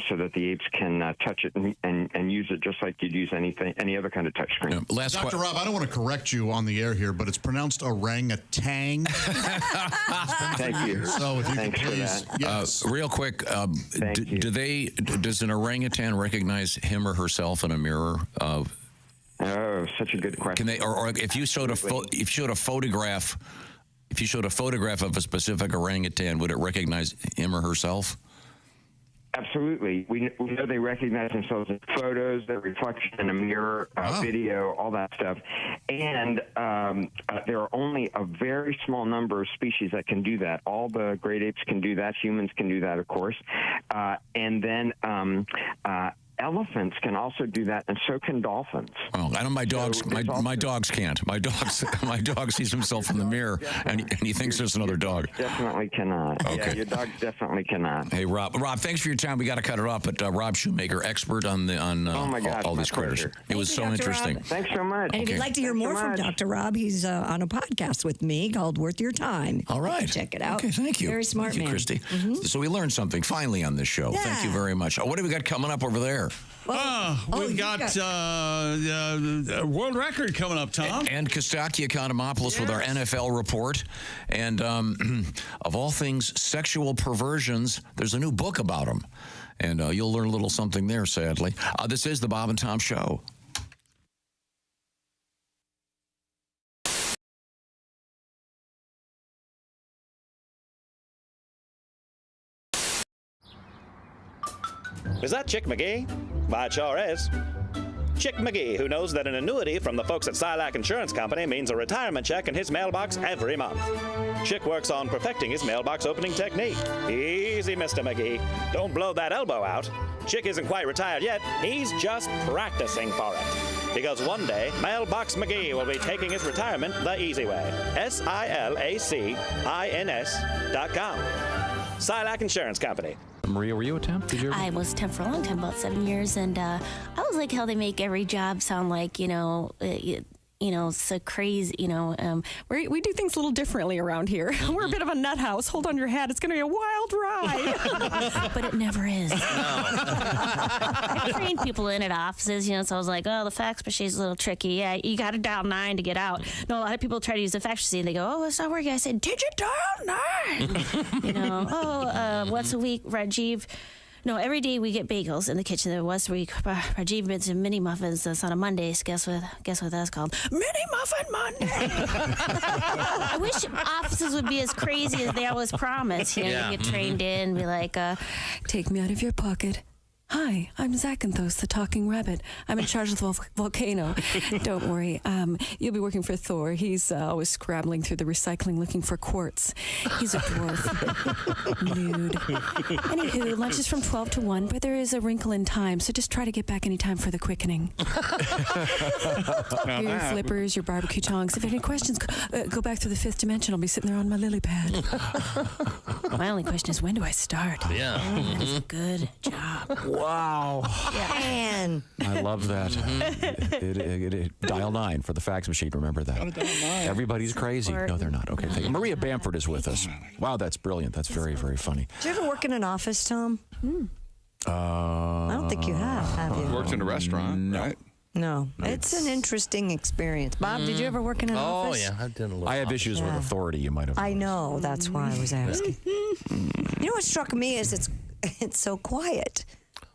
so that the apes can touch it and use it just like you'd use any other kind of touchscreen. Yeah, Dr. Rob, I don't want to correct you on the air here, but it's pronounced orangutan. Thank you. So if you could please, yes. Real quick, does an orangutan recognize him or herself in a mirror? Oh, such a good question. Can they, or if you showed a photograph of a specific orangutan, would it recognize him or herself? Absolutely. We know they recognize themselves in photos, their reflection in a mirror, video, all that stuff. And there are only a very small number of species that can do that. All the great apes can do that. Humans can do that, of course. And then elephants can also do that, and so can dolphins. Oh, I know my dogs. So my dogs can't. My dog sees himself in the mirror, and he thinks there's another dog. Definitely cannot. Okay. Yeah, your dog definitely cannot. Hey, Rob, thanks for your time. We got to cut it off, but Rob Shoemaker, expert on oh my God, all these critters. It was so interesting. Rob. Thanks so much. And if you'd like to hear more from Dr. Rob, he's on a podcast with me called Worth Your Time. All right. Check it out. Okay, thank you. Very smart man. Thank you, Christy. Mm-hmm. So we learned something finally on this show. Yeah. Thank you very much. What have we got coming up over there? We've got a world record coming up, Tom. And Costaki Economopoulos with our NFL report. And of all things, sexual perversions, there's a new book about them. And you'll learn a little something there, sadly. This is the Bob and Tom Show. Is that Chick McGee? Why, it sure is. Chick McGee, who knows that an annuity from the folks at Silac Insurance Company means a retirement check in his mailbox every month. Chick works on perfecting his mailbox opening technique. Easy, Mr. McGee. Don't blow that elbow out. Chick isn't quite retired yet. He's just practicing for it. Because one day, Mailbox McGee will be taking his retirement the easy way. SILACINS.com. Silac Insurance Company. Maria, were you a temp? Did you? I was a temp for a long time, about 7 years, and I was like how they make every job sound like, so crazy, We do things a little differently around here. We're a bit of a nut house. Hold on your hat. It's going to be a wild ride. But it never is. I trained people in at offices, so I was like, oh, the fax machine's a little tricky. Yeah, you got to dial 9 to get out. No, a lot of people try to use the fax machine. They go, oh, it's not working. I said, did you dial 9? Once a week, Rajiv. No, every day we get bagels in the kitchen. There was a week. Rajiv made some mini muffins. That's on a Monday. Guess what that's called? Mini Muffin Monday. I wish offices would be as crazy as they always promise. You get trained in, be like, take me out of your pocket. Hi, I'm Zachanthos, the talking rabbit. I'm in charge of the volcano. Don't worry. You'll be working for Thor. He's always scrabbling through the recycling looking for quartz. He's a dwarf. Nude. Anywho, lunch is from 12 to 1, but there is a wrinkle in time, so just try to get back any time for the quickening. Your flippers, your barbecue tongs. If you have any questions, go back through the 5th dimension. I'll be sitting there on my lily pad. My only question is, when do I start? Yeah. It's a good job. Wow. Man. I love that. Dial 9 for the fax machine. Remember that. Everybody's crazy. No, they're not. Okay. Thank you. Maria Bamford is with us. Wow, that's brilliant. That's very, very funny. Did you ever work in an office, Tom? I don't think you have you? Worked in a restaurant, right? No. It's an interesting experience. Bob, did you ever work in an office? Oh, yeah. I've done a little. I have issues with authority, you might have noticed. I know. That's why I was asking. You know what struck me is it's so quiet.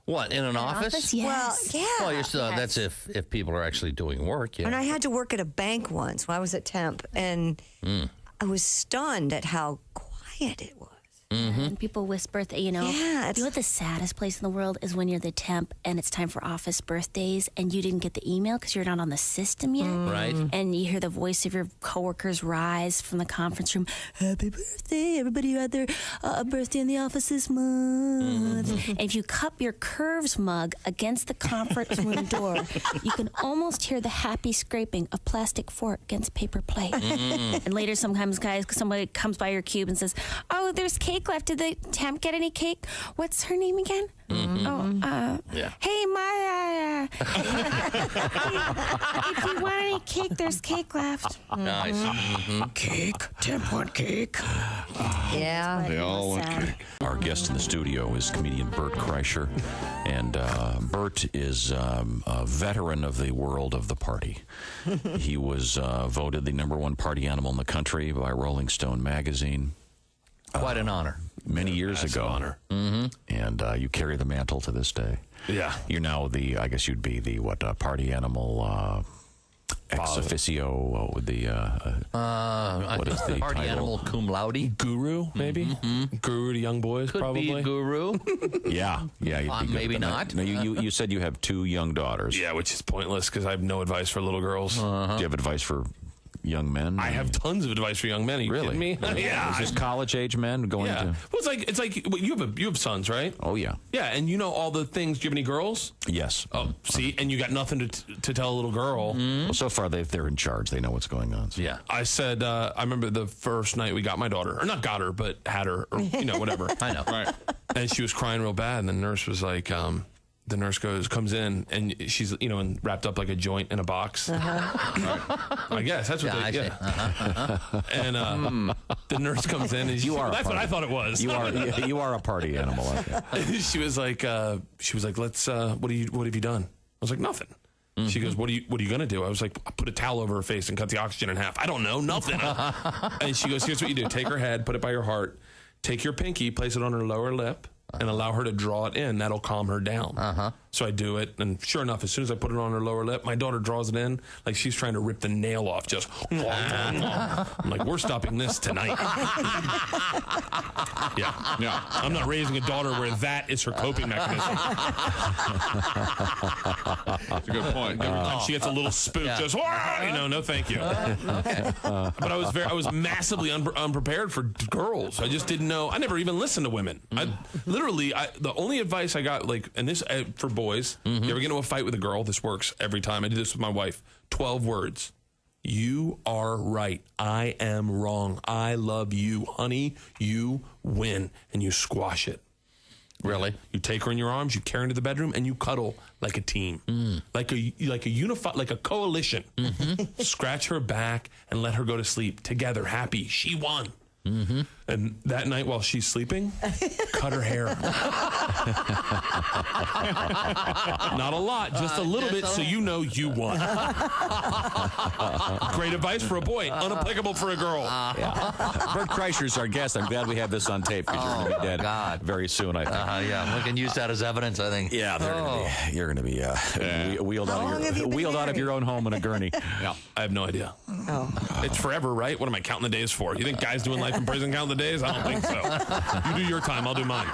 What, in an office? Yes. Well, yeah. Well, you're still, that's if people are actually doing work, yeah. And I had to work at a bank once when I was at temp, and I was stunned at how quiet it was. And people whisper, you know what the saddest place in the world is when you're the temp and it's time for office birthdays and you didn't get the email because you're not on the system yet. Right. And you hear the voice of your coworkers rise from the conference room, happy birthday, everybody who had their birthday in the office this month. And if you cup your Curves mug against the conference room door, you can almost hear the happy scraping of plastic fork against paper plate. And later sometimes, somebody comes by your cube and says, oh, there's cake left. Did the temp get any cake? What's her name again? Hey, Maya. If you want any cake, there's cake left. Nice. Cake? Temp want cake? Yeah. They all want cake. Our guest in the studio is comedian Bert Kreischer. And Bert is a veteran of the world of the party. He was voted the #1 party animal in the country by Rolling Stone magazine. Quite an honor. Many years ago. Honor. And you carry the mantle to this day. Yeah. You're now I guess you'd be the party animal ex officio with the what is the party title? Animal cum laude? Guru, maybe? Guru to young boys, Could probably. be a guru. Yeah, you'd be good. Maybe But not. No, you said you have 2 young daughters. Yeah, which is pointless because I have no advice for little girls. Do you have advice for young men? I have tons of advice for young men. Are you kidding me? Yeah. Is this college-age men going to... Well, it's like you have sons, right? Oh, yeah. Yeah, and you know all the things. Do you have any girls? Yes. Oh, see? And you got nothing to tell a little girl. Well, so far, they're in charge. They know what's going on. So. Yeah. I said, I remember the first night we got my daughter. Or not got her, but had her. Or, whatever. I know. Right. And she was crying real bad. And the nurse was like, the nurse comes in, and she's, and wrapped up like a joint in a box. I guess that's what they. And the nurse comes in, and that's what I thought it was. You are a party animal. Okay. She was like, let's. What have you done? I was like, nothing. She goes, what are you gonna do? I was like, I put a towel over her face and cut the oxygen in half. I don't know, nothing. And she goes, here's what you do: take her head, put it by your heart, take your pinky, place it on her lower lip, and allow her to draw it in. That'll calm her down. So I do it, and sure enough, as soon as I put it on her lower lip, my daughter draws it in like she's trying to rip the nail off. Just, I'm like, we're stopping this tonight. Yeah. I'm not raising a daughter where that is her coping mechanism. That's a good point. Every time she gets a little spook, just, no, thank you. But I was massively unprepared for girls. I just didn't know. I never even listened to women. The only advice I got, and this for boys, you ever get into a fight with a girl? This works every time. I did this with my wife. 12 words. You are right. I am wrong. I love you, honey. You win. And you squash it. Really? You take her in your arms, you carry her into the bedroom, and you cuddle like a team, like a coalition. Scratch her back and let her go to sleep together, happy. She won. And that night while she's sleeping, cut her hair. Not a lot, just a little bit, so you know you won. Great advice for a boy, unapplicable for a girl. Bert Kreischer is our guest. I'm glad we have this on tape because you're going to be dead very soon, I think. We can use that as evidence, I think. Yeah, you're going to be wheeled out of your own home in a gurney. Yeah, I have no idea. It's forever, right? What am I counting the days for? You think guys doing life in prison count the days? I don't think so. You do your time, I'll do mine.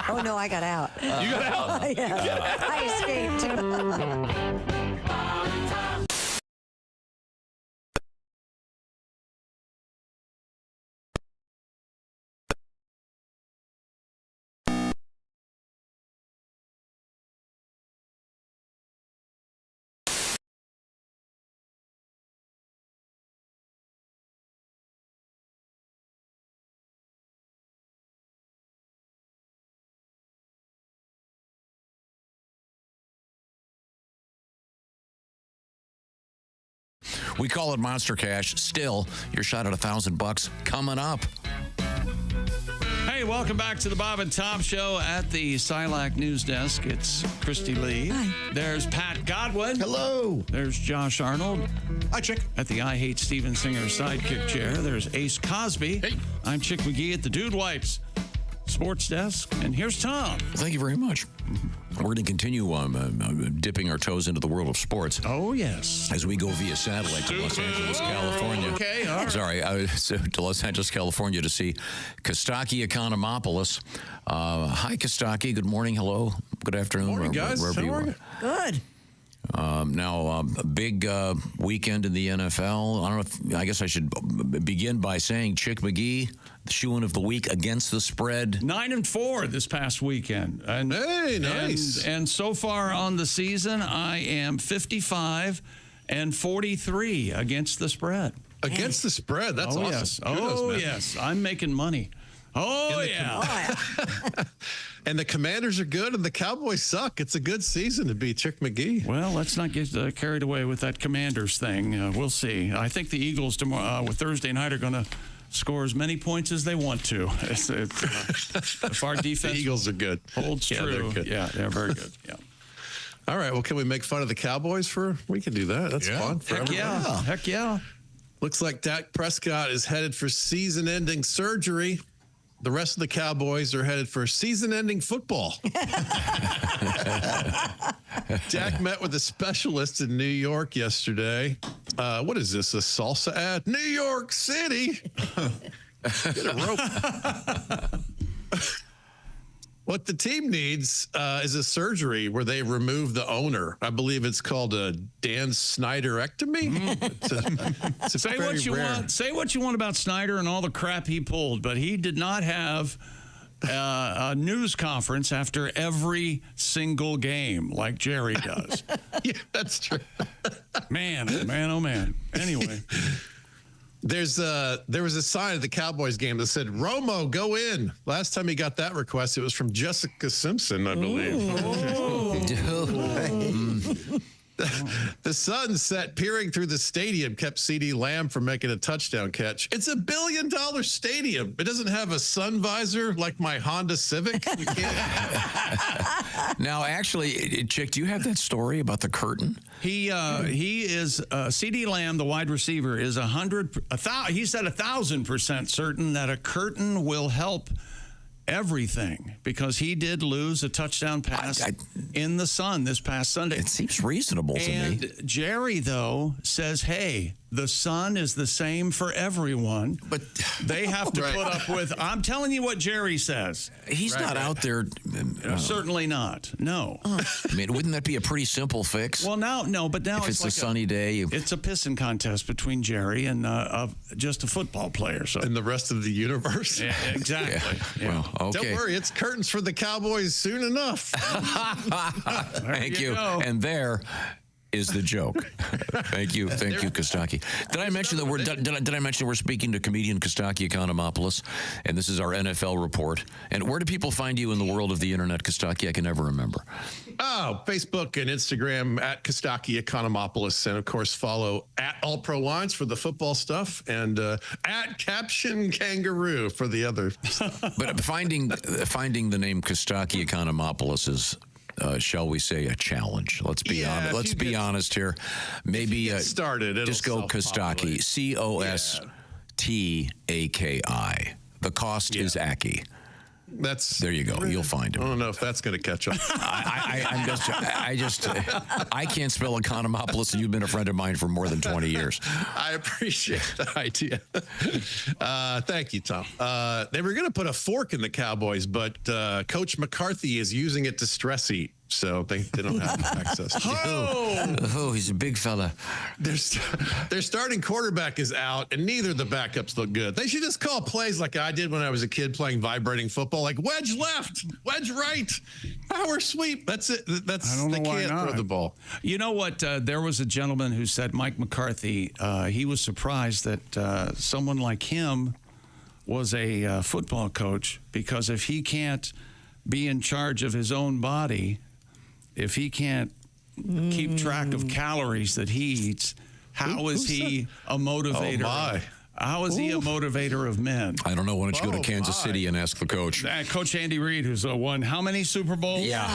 Oh, no, I got out. You got out? Yeah. I escaped. We call it Monster Cash. Still, your shot at $1,000 coming up. Hey, welcome back to the Bob and Tom Show at the Silac News Desk. It's Christy Lee. Hi. There's Pat Godwin. Hello. There's Josh Arnold. Hi, Chick. At the I Hate Steven Singer sidekick chair, there's Ace Cosby. Hey. I'm Chick McGee at the Dude Wipes Sports Desk. And here's Tom. Thank you very much. We're going to continue dipping our toes into the world of sports. Oh, yes. As we go via satellite to Los Angeles, California. Okay, all right. Sorry, to Los Angeles, California to see Costaki Economopoulos. Hi, Costaki. Good morning. Hello. Good afternoon. Morning, guys. Wherever you are. Good. Now, a big weekend in the NFL. I don't know I guess I should begin by saying Chick McGee, the shoo-in of the week against the spread. 9-4 this past weekend. And, hey, nice. And so far on the season, I am 55-43 against the spread. Against the spread? That's awesome. Yes. Kudos, yes. I'm making money. Oh, yeah. And the Commanders are good, and the Cowboys suck. It's a good season to be Chick McGee. Well, let's not get carried away with that Commanders thing. We'll see. I think the Eagles tomorrow, with Thursday night, are going to score as many points as they want to. If our defense the Eagles are good. Holds true. They're good. Yeah, they're very good. Yeah. All right. Well, can we make fun of the Cowboys we can do that. That's fun for everybody. Heck yeah. Looks like Dak Prescott is headed for season-ending surgery. The rest of the Cowboys are headed for season-ending football. Dak met with a specialist in New York yesterday. What is this, a salsa ad? New York City. Get a rope. What the team needs is a surgery where they remove the owner. I believe it's called a Dan Snyderectomy. It's Say what you want. Say what you want about Snyder and all the crap he pulled, but he did not have a news conference after every single game like Jerry does. Yeah, that's true. Man, oh man. Anyway. There was a sign at the Cowboys game that said, Romo, go in. Last time he got that request, it was from Jessica Simpson, I believe. The sun set peering through the stadium kept CeeDee Lamb from making a touchdown catch. It's $1 billion stadium. It doesn't have a sun visor like my Honda Civic. You can't. Now, actually, Chick, do you have that story about the curtain? He is CeeDee Lamb, the wide receiver, is he said 1,000% certain that a curtain will help everything, because he did lose a touchdown pass in the sun this past Sunday. It seems reasonable to me. And Jerry, though, says, hey, the sun is the same for everyone, but they have to put up with, I'm telling you what Jerry says. He's not out there. Certainly not. No. I mean, wouldn't that be a pretty simple fix? Well, now if it's like a sunny day. It's a pissing contest between Jerry and just a football player. So and the rest of the universe. Yeah, exactly. Yeah. Well, okay. Don't worry, it's curtains for the Cowboys soon enough. Thank you. And there is the joke. Thank you, Costaki. Did I mention that we're speaking to comedian Costaki Economopoulos, and this is our NFL report? And where do people find you in the world of the internet, Costaki? I can never remember. Oh, Facebook and Instagram at Costaki Economopoulos, and of course follow at All Pro Wines for the football stuff, and at Caption Kangaroo for the other stuff. But finding the name Costaki Economopoulos is, shall we say, a challenge. Let's be honest. Let's be honest here. Maybe started. Just go Costaki. Costaki. The cost is Aki. There you go. You'll find him. I don't know if that's going to catch on. I can't spell Economopoulos, and you've been a friend of mine for more than 20 years. I appreciate the idea. Thank you, Tom. They were going to put a fork in the Cowboys, but Coach McCarthy is using it to stress eat. So they don't have access to it. Oh, he's a big fella. Their starting quarterback is out, and neither of the backups look good. They should just call plays like I did when I was a kid playing vibrating football, like wedge left, wedge right, power sweep. That's it. They can't throw the ball. You know what? There was a gentleman who said, Mike McCarthy, he was surprised that someone like him was a football coach, because if he can't be in charge of his own body, if he can't keep track of calories that he eats, how is he a motivator? Oh, my. How is he a motivator of men? I don't know. Why don't you go to Kansas City and ask the coach? Coach Andy Reid, who's won how many Super Bowls? Yeah.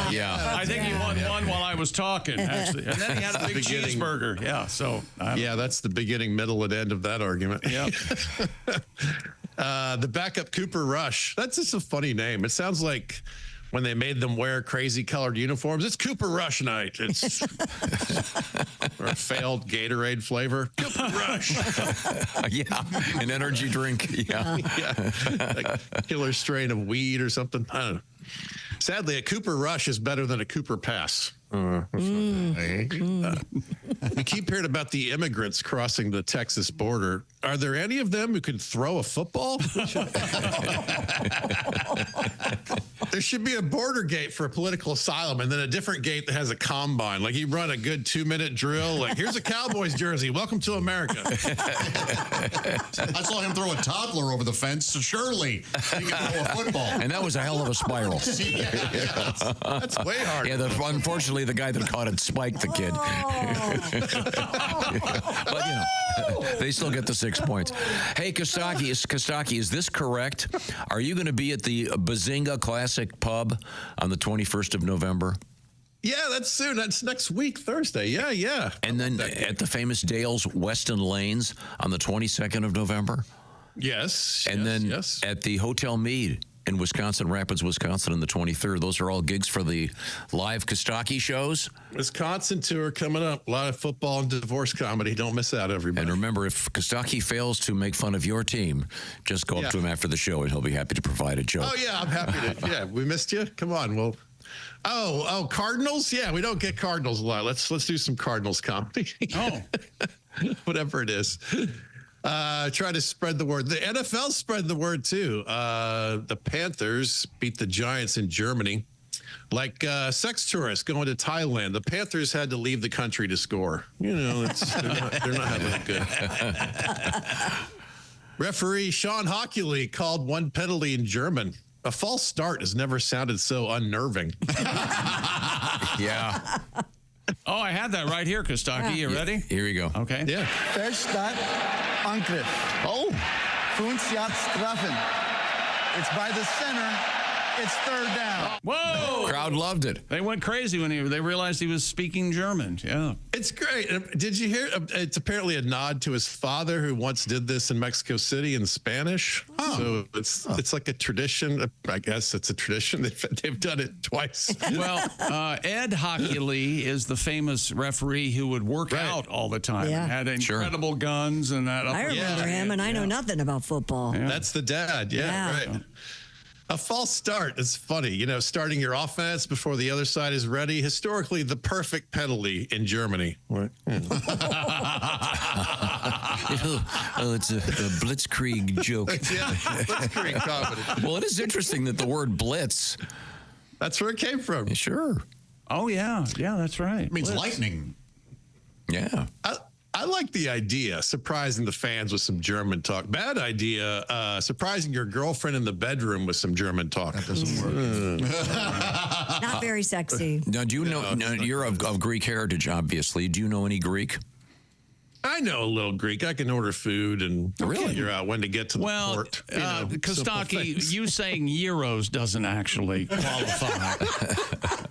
I think he won one while I was talking, actually. And then he had a big cheeseburger. Yeah, so. That's the beginning, middle, and end of that argument. Yeah. The backup Cooper Rush. That's just a funny name. It sounds like when they made them wear crazy colored uniforms. It's Cooper Rush night. It's or a failed Gatorade flavor. Cooper Rush. An energy drink. Like killer strain of weed or something. I don't know. Sadly, a Cooper Rush is better than a Cooper Pass. We keep hearing about the immigrants crossing the Texas border. Are there any of them who can throw a football? There should be a border gate for political asylum, and then a different gate that has a combine. Like you run a good 2-minute drill. Like, here's a Cowboys jersey. Welcome to America. I saw him throw a toddler over the fence. So surely he can throw a football. And that was a hell of a spiral. That's way hard. Yeah, unfortunately, the guy that caught it spiked the kid. But, they still get the 6 points. Hey, Costaki, is this correct? Are you going to be at the Bazinga Classic Pub on the 21st of November? Yeah, that's soon. That's next week, Thursday. Yeah. And then at the famous Dale's Weston Lanes on the 22nd of November? Yes. And then at the Hotel Mead in Wisconsin Rapids, Wisconsin on the 23rd. Those are all gigs for the live Costaki shows. Wisconsin tour coming up. A lot of football and divorce comedy. Don't miss out, everybody. And remember, if Costaki fails to make fun of your team, just go up to him after the show and he'll be happy to provide a joke. Oh, yeah, I'm happy to. Yeah, we missed you. Come on. Well, oh, Cardinals? Yeah, we don't get Cardinals a lot. Let's do some Cardinals comedy. Whatever it is. Try to spread the word. The NFL spread the word too. The Panthers beat the Giants in Germany. Like sex tourists going to Thailand, the Panthers had to leave the country to score. They're not having it good. Referee Sean Hockley called one penalty in German. A false start has never sounded so unnerving. Yeah. Oh, I had that right here, Costaki. You ready? Here you go. Okay. Yeah. First start, Angriff. Oh. 5 Yards Strafen. It's by the center. It's third down. Whoa! Crowd loved it. They went crazy when they realized he was speaking German. Yeah. It's great. Did you hear? It's apparently a nod to his father, who once did this in Mexico City in Spanish. So it's like a tradition. I guess it's a tradition. They've done it twice. Well, Ed Hockley is the famous referee who would work out all the time. Yeah. Had incredible guns and that. I remember him, and I know nothing about football. Yeah. That's the dad. Yeah. Right. A false start is funny. You know, starting your offense before the other side is ready. Historically, the perfect penalty in Germany. Right. It's a blitzkrieg joke. Blitzkrieg comedy. Well, it is interesting that the word blitz. That's where it came from. Sure. Oh, yeah. Yeah, that's right. It means Blitz. lightning. Yeah. I like the idea, surprising the fans with some German talk. Bad idea, surprising your girlfriend in the bedroom with some German talk. That doesn't work. Not very sexy. Now, do you know, you're of Greek heritage, obviously. Do you know any Greek? I know a little Greek. I can order food and figure out when to get to the port. Kostaki, you saying euros doesn't actually qualify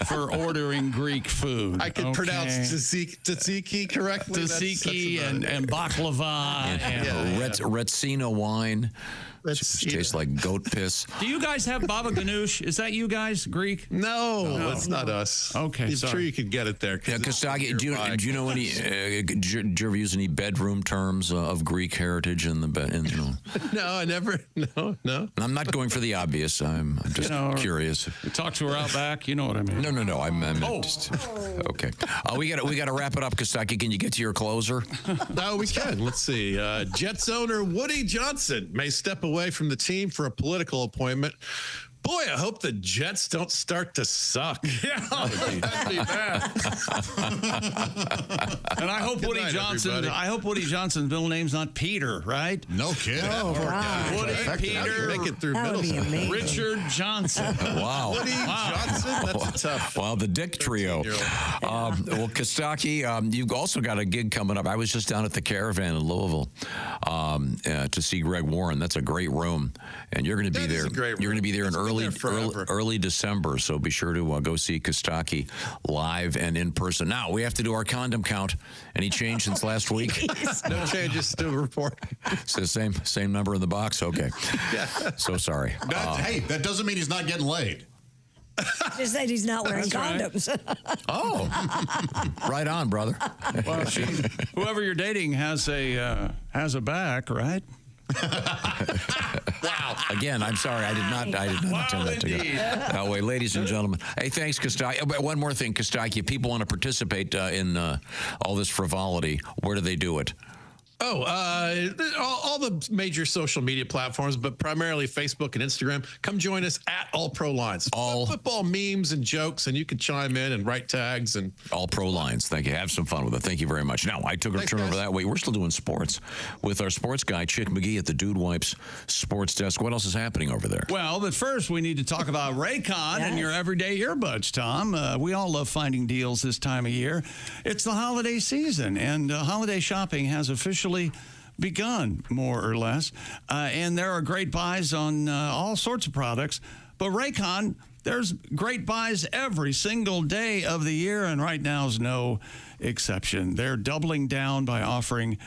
for ordering Greek food. I can pronounce tzatziki correctly. Tzatziki and baklava and Retsina wine. Which tastes like goat piss. Do you guys have baba ganoush? Is that you guys, Greek? No, that's not us. Okay, I'm sure you could get it there. Yeah, Costaki, do you know any? Did you ever use any bedroom terms of Greek heritage in the bed? No, I never. No. I'm not going for the obvious. I'm just curious. Talk to her out back. You know what I mean? No. I'm just okay. We got to wrap it up, Costaki. Can you get to your closer? No, we can. Let's see. Jets owner Woody Johnson may step away from the team for a political appointment. Boy, I hope the Jets don't start to suck. Yeah, that'd be bad. And I hope Woody Johnson's middle name's not Peter, right? No kidding. Oh, wow. Woody Peter. Make it through That middle would be school. amazing. Richard Johnson. Wow. Woody Johnson. That's a tough. Wow, the Dick Trio. Well, Costaki, you've also got a gig coming up. I was just down at the Caravan in Louisville to see Greg Warren. That's a great room, and you're going to be there. You're going to be there in early December, so be sure to go see Costaki live and in person. Now we have to do our condom count. Any change since last week? No changes to report. It's the same number in the box. Okay. Yeah. So sorry. Hey, that doesn't mean he's not getting laid. Just said he's not wearing condoms. Oh, right on, brother. Well, whoever you're dating has a back, right? Wow. Again, I'm sorry. I did not intend that to go. No way, ladies and gentlemen. Hey, thanks, Costaki. One more thing, Costaki. If people want to participate in all this frivolity, where do they do it? All the major social media platforms, but primarily Facebook and Instagram. Come join us at All Pro Lines. All football memes and jokes, and you can chime in and write tags. And All Pro Lines. Thank you. Have some fun with it. Thank you very much. Now, I took a turn over that way. We're still doing sports with our sports guy, Chick McGee, at the Dude Wipes Sports Desk. What else is happening over there? Well, but first we need to talk about Raycon and your everyday earbuds, Tom. We all love finding deals this time of year. It's the holiday season, and holiday shopping has officially begun, more or less. And there are great buys on all sorts of products. But Raycon, there's great buys every single day of the year, and right now is no exception. They're doubling down by offering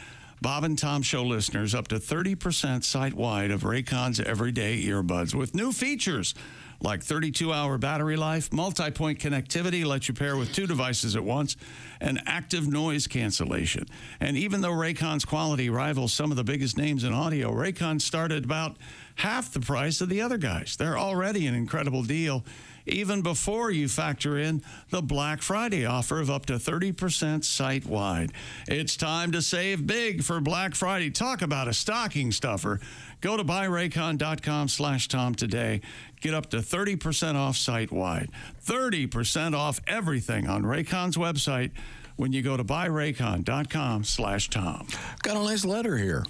Bob and Tom Show listeners up to 30% site-wide of Raycon's everyday earbuds with new features like 32-hour battery life, multi-point connectivity, lets you pair with 2 devices at once, and active noise cancellation. And even though Raycon's quality rivals some of the biggest names in audio, Raycon started about half the price of the other guys. They're already an incredible deal, even before you factor in the Black Friday offer of up to 30% site-wide. It's time to save big for Black Friday. Talk about a stocking stuffer. Go to buyraycon.com/Tom today. Get up to 30% off site-wide. 30% off everything on Raycon's website when you go to buyraycon.com/Tom. Got a nice letter here.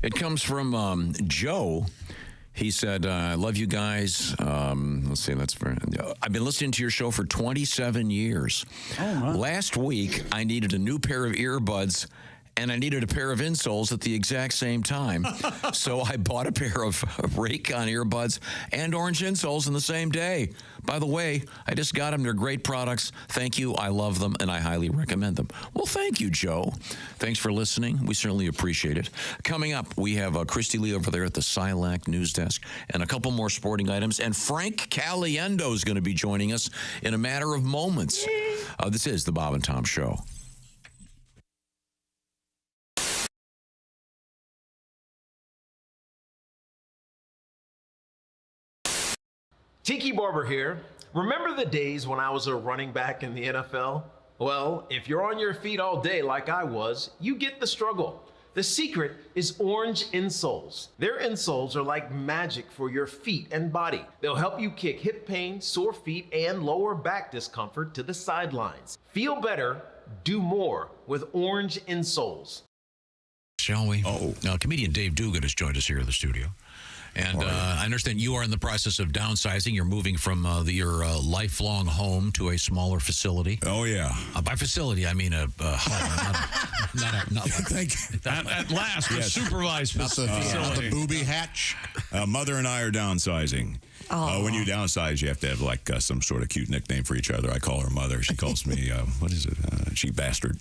It comes from Joe. He said, I love you guys. Let's see, I've been listening to your show for 27 years. Oh, wow. Last week, I needed a new pair of earbuds, and I needed a pair of insoles at the exact same time. So I bought a pair of Raycon earbuds and orange insoles in the same day. By the way, I just got them. They're great products. Thank you. I love them, and I highly recommend them. Well, thank you, Joe. Thanks for listening. We certainly appreciate it. Coming up, we have Christy Lee over there at the Silac news desk and a couple more sporting items. And Frank Caliendo is going to be joining us in a matter of moments. This is the Bob and Tom Show. Tiki Barber here. Remember the days when I was a running back in the NFL? Well, if you're on your feet all day like I was, you get the struggle. The secret is orange insoles. Their insoles are like magic for your feet and body. They'll help you kick hip pain, sore feet, and lower back discomfort to the sidelines. Feel better, do more with orange insoles. Shall we? Now, comedian Dave Dugan has joined us here in the studio. And I understand you are in the process of downsizing. You're moving from your lifelong home to a smaller facility. Oh, yeah. By facility, I mean a home. not like at last, a supervised facility. Not the booby hatch. Mother and I are downsizing. When you downsize, you have to have like some sort of cute nickname for each other. I call her Mother. She calls me, what is it? She bastard.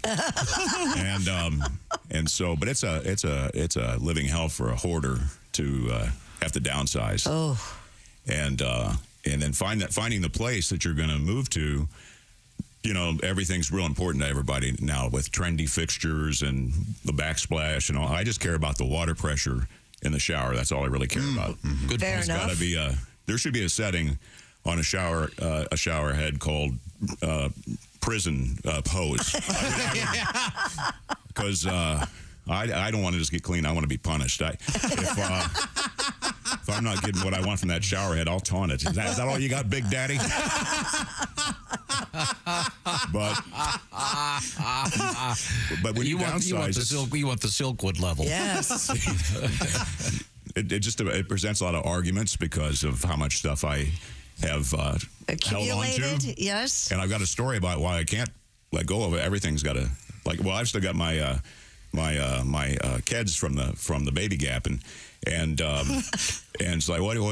and so, but it's a living hell for a hoarder to have to downsize. And then finding the place that you're going to move to. You know, everything's real important to everybody now with trendy fixtures and the backsplash and all. I just care about the water pressure in the shower. That's all I really care about. Good. Fair It's enough. got to be there should be a setting on a shower head called prison pose. Because I don't want to just get clean. I want to be punished. If I'm not getting what I want from that shower head, I'll taunt it. Is that all you got, Big Daddy? But when you downsize, you want the Silkwood level. Yes. it presents a lot of arguments because of how much stuff I have Accumulated, held on to. yes. And I've got a story about why I can't let go of it. Everything's got to I've still got my kids from the baby gap and it's like what do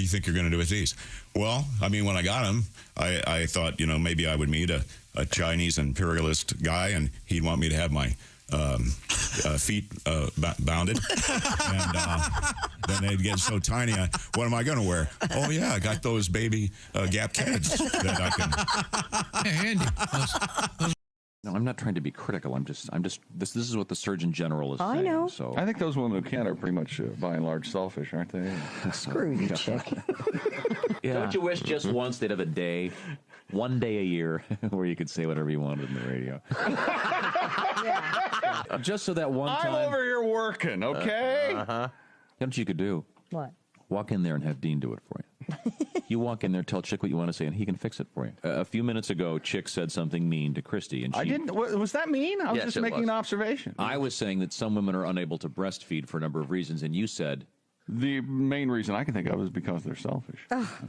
you think you're going to do with these? Well, I mean, when I got them, I thought maybe I would meet a Chinese imperialist guy and he'd want me to have my feet bounded, and then they'd get so tiny. What am I going to wear? Oh yeah, I got those baby Gap kids that I can. Hey, handy. No, I'm not trying to be critical. I'm just. This is what the Surgeon General is saying. I know. So I think those women who can't are pretty much, by and large, selfish, aren't they? Screw you, chick. Yeah. Don't you wish just once they'd have a day, one day a year, where you could say whatever you wanted in the radio? Just so that one time. I'm over here working, okay? You know what you could do? What? Walk in there and have Dean do it for you. You walk in there, tell Chick what you want to say, and he can fix it for you. A few minutes ago, Chick said something mean to Christy, and she... I didn't. Was that mean? I was Yes, just it making was. an observation. I was saying that some women are unable to breastfeed for a number of reasons, and you said... The main reason I can think of is because they're selfish.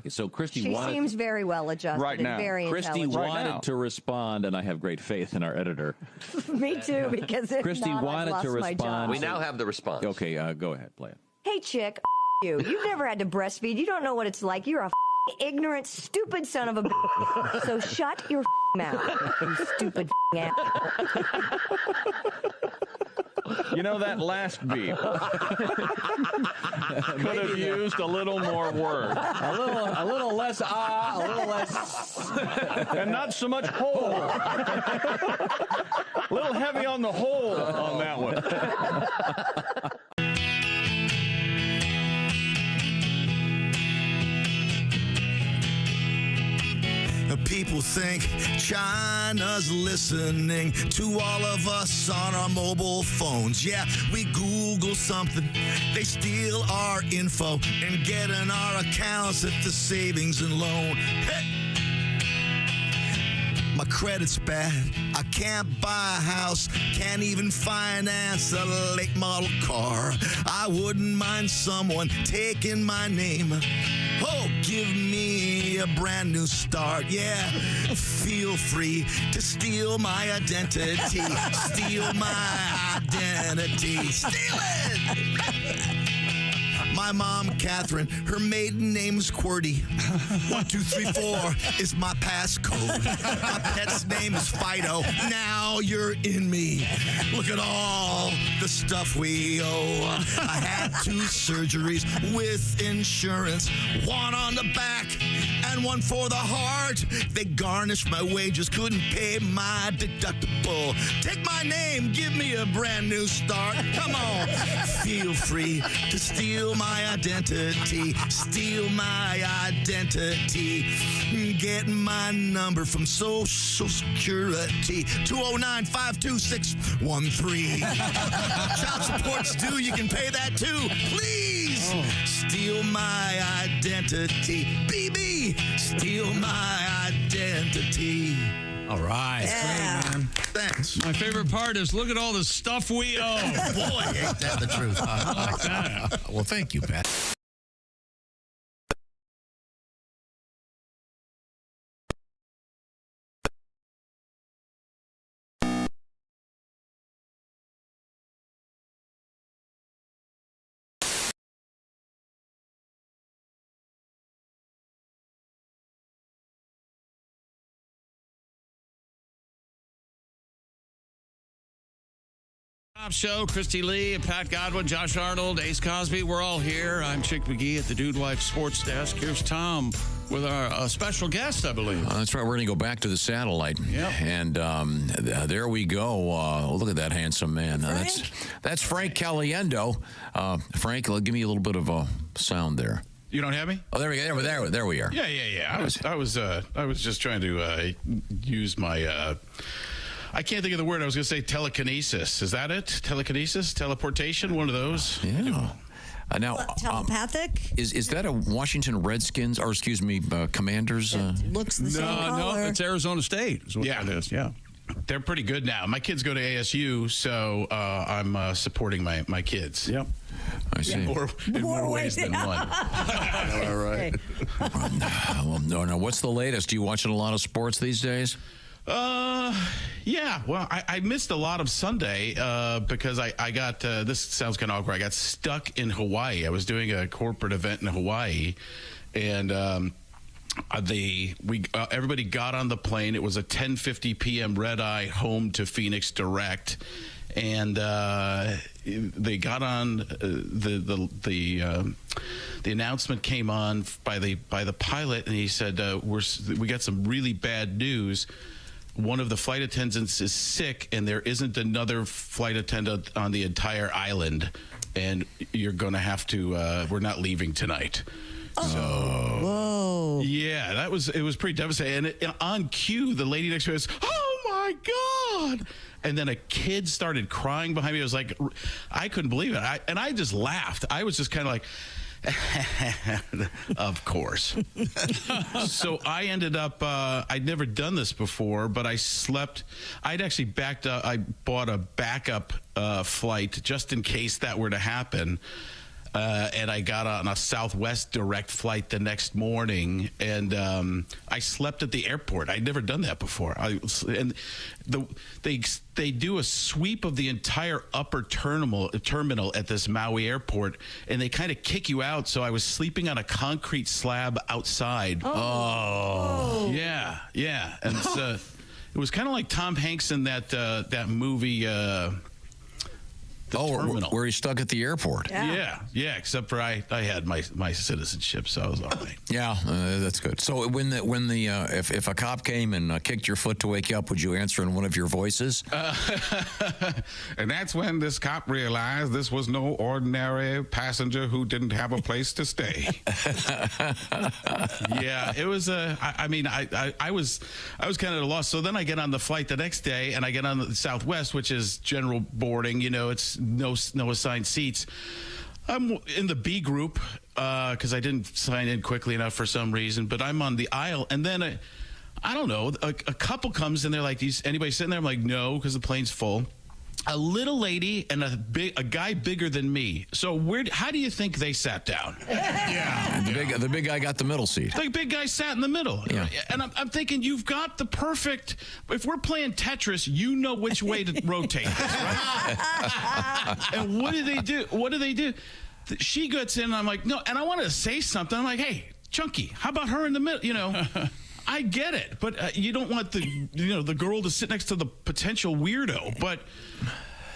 So Christy She wanted... seems very well adjusted Right and now. very Christy intelligent. wanted to respond, and I have great faith in our editor. Me too, because if Christy not, I've wanted lost to my job. respond. We now have the response. Okay, go ahead, play it. Hey, chick, you. You've never had to breastfeed. You don't know what it's like. You're a ignorant, stupid son of a bitch. So shut your mouth, you stupid ass. You know, that last beep could have used a little more work. A little less a little less... And not so much hole. A little heavy on the hole on that one. People think China's listening to all of us on our mobile phones. Yeah, we Google something, they steal our info and get in our accounts at the savings and loan. Hey! My credit's bad. I can't buy a house. Can't even finance a late model car. I wouldn't mind someone taking my name. Oh, give me a brand new start. Yeah, feel free to steal my identity. Steal my identity. Steal it! My mom, Catherine, her maiden name's QWERTY. 1, 2, 3, 4 is my passcode. My pet's name is Fido. Now you're in me. Look at all the stuff we owe. I had 2 surgeries with insurance. 1 on the back and 1 for the heart. They garnished my wages, couldn't pay my deductible. Take my name, give me a brand new start. Come on, feel free to steal my identity. Steal my identity. Get my number from Social Security. 209-526-13. Child support's due, you can pay that too. Please steal my identity. BB, steal my identity. All right. Yeah. Great, man. Thanks. My favorite part is look at all the stuff we owe. Boy, ain't that the truth. I like that. Well, thank you, Pat. Top show, Christy Lee, Pat Godwin, Josh Arnold, Ace Cosby. We're all here. I'm Chick McGee at the Dude Wife Sports Desk. Here's Tom with our special guest, I believe. That's right. We're going to go back to the satellite. Yep. And there we go. Look at that handsome man. That's Frank Caliendo. Frank, give me a little bit of a sound there. You don't have me? Oh, there we go. There we are. Yeah. I was just trying to use my. I can't think of the word. I was going to say telekinesis. Is that it? Telekinesis? Teleportation? One of those? Yeah. Now, telepathic? Is that a Washington Redskins, or excuse me, Commanders? Looks the same color. No, it's Arizona State. Is what that is. Yeah. They're pretty good now. My kids go to ASU, so I'm supporting my kids. Yep. I see. Or in more ways than one. All right. Well, no. What's the latest? Are you watching a lot of sports these days? Yeah. Well, I missed a lot of Sunday because I got this sounds kind of awkward. I got stuck in Hawaii. I was doing a corporate event in Hawaii, and everybody got on the plane. It was a 10:50 p.m. red eye home to Phoenix direct, and they got on the announcement came on by the pilot, and he said we got some really bad news. One of the flight attendants is sick, and there isn't another flight attendant on the entire island, and you're going to have to. We're not leaving tonight. Whoa. Yeah, it was pretty devastating. And on cue, the lady next to me was, "Oh my God!" And then a kid started crying behind me. I was like, I couldn't believe it. And I just laughed. I was just kind of like, of course. So I ended up, I'd never done this before, but I slept. I'd actually backed up. I bought a backup flight just in case that were to happen. And I got on a Southwest direct flight the next morning, and I slept at the airport. I'd never done that before. They do a sweep of the entire upper terminal at this Maui airport, and they kind of kick you out. So I was sleeping on a concrete slab outside. Oh. Yeah. And it was kind of like Tom Hanks in that movie. Terminal. Where he's stuck at the airport. Yeah, except for I had my citizenship, so I was all right. Yeah, that's good. So if a cop came and kicked your foot to wake you up, would you answer in one of your voices? And that's when this cop realized this was no ordinary passenger who didn't have a place to stay. Yeah, it was I was kind of at a loss. So then I get on the flight the next day, and I get on the Southwest, which is general boarding. You know, it's no assigned seats. I'm in the B group because I didn't sign in quickly enough for some reason, but I'm on the aisle, and then I don't know, a couple comes and they're like, anybody sitting there? I'm like, no, because the plane's full. A little lady and a guy bigger than me. So how do you think they sat down? The big guy got the middle seat. The big guy sat in the middle. Yeah. And I'm thinking, you've got the perfect, if we're playing Tetris, you know which way to rotate this, right? And what do they do? She gets in and I'm like, no, and I want to say something. I'm like, hey, Chunky, how about her in the middle? You know, I get it, but you don't want the girl to sit next to the potential weirdo. But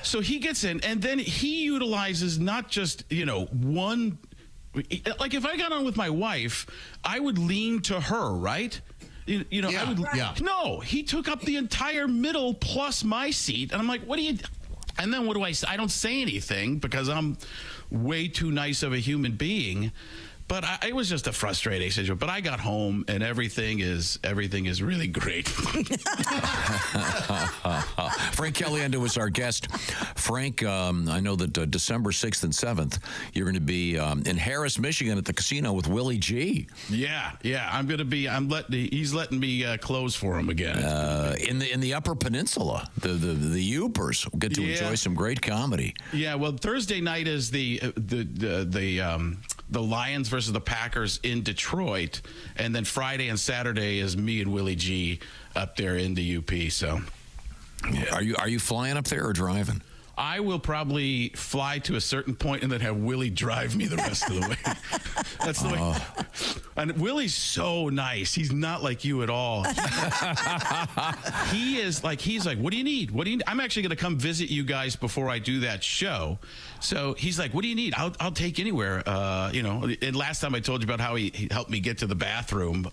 so he gets in, and then he utilizes not just one. Like if I got on with my wife, I would lean to her, right? I would. No, he took up the entire middle plus my seat, and I'm like, what do you? And then what do I say? I don't say anything because I'm way too nice of a human being. But it was just a frustrating situation. But I got home and everything is really great. Frank Caliendo was our guest. Frank, I know that December 6th and 7th, you're going to be in Harris, Michigan at the casino with Willie G. Yeah. I'm going to be. He's letting me close for him again. In the Upper Peninsula, the Upers get to enjoy some great comedy. Yeah. Well, Thursday night is the Lions versus the Packers in Detroit, and then Friday and Saturday is me and Willie G up there in the UP. So, are you flying up there or driving? I will probably fly to a certain point and then have Willie drive me the rest of the way. That's the way. And Willie's so nice. He's not like you at all. He's like, what do you need? What do you need? I'm actually going to come visit you guys before I do that show. So he's like, what do you need? I'll take anywhere. And last time I told you about how he helped me get to the bathroom.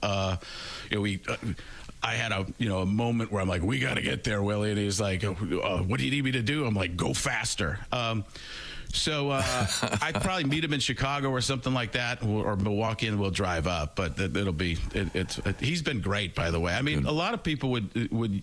I had a moment where I'm like, we got to get there, Willie. And he's like, what do you need me to do? I'm like, go faster. So I'd probably meet him in Chicago or something like that, or Milwaukee, and we'll drive up. But he's been great, by the way. I mean, a lot of people would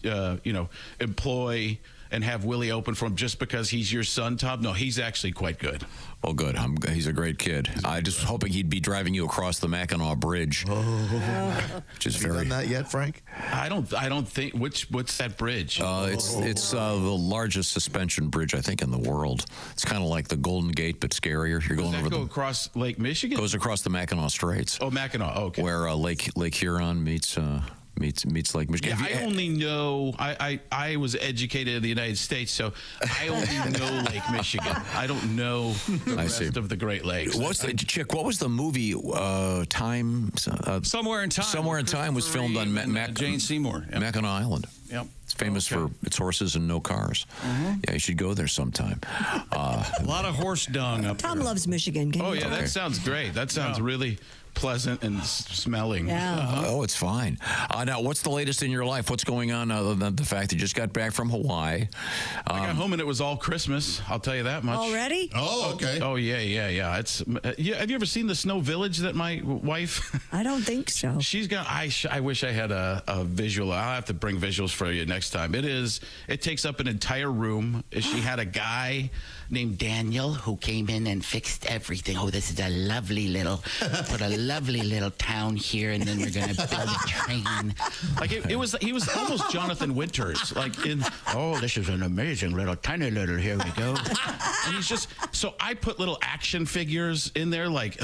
employ and have Willie open for him just because he's your son, Tom. No, he's actually quite good. Well, good. He's a great kid. I just hoping he'd be driving you across the Mackinac Bridge. Which is Have you done that yet, Frank? I don't think. What's that bridge? It's the largest suspension bridge I think in the world. It's kind of like the Golden Gate, but scarier. You're going over across Lake Michigan. Goes across the Mackinac Straits. Oh, Mackinac. Oh, okay. Where Lake Huron meets Lake Michigan. Yeah, I only know. I was educated in the United States, so I only know Lake Michigan. I don't know the rest of the Great Lakes. What was the movie? Time. Somewhere in Time. Somewhere in Time was filmed on Jane Seymour. Yep. Mackinac Island. Yep. It's famous for its horses and no cars. Yeah, you should go there sometime. A lot of horse dung up Tom there. loves Michigan. That sounds great. That sounds really pleasant and smelling. Yeah. Oh, it's fine. Now, what's the latest in your life? What's going on other than the fact that you just got back from Hawaii? I got home and it was all Christmas. I'll tell you that much. Already? Oh, okay. Oh, yeah. It's have you ever seen the Snow Village that my wife? I don't think so. She's got. I wish I had a visual. I'll have to bring visuals for you next time. It takes up an entire room. She had a guy named Daniel who came in and fixed everything. Oh, this is a lovely little town here, and then we're going to build a train. Like he was almost Jonathan Winters. This is an amazing tiny little, here we go. And he's just, so I put little action figures in there, like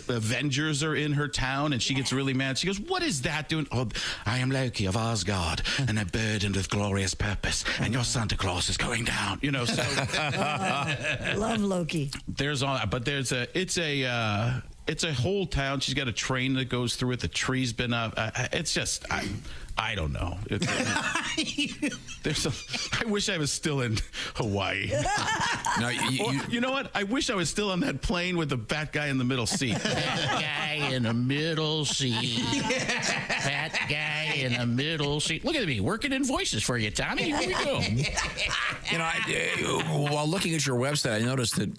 Avengers are in her town, and she gets really mad. She goes, what is that doing? Oh, I am Loki of Asgard, and a burdened with glorious purpose, and your Santa Claus is going down. So love Loki. There's all that, but it's a whole town. She's got a train that goes through it. The tree's been up. It's just, I don't know. I wish I was still in Hawaii. Now, you know what? I wish I was still on that plane with the fat guy in the middle seat. Fat guy in the middle seat. Fat guy in the middle seat. Look at me working in voices for you, Tommy. Here we go. While looking at your website, I noticed that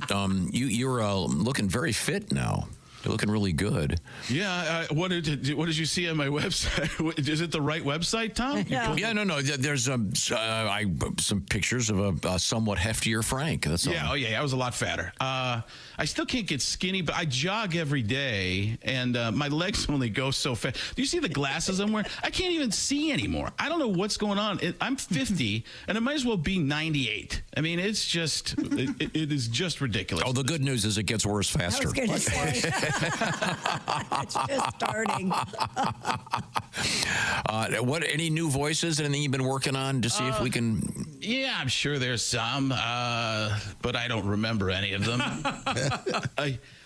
you're looking very fit now. You're looking really good. Yeah. What did you see on my website? Is it the right website, Tom? Yeah, no. There's some pictures of a somewhat heftier Frank. That's all. Yeah. Oh, yeah. I was a lot fatter. I still can't get skinny, but I jog every day, and my legs only go so fast. Do you see the glasses I'm wearing? I can't even see anymore. I don't know what's going on. I'm 50, and it might as well be 98. I mean, it's just, it is just ridiculous. Oh, the good news is it gets worse faster. I was going to say. It's just starting. Any new voices? Anything you've been working on to see if we can? Yeah, I'm sure there's some, but I don't remember any of them.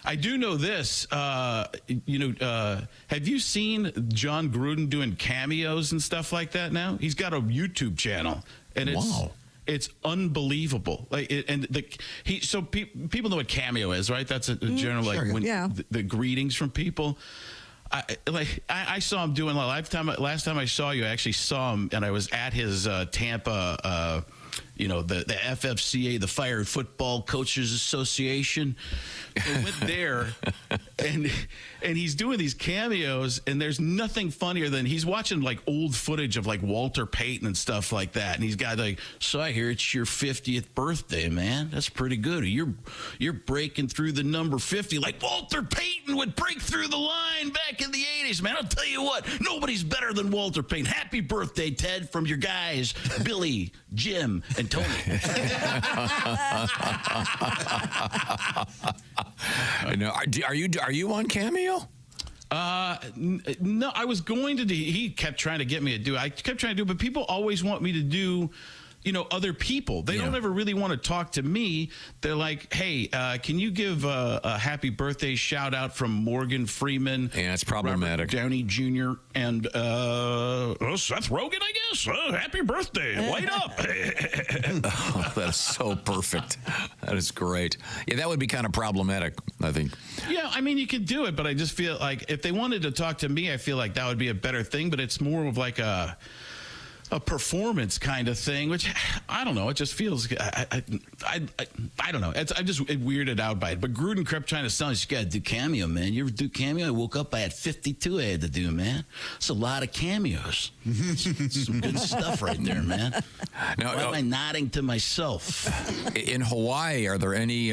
I do know this. Have you seen John Gruden doing cameos and stuff like that now? He's got a YouTube channel, and it's unbelievable. People know what cameo is, right? That's a general the greetings from people. I saw him doing last time I saw you, I actually saw him, and I was at his Tampa. The FFCA, the Fire Football Coaches Association. I went there, and he's doing these cameos, and there's nothing funnier than he's watching like old footage of like Walter Payton and stuff like that, and he's got like, so I hear it's your 50th birthday, man. That's pretty good. You're breaking through the number 50 like Walter Payton would break through the line back in the 80s, man. I'll tell you what, nobody's better than Walter Payton. Happy birthday, Ted, from your guys, Billy, Jim, and Tony. Are you on Cameo? No, I was going to do. He kept trying to get me to do. I kept trying to do, but people always want me to do, other people. They don't ever really want to talk to me. They're like, hey, can you give a happy birthday shout out from Morgan Freeman? Yeah, it's problematic. Robert Downey Jr. and Seth Rogen, I guess. Happy birthday. Light up. Oh, that's so perfect. That is great. Yeah, that would be kind of problematic, I think. Yeah, I mean, you could do it, but I just feel like if they wanted to talk to me, I feel like that would be a better thing, but it's more of like a performance kind of thing, which I don't know. It just feels I don't know. I'm just weirded out by it. But Gruden kept trying to sell. You got to do cameo, man. You ever do cameo? I woke up. I had 52. I had to do, man. It's a lot of cameos. Some good stuff right there, man. Now, why am I nodding to myself? In Hawaii, are there any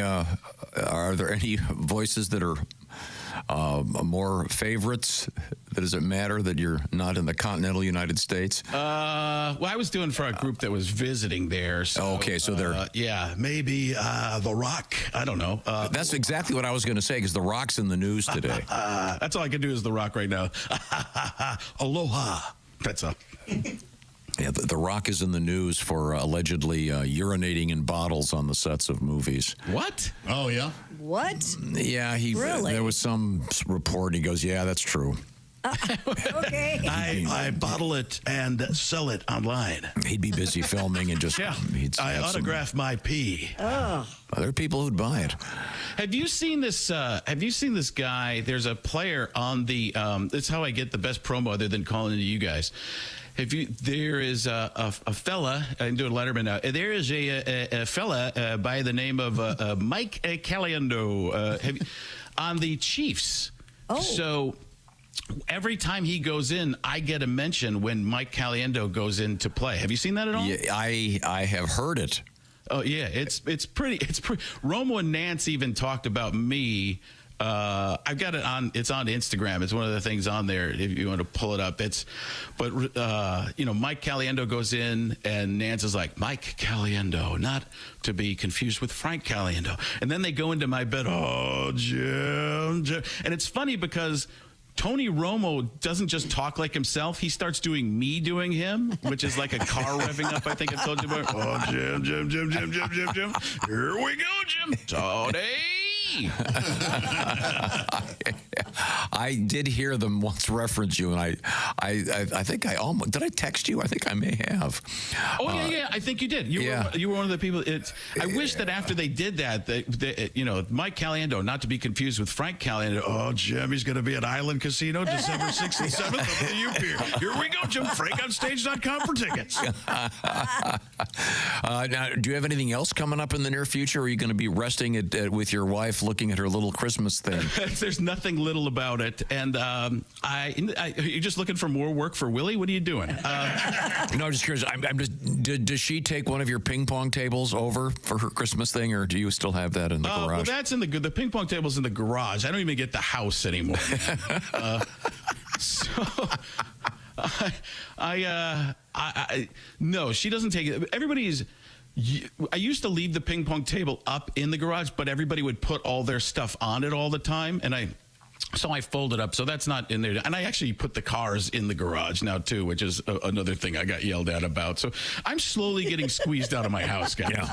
voices that are more favorites? Does it matter that you're not in the continental United States? Well, I was doing for a group that was visiting there. So, okay, so they're... maybe The Rock. I don't know. That's exactly what I was going to say, because The Rock's in the news today. That's all I can do is The Rock right now. Aloha. That's up. Yeah, the Rock is in the news for allegedly urinating in bottles on the sets of movies. What? Oh, yeah? What? Yeah, Really? There was some report. He goes, yeah, that's true. Okay. I bottle it and sell it online. He'd be busy filming and just... I autograph my pee. Oh. There are people who'd buy it. Have you seen this guy? There's a player on the... that's how I get the best promo other than calling into you guys. There is a fella, I'm doing Letterman now. There is a fella by the name of Mike Caliendo on the Chiefs. Oh. So every time he goes in, I get a mention when Mike Caliendo goes in to play. Have you seen that at all? Yeah, I have heard it. Oh yeah, it's pretty. Romo and Nance even talked about me. I've got it on. It's on Instagram. It's one of the things on there. If you want to pull it up, Mike Caliendo goes in, and Nance is like, Mike Caliendo, not to be confused with Frank Caliendo. And then they go into my bed. Oh, Jim. And it's funny because Tony Romo doesn't just talk like himself. He starts doing me doing him, which is like a car revving up. I think I told you about. Oh, Jim. Here we go, Jim. Tony. I did hear them once reference you, and I think I almost did. I text you? I think I may have. Oh yeah. I think you did. You were one of the people. I wish that after they did that, Mike Caliendo, not to be confused with Frank Caliendo. Oh, Jim, he's going to be at Island Casino December 6th and 7th. Here we go, Jim. FrankOnStage.com for tickets. Now, do you have anything else coming up in the near future? Or are you going to be resting with your wife, looking at her little Christmas thing? There's nothing little about it. And you're just looking for more work for Willie? What are you doing? No, I'm just curious. Does she take one of your ping pong tables over for her Christmas thing, or do you still have that in the garage? Well, that's in the ping pong table's in the garage. I don't even get the house anymore. No, she doesn't take it. I used to leave the ping pong table up in the garage, but everybody would put all their stuff on it all the time, so I fold it up. So that's not in there. And I actually put the cars in the garage now, too, which is another thing I got yelled at about. So I'm slowly getting squeezed out of my house, guys. Yeah.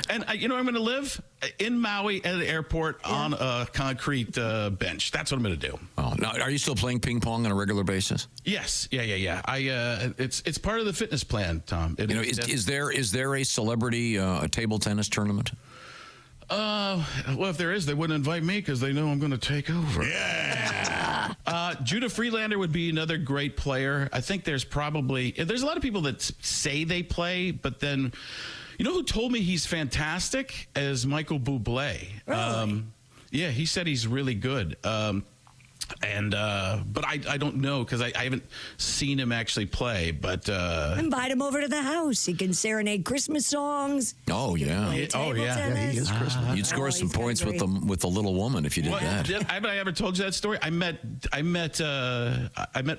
I'm going to live in Maui at the airport on a concrete bench. That's what I'm going to do. Oh, now, are you still playing ping pong on a regular basis? Yes. Yeah. It's part of the fitness plan, Tom. Is there a celebrity table tennis tournament? Well, if there is, they wouldn't invite me because they know I'm going to take over. Yeah. Judah Friedlander would be another great player. I think there's a lot of people that say they play, but then, you know who told me he's fantastic? Is Michael Bublé. Really? Yeah, he said he's really good. But I don't know because I haven't seen him actually play. But invite him over to the house. He can serenade Christmas songs. Oh yeah. He is Christmas. You'd score some points with the little woman if you did that. Have I ever told you that story? I met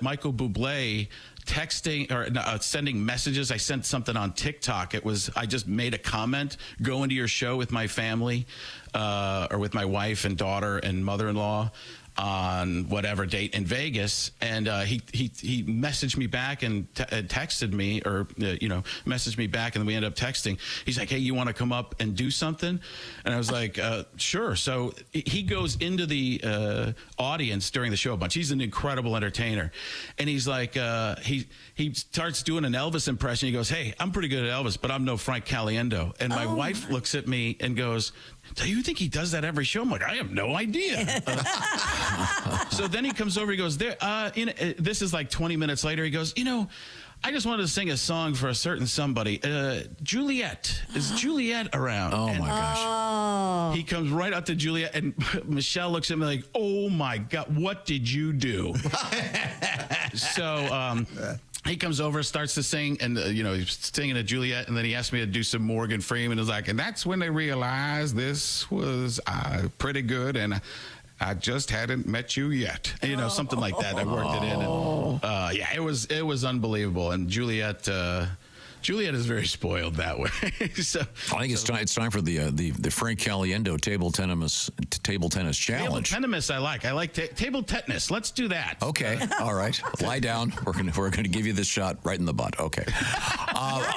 Michael Bublé texting or sending messages. I sent something on TikTok. I just made a comment going to your show with my family or with my wife and daughter and mother-in-law on whatever date in Vegas, and he messaged me back and texted me, or messaged me back, and then we ended up texting. He's like, "Hey, you want to come up and do something?" And I was like, "Sure." So he goes into the audience during the show a bunch. He's an incredible entertainer, and he's like, he starts doing an Elvis impression. He goes, "Hey, I'm pretty good at Elvis, but I'm no Frank Caliendo." And my wife looks at me and goes, "Do you think he does that every show?" I'm like, "I have no idea." So then he comes over, he goes, this is like 20 minutes later, he goes, I just wanted to sing a song for a certain somebody. Juliet. Is Juliet around? Oh, my gosh. He comes right up to Juliet, and Michelle looks at me like, "Oh, my God, what did you do?" So he comes over, starts to sing, and, he's singing to Juliet, and then he asked me to do some Morgan Freeman. It was like, and that's when they realized this was pretty good, and I just hadn't met you yet. Something like that. I worked it in. And, it was unbelievable. And Juliet is very spoiled that way. So I think it's time for the Frank Caliendo table tennis challenge. Table tennis, I like table tetanus. Let's do that. Okay, all right. Lie down. We're gonna give you this shot right in the butt. Okay.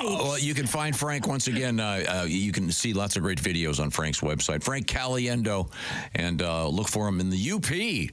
Well, you can find Frank once again. You can see lots of great videos on Frank's website, Frank Caliendo, and look for him in the UP.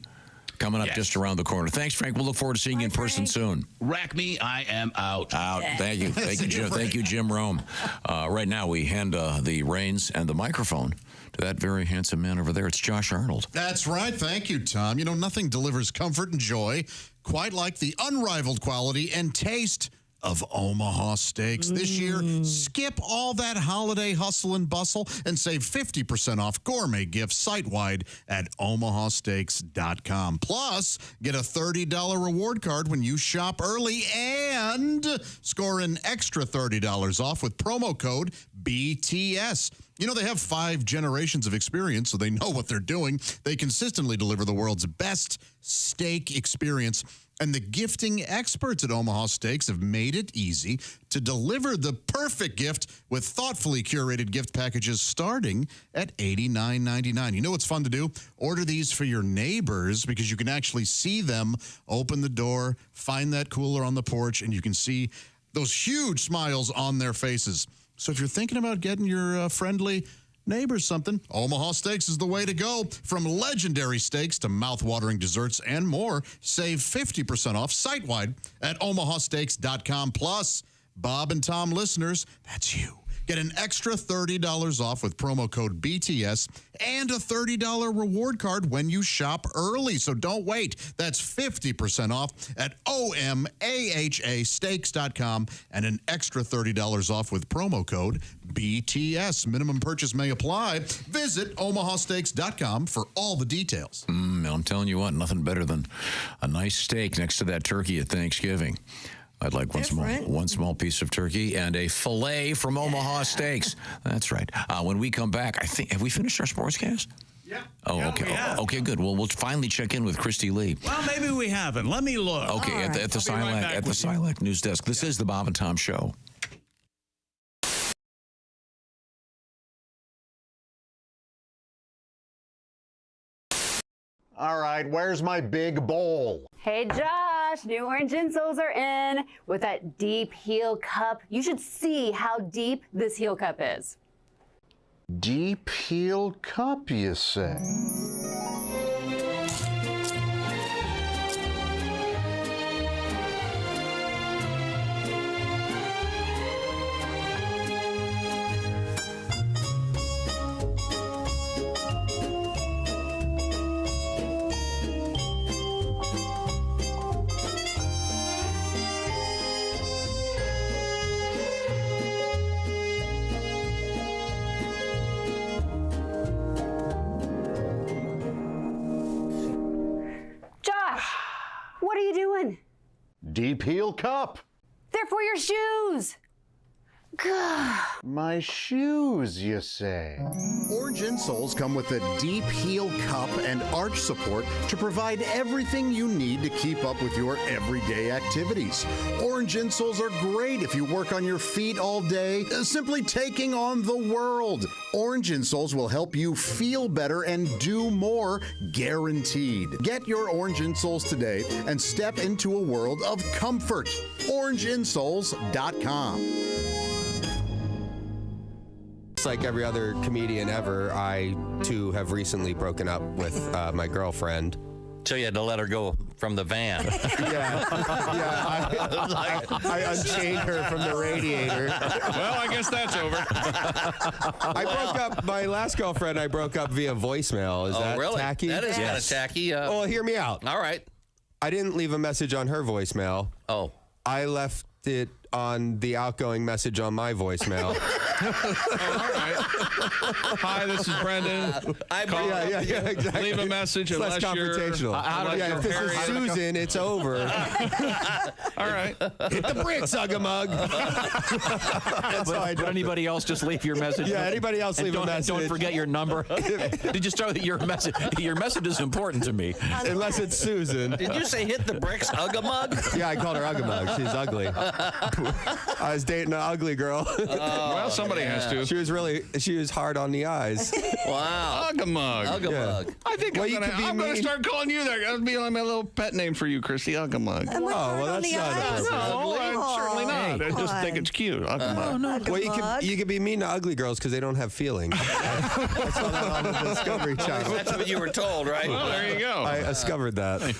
Coming up just around the corner. Thanks, Frank. We'll look forward to seeing you in person soon. Rack me, I am out. Thank you. Thank you, Jim. Thank you, Jim Rome. Right now, we hand the reins and the microphone to that very handsome man over there. It's Josh Arnold. That's right. Thank you, Tom. Nothing delivers comfort and joy quite like the unrivaled quality and taste of Omaha Steaks. This year, skip all that holiday hustle and bustle and save 50% off gourmet gifts site-wide at omahasteaks.com. Plus, get a $30 reward card when you shop early and score an extra $30 off with promo code BTS. They have 5 generations of experience, so they know what they're doing. They consistently deliver the world's best steak experience. And the gifting experts at Omaha Steaks have made it easy to deliver the perfect gift with thoughtfully curated gift packages starting at $89.99. You know what's fun to do? Order these for your neighbors because you can actually see them open the door, find that cooler on the porch, and you can see those huge smiles on their faces. So if you're thinking about getting your friendly neighbors something, Omaha Steaks is the way to go. From legendary steaks to mouth-watering desserts and more, save 50% off site-wide at omahasteaks.com. Plus, Bob and Tom listeners, that's you. Get an extra $30 off with promo code BTS and a $30 reward card when you shop early. So don't wait. That's 50% off at omahasteaks.com and an extra $30 off with promo code BTS. Minimum purchase may apply. Visit omahasteaks.com for all the details. I'm telling you what, nothing better than a nice steak next to that turkey at Thanksgiving. I'd like one small piece of turkey and a filet from Omaha Steaks. That's right. When we come back, I think, have we finished our sportscast? Yeah. Oh, okay. Okay, good. Well, we'll finally check in with Christy Lee. Well, maybe we haven't. Let me look. Okay, at the Silac News Desk. This is the Bob and Tom Show. All right, where's my big bowl? Hey Josh, new orange insoles are in with that deep heel cup. You should see how deep this heel cup is. Deep heel cup, you say? What are you doing? Deep heel cup. They're for your shoes. My shoes, you say? Orange insoles come with a deep heel cup and arch support to provide everything you need to keep up with your everyday activities. Orange insoles are great if you work on your feet all day, simply taking on the world. Orange insoles will help you feel better and do more, guaranteed. Get your orange insoles today and step into a world of comfort. OrangeInsoles.com. Like every other comedian ever, I too have recently broken up with my girlfriend. So you had to let her go from the van. I unchained her from the radiator. Well, I guess that's over. I broke up my last girlfriend. I broke up via voicemail. Is that really? tacky? That is kind of tacky. Well, hear me out. All right. I didn't leave a message on her voicemail. Oh. I left it on the outgoing message on my voicemail. All right. Hi, this is Brendan. Exactly. Leave a message It's less unless you're confrontational. If this is Susan, it's over. All right. Hit the bricks, Ugga-Mug. But anybody else just leave your message? Yeah, anybody else leave a message. Don't forget your number. Did you start with your message? Your message is important to me. Unless it's Susan. Did you say hit the bricks, Ugga-Mug? Yeah, I called her Ugga-Mug. She's ugly. I was dating an ugly girl. Well, somebody has to. She was hard on the eyes. Wow. Ugga-Mug. Ugga-Mug. Yeah. I think I'm going to start calling you that. That would be like my little pet name for you, Christy. Ugga-Mug. Well, that's not appropriate. No, certainly not. I just think it's cute. Ugga-Mug. Well, you can be mean to ugly girls because they don't have feelings. I saw that on the Discovery Channel. That's what you were told, right? Well, there you go. I discovered that. Hey,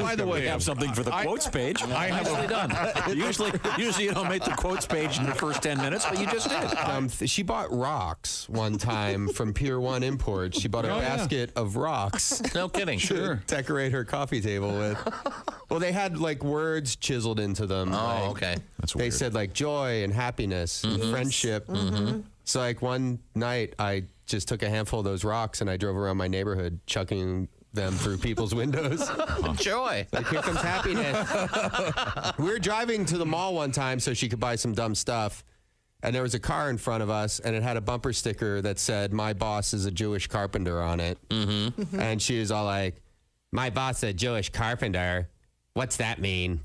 by the way, We have something for the quotes page. Nicely done. Usually you don't make the quotes page in the first 10 minutes, but you just did. She bought rocks one time from Pier 1 Imports. She bought a basket of rocks. No kidding. To decorate her coffee table with. Well, they had like words chiseled into them. Oh, okay. That's weird. They said like joy and happiness and friendship. So like one night I just took a handful of those rocks and I drove around my neighborhood chucking them through people's windows. Joy. Like, here comes happiness. We were driving to the mall one time so she could buy some dumb stuff. And there was a car in front of us, and it had a bumper sticker that said, "My boss is a Jewish carpenter" on it. And she was all like, "My boss is a Jewish carpenter? What's that mean?"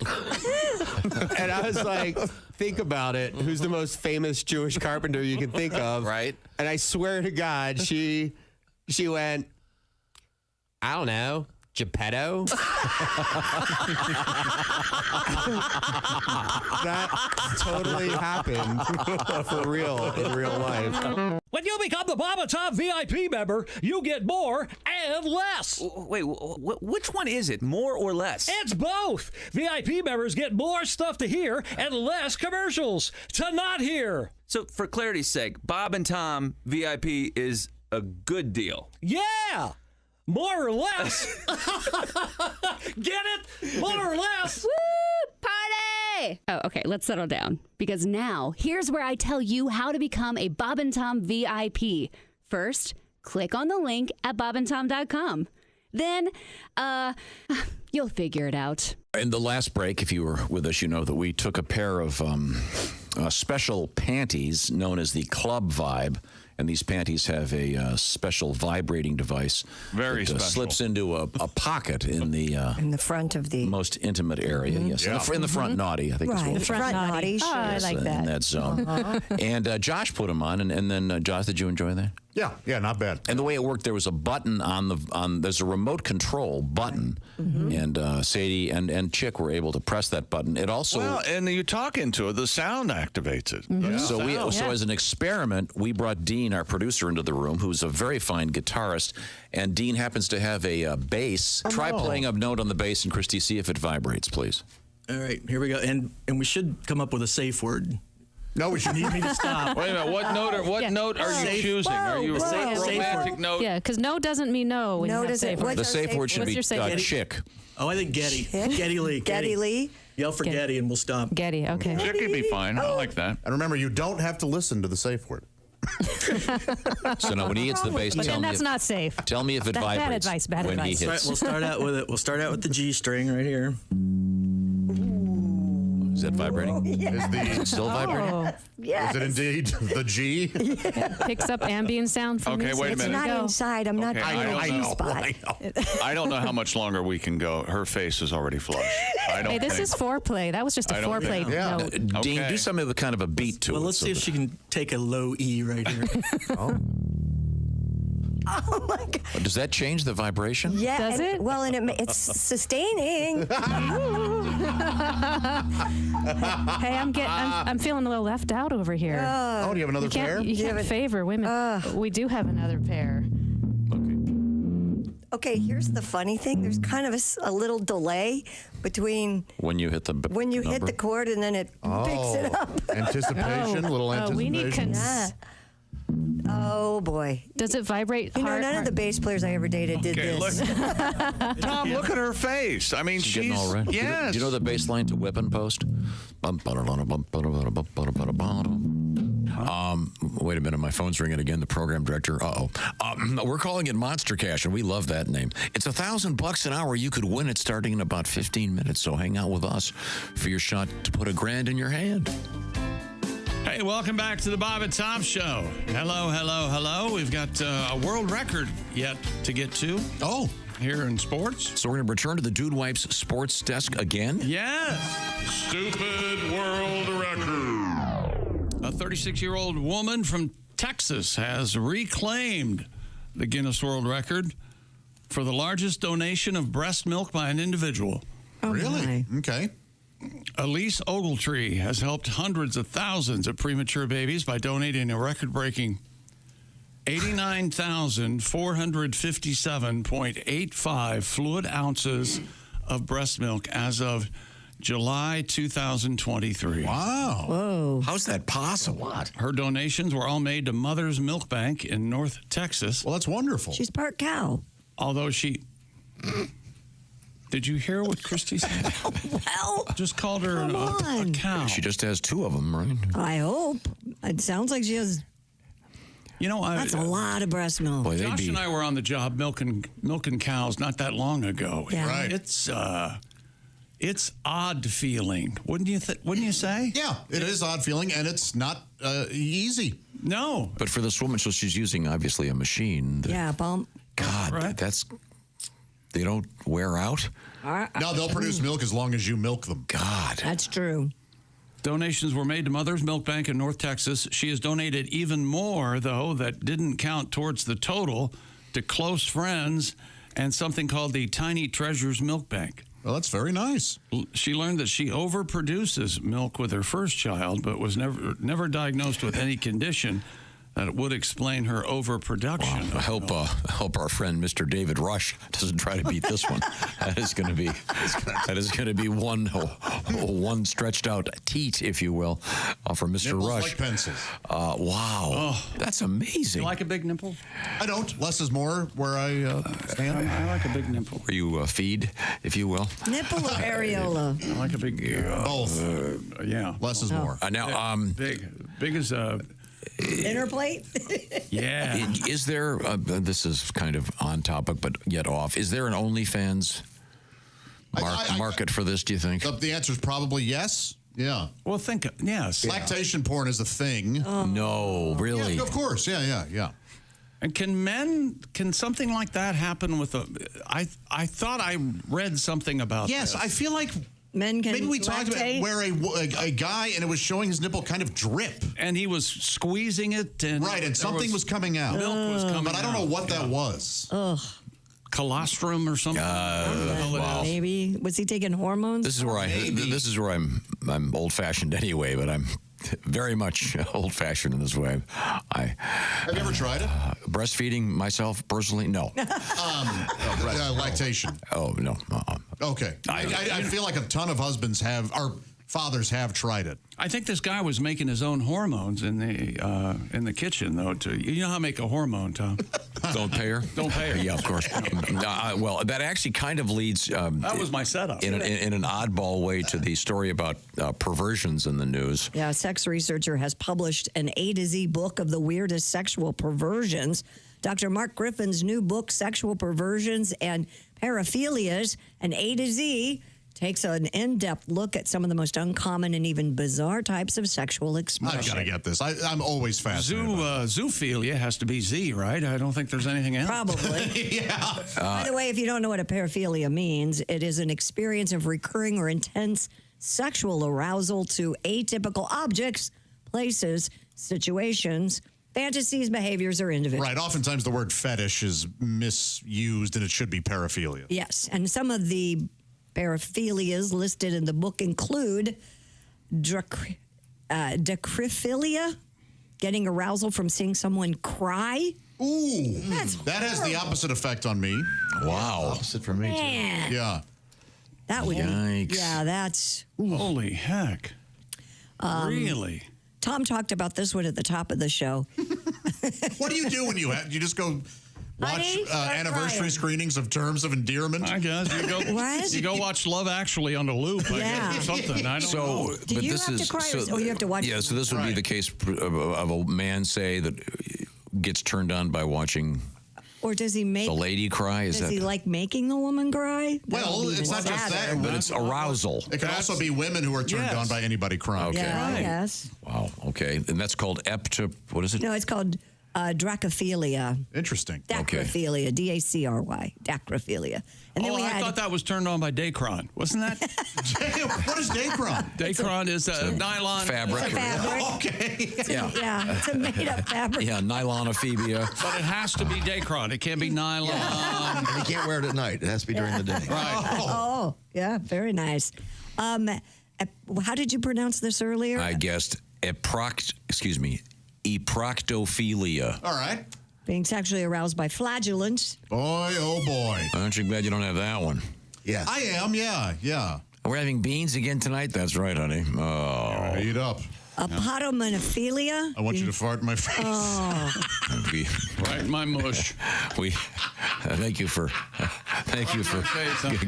And I was like, think about it. Who's the most famous Jewish carpenter you can think of? Right. And I swear to God, she went, "I don't know. Geppetto? That totally happened for real in real life. When you become the Bob and Tom VIP member, you get more and less. Wait, which one is it? More or less? It's both. VIP members get more stuff to hear and less commercials to not hear. So, for clarity's sake, Bob and Tom VIP is a good deal. Yeah! More or less. Get it? More or less. Woo! Party! Oh, okay, let's settle down. Because now, here's where I tell you how to become a Bob and Tom VIP. First, click on the link at bobandtom.com. Then, you'll figure it out. In the last break, if you were with us, you know that we took a pair of special panties known as the Club Vibe. And these panties have a special vibrating device. Very that, special. Slips into a pocket in the front of the most intimate area. Yes, Yeah. in the front naughty, I think is right, what the front naughty. Sure. I like that. In that zone. And Josh put them on, and then Josh, did you enjoy that? Yeah, not bad. And the way it worked, there was a button there's a remote control button, and Sadie and Chick were able to press that button. It also and you talk into it, the sound activates it. So as an experiment, we brought Dean, our producer, into the room, who's a very fine guitarist, and Dean happens to have a bass. Try playing a note on the bass, and Christy, see if it vibrates, please. All right, here we go, and we should come up with a safe word. No, we should need me to stop. Wait a minute. What note are you choosing? Are you a romantic note? Yeah, because no doesn't mean no. When No you have doesn't- safe word. The safe word should What's be your safe word? chick. Oh, I think Getty. Getty Lee. Getty Lee. Yell for Getty and we'll stop. Getty, okay. Chick would be fine. I like that. And remember, you don't have to listen to the safe word. So now when he hits the bass, But tell then me that's not safe. Tell me if it vibrates. Bad advice. Bad when advice. he Right, hits. we'll start out with it. We'll start out with the G string right here. Is that vibrating? Yeah. Is it still vibrating? Oh, Yes. Is it indeed the G? picks up ambient sound from Okay, music. wait a It's minute. not inside. I'm not Okay, in I the don't know. spot. I don't know how much longer we can go. Her face is already flush. I don't Hey, this think- is foreplay. That was just a I don't foreplay think- Yeah. note. Dean, Okay. do something with kind of a beat to it. Well, let's see if she can take a low E right here. Oh my God. Does that change the vibration? Yeah. Does and- it? Well, and it's sustaining. Hey, I'm feeling a little left out over here. Oh, do you have another pair? You can't favor women. We do have another pair. Okay, here's the funny thing. There's kind of a little delay between When you hit the hit the chord and then it picks it up. Anticipation, little anticipation. We need Yeah. Oh boy. Does it vibrate? You know, hard, none of the bass players I ever dated did Okay, this. Tom, look at her face. I mean, She's getting all red. Yes. Do you know the bass line to Whippin' Post? Wait a minute, my phone's ringing again. The program director. We're calling it Monster Cash, and we love that name. It's $1,000 an hour. You could win it starting in about 15 minutes. So hang out with us for your shot to put $1,000 in your hand. Hey, welcome back to the Bob and Tom Show. Hello. We've got a world record yet to get to. Oh. Here in sports. So we're going to return to the Dude Wipes sports desk again? Yes. Stupid world record. A 36-year-old woman from Texas has reclaimed the Guinness World Record for the largest donation of breast milk by an individual. Oh, Really? my. Okay. Elise Ogletree has helped hundreds of thousands of premature babies by donating a record-breaking 89,457.85 fluid ounces of breast milk as of July 2023. Wow. Whoa. How's that possible? Her donations were all made to Mother's Milk Bank in North Texas. Well, that's wonderful. She's part cow. Although she... Did you hear what Christy said? Well, just called her a cow. She just has two of them, right? I hope. It sounds like she has. You know, That's a lot of breast milk. Boy, Josh and I were on the job milking cows not that long ago. Yeah. Right. It's odd feeling, wouldn't you say? Yeah, it is odd feeling, and it's not easy. No. But for this woman, so she's using obviously a machine. Yeah, bump. God, Right. they don't wear out. No, they'll produce milk as long as you milk them. God. That's true. Donations were made to Mother's Milk Bank in North Texas. She has donated even more, though, that didn't count towards the total to close friends and something called the Tiny Treasures Milk Bank. Well, that's very nice. She learned that she overproduces milk with her first child, but was never diagnosed with any condition that would explain her overproduction. Wow. I hope our friend Mr. David Rush doesn't try to beat this one. That is going to be one stretched out teat, if you will, for Mr. Nipples Rush. like pencils. Wow, that's amazing. You like a big nipple? I don't. Less is more where I stand. I like a big nipple. Where you feed, if you will. Nipple or areola? I like a big. Both. Yeah. Less is more. Now, big as a. Dinner plate? Yeah. Is there, this is kind of on topic, but yet off, is there an OnlyFans market for this, do you think? The answer is probably yes. Yeah. Well, yes. Lactation porn is a thing. No, really? Yeah, of course. Yeah. And can something like that happen with I thought I read something about Yes, this. I feel like men can maybe we talked about lactate? where a guy and it was showing his nipple kind of drip. And he was squeezing it. And something was coming out. Milk was coming out. But I don't know what that was. Ugh. Colostrum or something. Wow. Maybe. Was he taking hormones? This is where I'm old-fashioned anyway, but I'm very much old-fashioned in this way. Have you ever tried it? Breastfeeding myself personally, no. Lactation. Oh no. Okay. I feel like a ton of husbands or fathers have tried it. I think this guy was making his own hormones in the kitchen, though. You know how to make a hormone, Tom? Don't pay her? Don't pay her. Yeah, of course. Well, that actually kind of leads... that was my setup. In an oddball way to the story about perversions in the news. Yeah, a sex researcher has published an A to Z book of the weirdest sexual perversions. Dr. Mark Griffin's new book, Sexual Perversions and Paraphilias, an A to Z, takes an in-depth look at some of the most uncommon and even bizarre types of sexual expression. I've got to get this. I'm always fascinated. Zoophilia has to be Z, right? I don't think there's anything else. Probably. Yeah. By the way, if you don't know what a paraphilia means, it is an experience of recurring or intense sexual arousal to atypical objects, places, situations, fantasies, behaviors, or individuals. Right. Oftentimes the word fetish is misused and it should be paraphilia. Yes. And some of the paraphilias listed in the book include decryphilia, getting arousal from seeing someone cry. Ooh. That has the opposite effect on me. Wow. Opposite for me, Man. too. Yeah. That would Yikes. Yeah, that's... Ooh. Holy heck. Really? Tom talked about this one at the top of the show. What do you do when you just go watch anniversary screenings of Terms of Endearment? I guess you go. What? You go watch Love Actually on the loop. I guess, or something. I don't know. Do you have to cry or you have to watch? Yeah, so this would be the case of a man, say, that gets turned on by watching Or does he make the lady cry? Does he like making the woman cry? Well, it's not just that, but it's arousal. It can also be women who are turned on by anybody crying. Okay. Yeah, yes. Wow. Okay, and that's called what is it? No, it's called dracophilia. Interesting. Dacrophilia, D-A-C-R-Y, dacrophilia. And then I thought that was turned on by Dacron, wasn't that? What is Dacron? Dacron is nylon fabric. It's a fabric. Okay. Yeah, it's a made-up fabric. Yeah, nylonophobia. But it has to be Dacron. It can't be nylon. And you can't wear it at night. It has to be during the day. Right. Oh, yeah, very nice. How did you pronounce this earlier? I guessed eproctophilia. All right. Being sexually aroused by flagellants. Boy, oh boy. Aren't you glad you don't have that one? Yeah. I am, yeah. We're having beans again tonight? That's right, honey. Oh. Eat up. Apodomonophilia. I want you to fart in my face. Oh. Right in my mush. Thank you for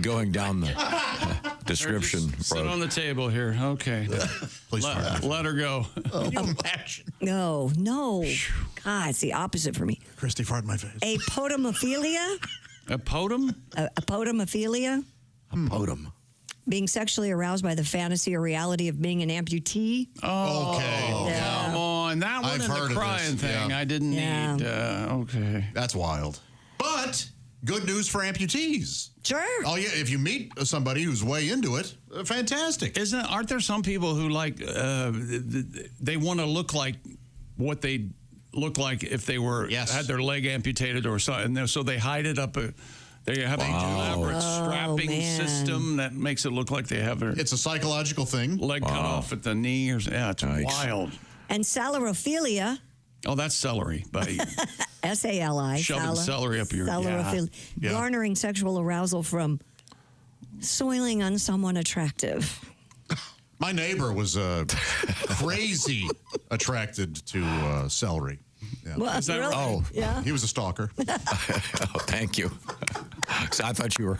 going down the description. Sit on the table here. Okay. Please let her go. Can you imagine? No. God, it's the opposite for me. Christy, fart in my face. Apodomophilia. Apodum? Apodomophilia. Apodum. Being sexually aroused by the fantasy or reality of being an amputee. Oh, okay. Yeah. Come on. That one I've and heard the of crying this. thing Yeah. I didn't need. Okay. That's wild. But good news for amputees. Sure. Oh, yeah. If you meet somebody who's way into it, fantastic. Aren't there some people who they want to look like what they look like if they were had their leg amputated or something, so they hide it up They have an elaborate strapping system that makes it look like they have their It's a psychological thing. leg cut off at the knee. Yeah, it's wild. And salarophilia. Oh, that's celery. Buddy. S-A-L-I. Shoving celery up your yeah. Garnering sexual arousal from soiling on someone attractive. My neighbor was crazy attracted to celery. Yeah. Well, Is that really? right? Yeah. He was a stalker. Thank you. So I thought you were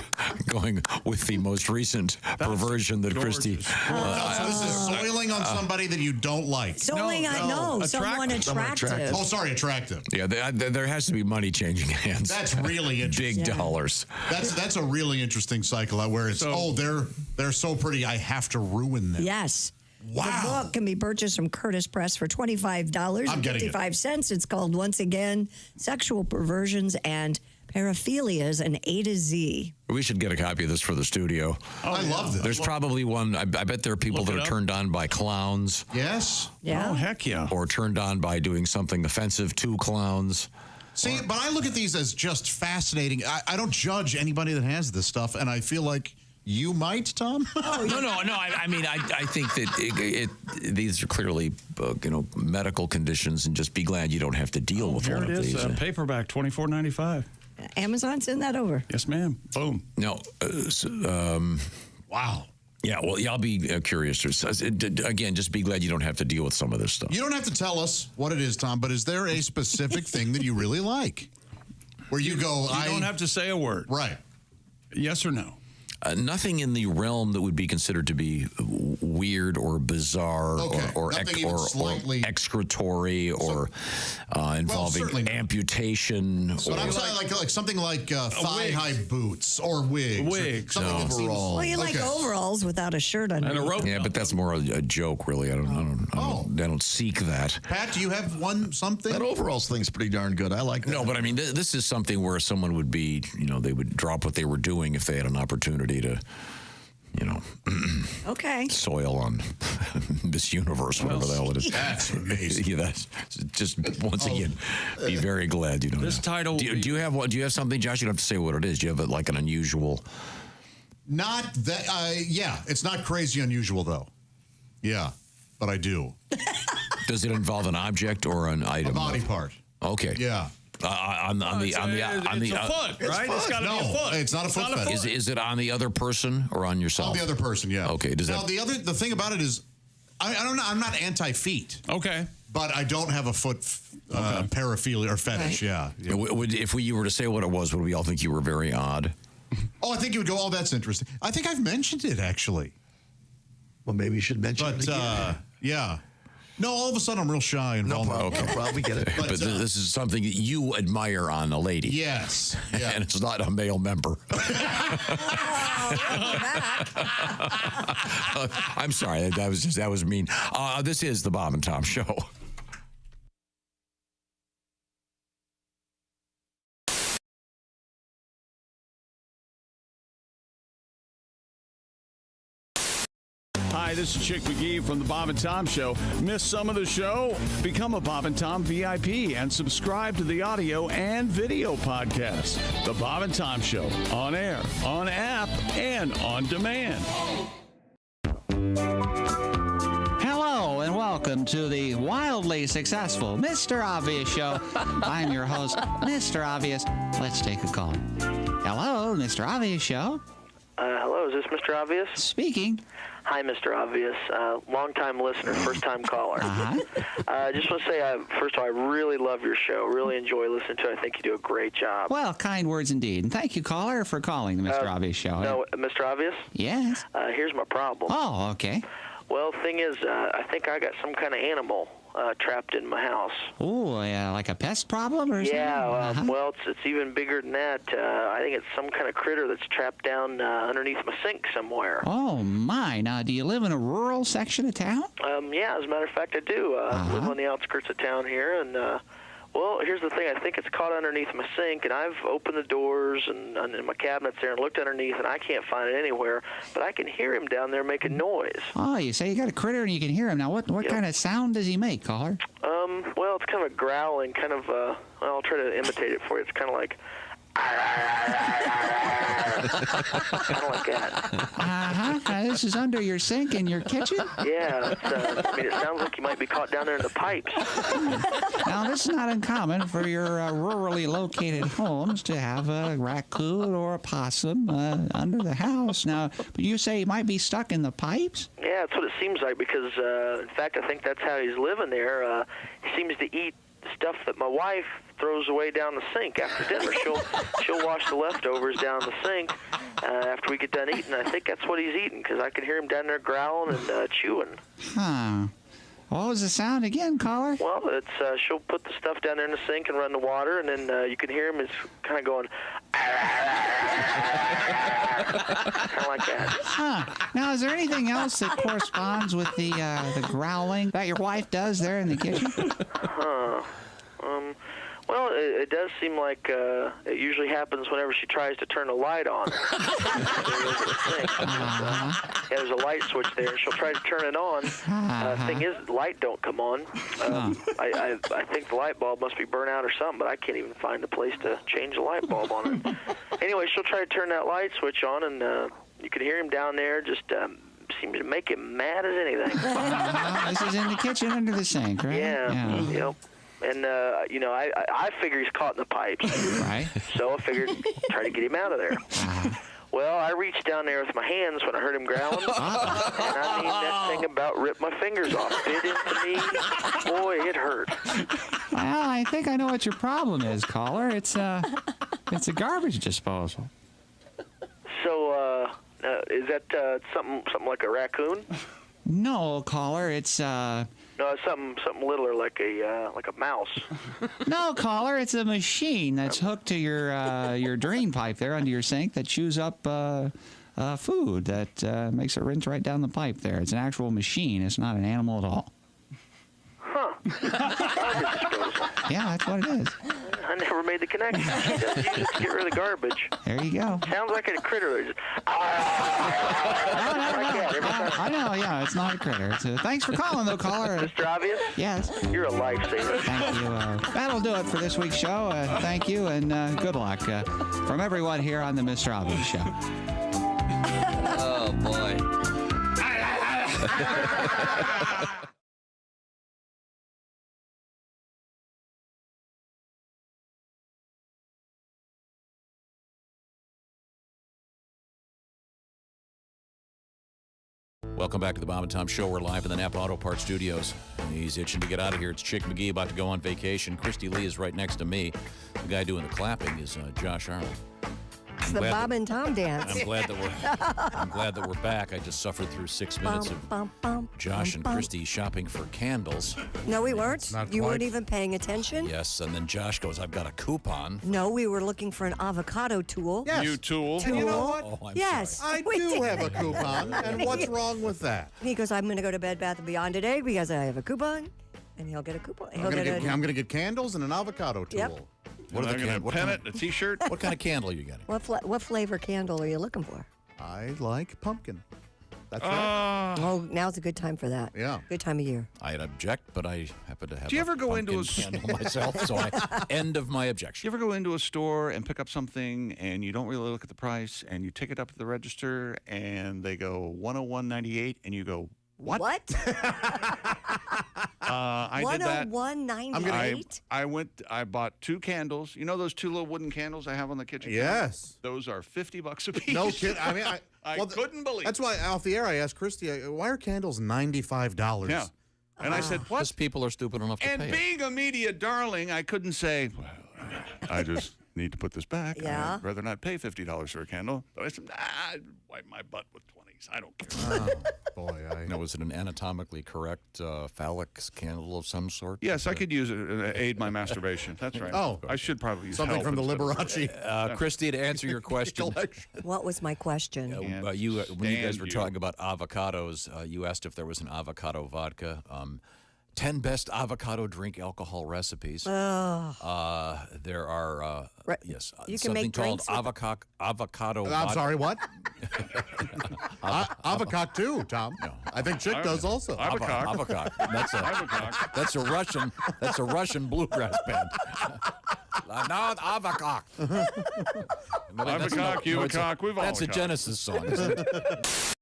going with the most recent perversion that Christy. So this is soiling on somebody that you don't like. Soiling on someone attractive. Oh, sorry, attractive. Yeah, there has to be money changing hands. That's really interesting. Big dollars. That's a really interesting cycle where it's they're so pretty I have to ruin them. Yes. Wow. The book can be purchased from Curtis Press for $25.55. It's called, once again, Sexual Perversions and Paraphilias, an A to Z. We should get a copy of this for the studio. Oh, I love this. There's probably one. I bet there are people that are turned on by clowns. Yes. Yeah. Oh, heck yeah. Or turned on by doing something offensive to clowns. See, but I look at these as just fascinating. I don't judge anybody that has this stuff, and I feel like you might, Tom? No. I mean, I think that these are clearly, medical conditions, and just be glad you don't have to deal with one of these. Here it is, paperback, $24.95. Amazon, send that over. Yes, ma'am. Boom. No. Wow. Yeah, well, I'll be curious. Again, just be glad you don't have to deal with some of this stuff. You don't have to tell us what it is, Tom, but is there a specific thing that you really like? Where you go, You don't have to say a word. Right. Yes or no? Nothing in the realm that would be considered to be weird or bizarre or excretory or involving amputation. But I'm saying like something like thigh-high boots or wigs. Something that seems- Well, you like overalls without a shirt under. And a rope. Yeah, but that's more a joke, really. I don't seek that. Pat, do you have something? That overalls thing's pretty darn good. I like that. No, but I mean, this is something where someone would be, they would drop what they were doing if they had an opportunity to, okay, soil on Miss Universe, whatever the hell it is. That's amazing. Yeah, that's just once again, be very glad you don't. This title. Do you have what? Do you have something, Josh? You don't have to say what it is. Do you have like an unusual? Not that. Yeah, it's not crazy unusual though. Yeah, but I do. Does it involve an object or an item? A body part. Okay. Yeah. On the it's a foot, right? It's got to be a foot. It's not a foot fetish. Is it on the other person or on yourself? On the other person, yeah. Okay. The thing about it is, I don't know. I'm not anti-feet. Okay. But I don't have a foot paraphilia or fetish. Right. Yeah. If you were to say what it was, would we all think you were very odd? Oh, I think you would go, oh, that's interesting. I think I've mentioned it, actually. Well, maybe you should mention it again. Yeah. No, all of a sudden I'm real shy and vulnerable. No problem. We get it. But this is something that you admire on a lady. Yes. Yeah. And it's not a male member. I'm sorry. That was mean. This is the Bob and Tom Show. Hi, this is Chick McGee from the Bob and Tom Show. Miss some of the show? Become a Bob and Tom VIP and subscribe to the audio and video podcast. The Bob and Tom Show, on air, on app, and on demand. Hello and welcome to the wildly successful Mr. Obvious Show. I'm your host, Mr. Obvious. Let's take a call. Hello, Mr. Obvious Show. Hello, is this Mr. Obvious? Speaking. Hi, Mr. Obvious. Long-time listener, first-time caller. Just want to say, first of all, I really love your show. Really enjoy listening to it. I think you do a great job. Well, kind words indeed. And thank you, caller, for calling the Mr. Obvious Show. No, Mr. Obvious? Yes? Here's my problem. Oh, okay. Well, thing is, I think I got some kind of animal trapped in my house. Oh, yeah, like a pest problem or something? Yeah, well, it's even bigger than that. I think it's some kind of critter that's trapped down underneath my sink somewhere. Oh, my. Now, do you live in a rural section of town? Yeah, as a matter of fact, I do. I live on the outskirts of town here, and well, here's the thing. I think it's caught underneath my sink, and I've opened the doors and my cabinets there and looked underneath, and I can't find it anywhere. But I can hear him down there making noise. Oh, you say you got a critter and you can hear him. Now, what kind of sound does he make, caller? Well, it's kind of a growling, kind of, I'll try to imitate it for you. It's kind of like... Kind of like that. Uh-huh. This is under your sink in your kitchen? Yeah, I mean, it sounds like you might be caught down there in the pipes. Now, this is not uncommon for your rurally located homes to have a raccoon or a possum under the house. Now, but you say he might be stuck in the pipes? Yeah, that's what it seems like because, in fact, I think that's how he's living there. He seems to eat stuff that my wife throws away down the sink after dinner. She'll wash the leftovers down the sink after we get done eating. I think that's what he's eating because I can hear him down there growling and chewing. Huh. What was the sound again, caller? Well, it's she'll put the stuff down there in the sink and run the water, and then you can hear him. It's kind of going, kind of like that. Huh. Now, is there anything else that corresponds with the growling that your wife does there in the kitchen? Huh. Well, it does seem like it usually happens whenever she tries to turn a light on. There's a light switch there, and she'll try to turn it on. Thing is, the light don't come on. I think the light bulb must be burnt out or something, but I can't even find a place to change the light bulb on it. Anyway, she'll try to turn that light switch on, and you can hear him down there just seems to make him mad as anything. This is in the kitchen under the sink, right? Yeah. Yep. And, I figure he's caught in the pipes. Right. So I figured try to get him out of there. Well, I reached down there with my hands when I heard him growling. And I mean, that thing about ripped my fingers off. Bit into me. Boy, it hurt. Well, I think I know what your problem is, caller. It's a garbage disposal. So, is that something like a raccoon? No, caller. It's No, it's something littler like a mouse. No, caller, it's a machine that's hooked to your drain pipe there under your sink that chews up food that makes it rinse right down the pipe there. It's an actual machine. It's not an animal at all. Huh. Yeah, that's what it is. I never made the connection. She does use it to get rid of garbage. There you go. Sounds like a critter. Just, I know, yeah, it's not a critter. Thanks for calling, though, caller. Mr. Obvious? Yes. You're a lifesaver. Thank you. That'll do it for this week's show. Thank you, and good luck from everyone here on the Mr. Obvious Show. Oh, boy. Welcome back to the Bob and Tom Show. We're live in the Napa Auto Parts Studios. He's itching to get out of here. It's Chick McGee about to go on vacation. Christy Lee is right next to me. The guy doing the clapping is Josh Arnold. It's the Bob and Tom dance. I'm glad that we're back. I just suffered through 6 minutes of Josh and Christy shopping for candles. No, we weren't. You weren't even paying attention. Yes, and then Josh goes, "I've got a coupon." No, we were looking for an avocado tool. Yes. New tool. Tool. You know what? Oh, I'm yes. sorry. We do did. have a coupon, and what's wrong with that? He goes, "I'm going to go to Bed Bath & Beyond today because I have a coupon," and he'll get a coupon. I'm going to get candles and an avocado tool. Yep. What are the a pennant, a T-shirt? What kind of candle are you getting? What flavor candle are you looking for? I like pumpkin. That's right. Oh, now's a good time for that. Yeah. Good time of year. I'd object, but I happen to have. Do you ever go into a candle myself? So end of my objection. Do you ever go into a store and pick up something and you don't really look at the price and you take it up to the register and they go $101.98 and you go, what? I did that. $101.98? I bought 2 candles. You know those 2 little wooden candles I have on the kitchen counter? Yes. Those are $50 a piece. No kidding. I mean, I couldn't believe That's why off the air I asked Christy, why are candles $95? Yeah. And I said, what? Because people are stupid enough to And pay being a media darling, I couldn't say, well, I just need to put this back. Yeah. I'd rather not pay $50 for a candle. But I said, I'd wipe my butt with 20s. I don't care. Oh, boy. Now, was it an anatomically correct phallic candle of some sort? Yes, I could use it to aid my masturbation. That's right. Oh. I should probably use Something help from the instead of- Liberace. Christy, to answer your question, What was my question? when you guys were talking about avocados, you asked if there was an avocado vodka. 10 best avocado drink alcohol recipes. There are, yes, You can something make called drinks avocado I'm vodka. sorry, what? Avocado too, Tom. No. I think Chick does also. Avocado. That's a Russian bluegrass band. Now avocado. I'm a cock, you a cock, we've all That's a cock. Genesis song, isn't it?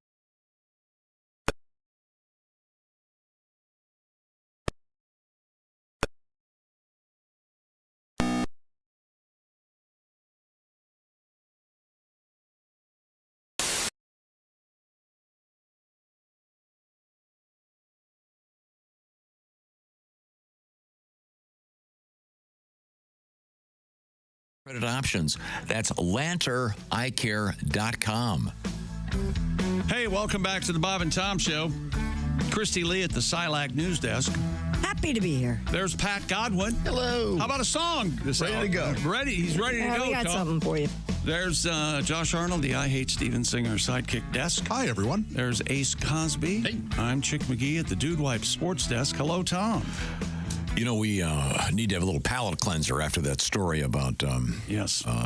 Credit options. That's lantereyecare.com. Hey, welcome back to the Bob and Tom Show. Christy Lee at the Silac News Desk. Happy to be here. There's Pat Godwin. Hello. How about a song? Ready to go. Ready. He's ready to go. We got Tom. something for you. There's Josh Arnold, the I Hate Steven Singer sidekick desk. Hi, everyone. There's Ace Cosby. Hey. I'm Chick McGee at the Dude Wipe Sports Desk. Hello, Tom. You know, we need to have a little palate cleanser after that story about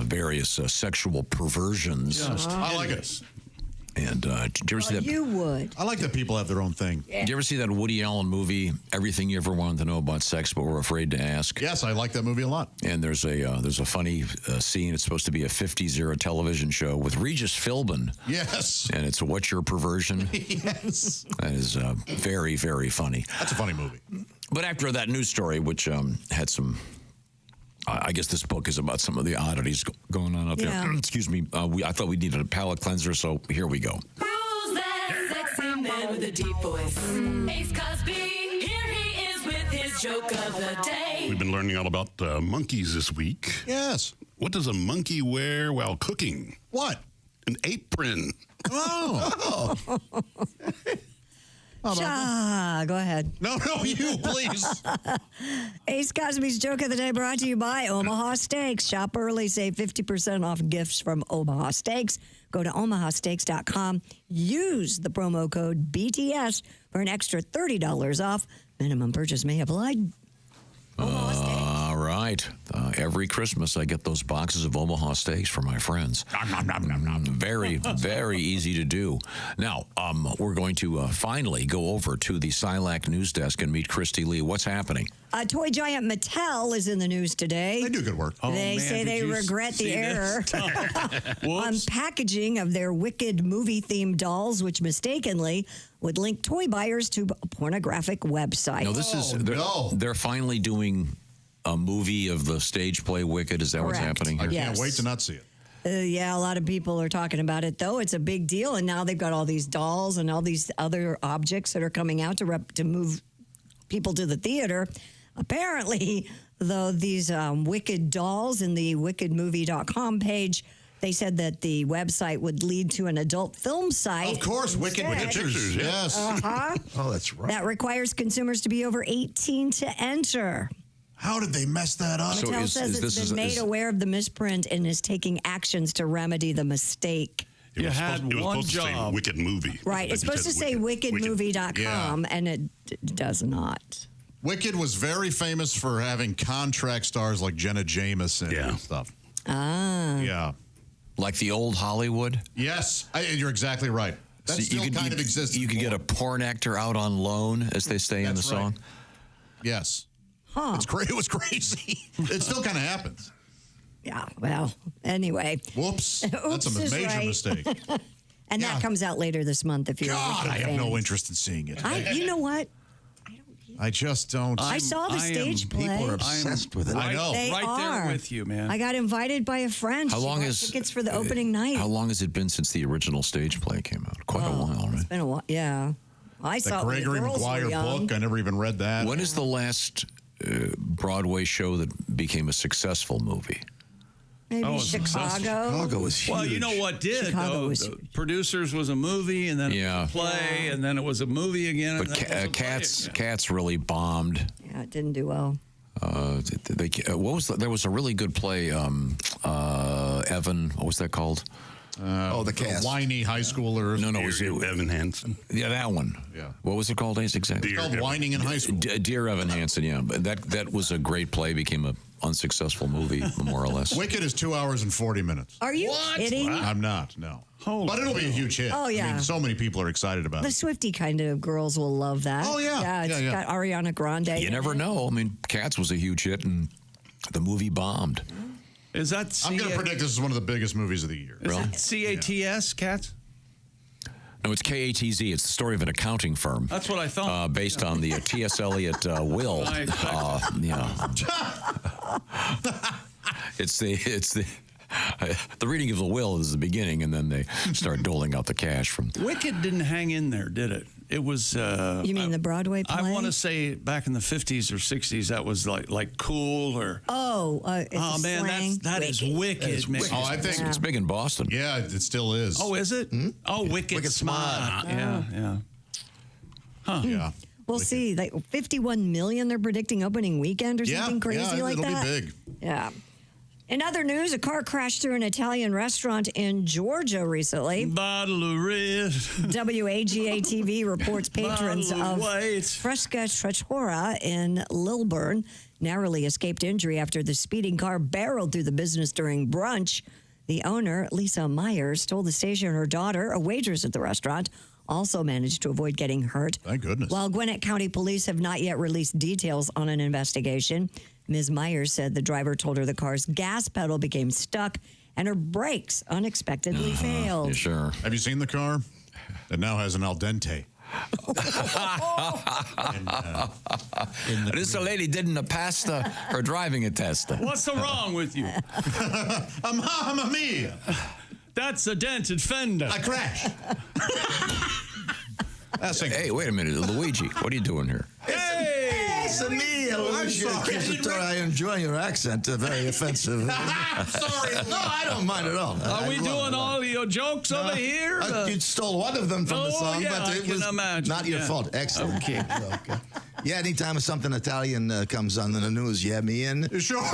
various sexual perversions. I like it. And did you ever see that? You would. I like that people have their own thing. Yeah. Did you ever see that Woody Allen movie, Everything You Ever Wanted to Know About Sex But Were Afraid to Ask? Yes, I like that movie a lot. And there's a funny scene. It's supposed to be a 50s era television show with Regis Philbin. Yes. And it's What's Your Perversion? Yes. That is very, very funny. That's a funny movie. But after that news story, which had some, I guess this book is about some of the oddities going on out there. Excuse me. I thought we needed a palate cleanser, so here we go. Who's that sexy man with a deep voice? Ace Cosby, here he is with his joke of the day. We've been learning all about monkeys this week. Yes. What does a monkey wear while cooking? What? An apron. Oh. Go ahead. No, you, please. Ace Cosby's Joke of the Day brought to you by Omaha Steaks. Shop early, save 50% off gifts from Omaha Steaks. Go to omahasteaks.com. Use the promo code BTS for an extra $30 off. Minimum purchase may apply. All right. Every Christmas, I get those boxes of Omaha Steaks for my friends. Very, very easy to do. Now, we're going to finally go over to the Silac News Desk and meet Christy Lee. What's happening? Toy giant Mattel is in the news today. They do good work. They say they regret the error on packaging of their Wicked movie-themed dolls, which mistakenly would link toy buyers to a pornographic website. No, this is they're finally doing a movie of the stage play Wicked. Is that what's happening here? I can't wait to not see it. Yeah, a lot of people are talking about it, though. It's a big deal, and now they've got all these dolls and all these other objects that are coming out to move people to the theater. Apparently, though, these Wicked dolls in the wickedmovie.com page, they said that the website would lead to an adult film site. Of course, Wicked Pictures, yes. Uh-huh. Oh, that's right. That requires consumers to be over 18 to enter. How did they mess that up? Mattel says it's been made aware of the misprint and is taking actions to remedy the mistake. It was supposed to say Wicked Movie. Right. It's supposed to say wickedmovie.com, and it does not. Wicked was very famous for having contract stars like Jenna Jameson and stuff. Ah. Yeah. Like the old Hollywood? Yes. You're exactly right. That still kind of exists. You could get a porn actor out on loan, as they say in the song. Yes. Huh. It was crazy. It still kind of happens. Yeah, well, anyway. Whoops. That's a major mistake. And that comes out later this month if you're God, I have no interest in seeing it. You know what? I just don't. I saw the stage play. People are obsessed with it. I know. They Right are. there with you, man. I got invited by a friend. How She long bought is tickets for the opening night? How long has it been since the original stage play came out? Quite a while, right? It's been a while. Yeah. I saw The Gregory it when the girls were Maguire young. book. I never even read that. When is the last Broadway show that became a successful movie? Maybe Chicago. Chicago was huge. Well, you know what did, Chicago though? was The huge. Producers was a movie, and then it was a play, and then it was a movie again. And But then it was a play again. Cats really bombed. Yeah, it didn't do well. There was a really good play, Evan, what was that called? The Cast. Whiny high schoolers. No, it was Evan Hansen. Yeah, that one. Yeah. What was it called, Ace? Exactly. It's called Whining in High School. Dear Evan Hansen, yeah. But that was a great play, became a unsuccessful movie, more or less. Wicked is 2 hours and 40 minutes. Are you kidding? I'm not, no. But it'll be a huge hit. Oh, yeah. I mean, so many people are excited about The it. Swiftie kind of girls will love that. Oh, yeah. Yeah, it's Yeah. got Ariana Grande. You in never it. know. I mean, Cats was a huge hit, and the movie bombed. Is that I'm going to predict this is one of the biggest movies of the year. Is it CATS, Cats? No, it's KATZ. It's the story of an accounting firm. That's what I thought. Based on the T.S. Eliot will. It's the reading of the will is the beginning, and then they start doling out the cash from. Wicked didn't hang in there, did it? It was. You mean the Broadway play? I want to say back in the 50s or 60s, that was like cool or. It's a man, slang. that is wicked, man. Oh, I think it's big in Boston. Yeah, it still is. Oh, is it? Oh, wicked smart. Yeah. Huh. Yeah. We'll see. Like 51 million they're predicting opening weekend or something crazy like that. It'll be big. Yeah. In other news, a car crashed through an Italian restaurant in Georgia recently. Bottle of red. WAGA TV reports patrons of Fresca Trattoria in Lilburn narrowly escaped injury after the speeding car barreled through the business during brunch. The owner, Lisa Myers, told the station her daughter, a waitress at the restaurant, also managed to avoid getting hurt. Thank goodness. While Gwinnett County Police have not yet released details on an investigation, Ms. Myers said the driver told her the car's gas pedal became stuck and her brakes unexpectedly failed. Sure. Have you seen the car? It now has an al dente. This lady didn't pass her driving test. What's so wrong with you? Mamma mia! That's a dented fender. I crashed. Hey, wait a minute, Luigi. What are you doing here? Hey! It's me, Luigi. I enjoy your accent. Very offensive. Sorry. No, I don't mind at all. Are we doing all your jokes over here? You stole one of them from the song, but it was not your fault. Excellent. Okay. Yeah, anytime something Italian comes on in the news, you have me in. Sure.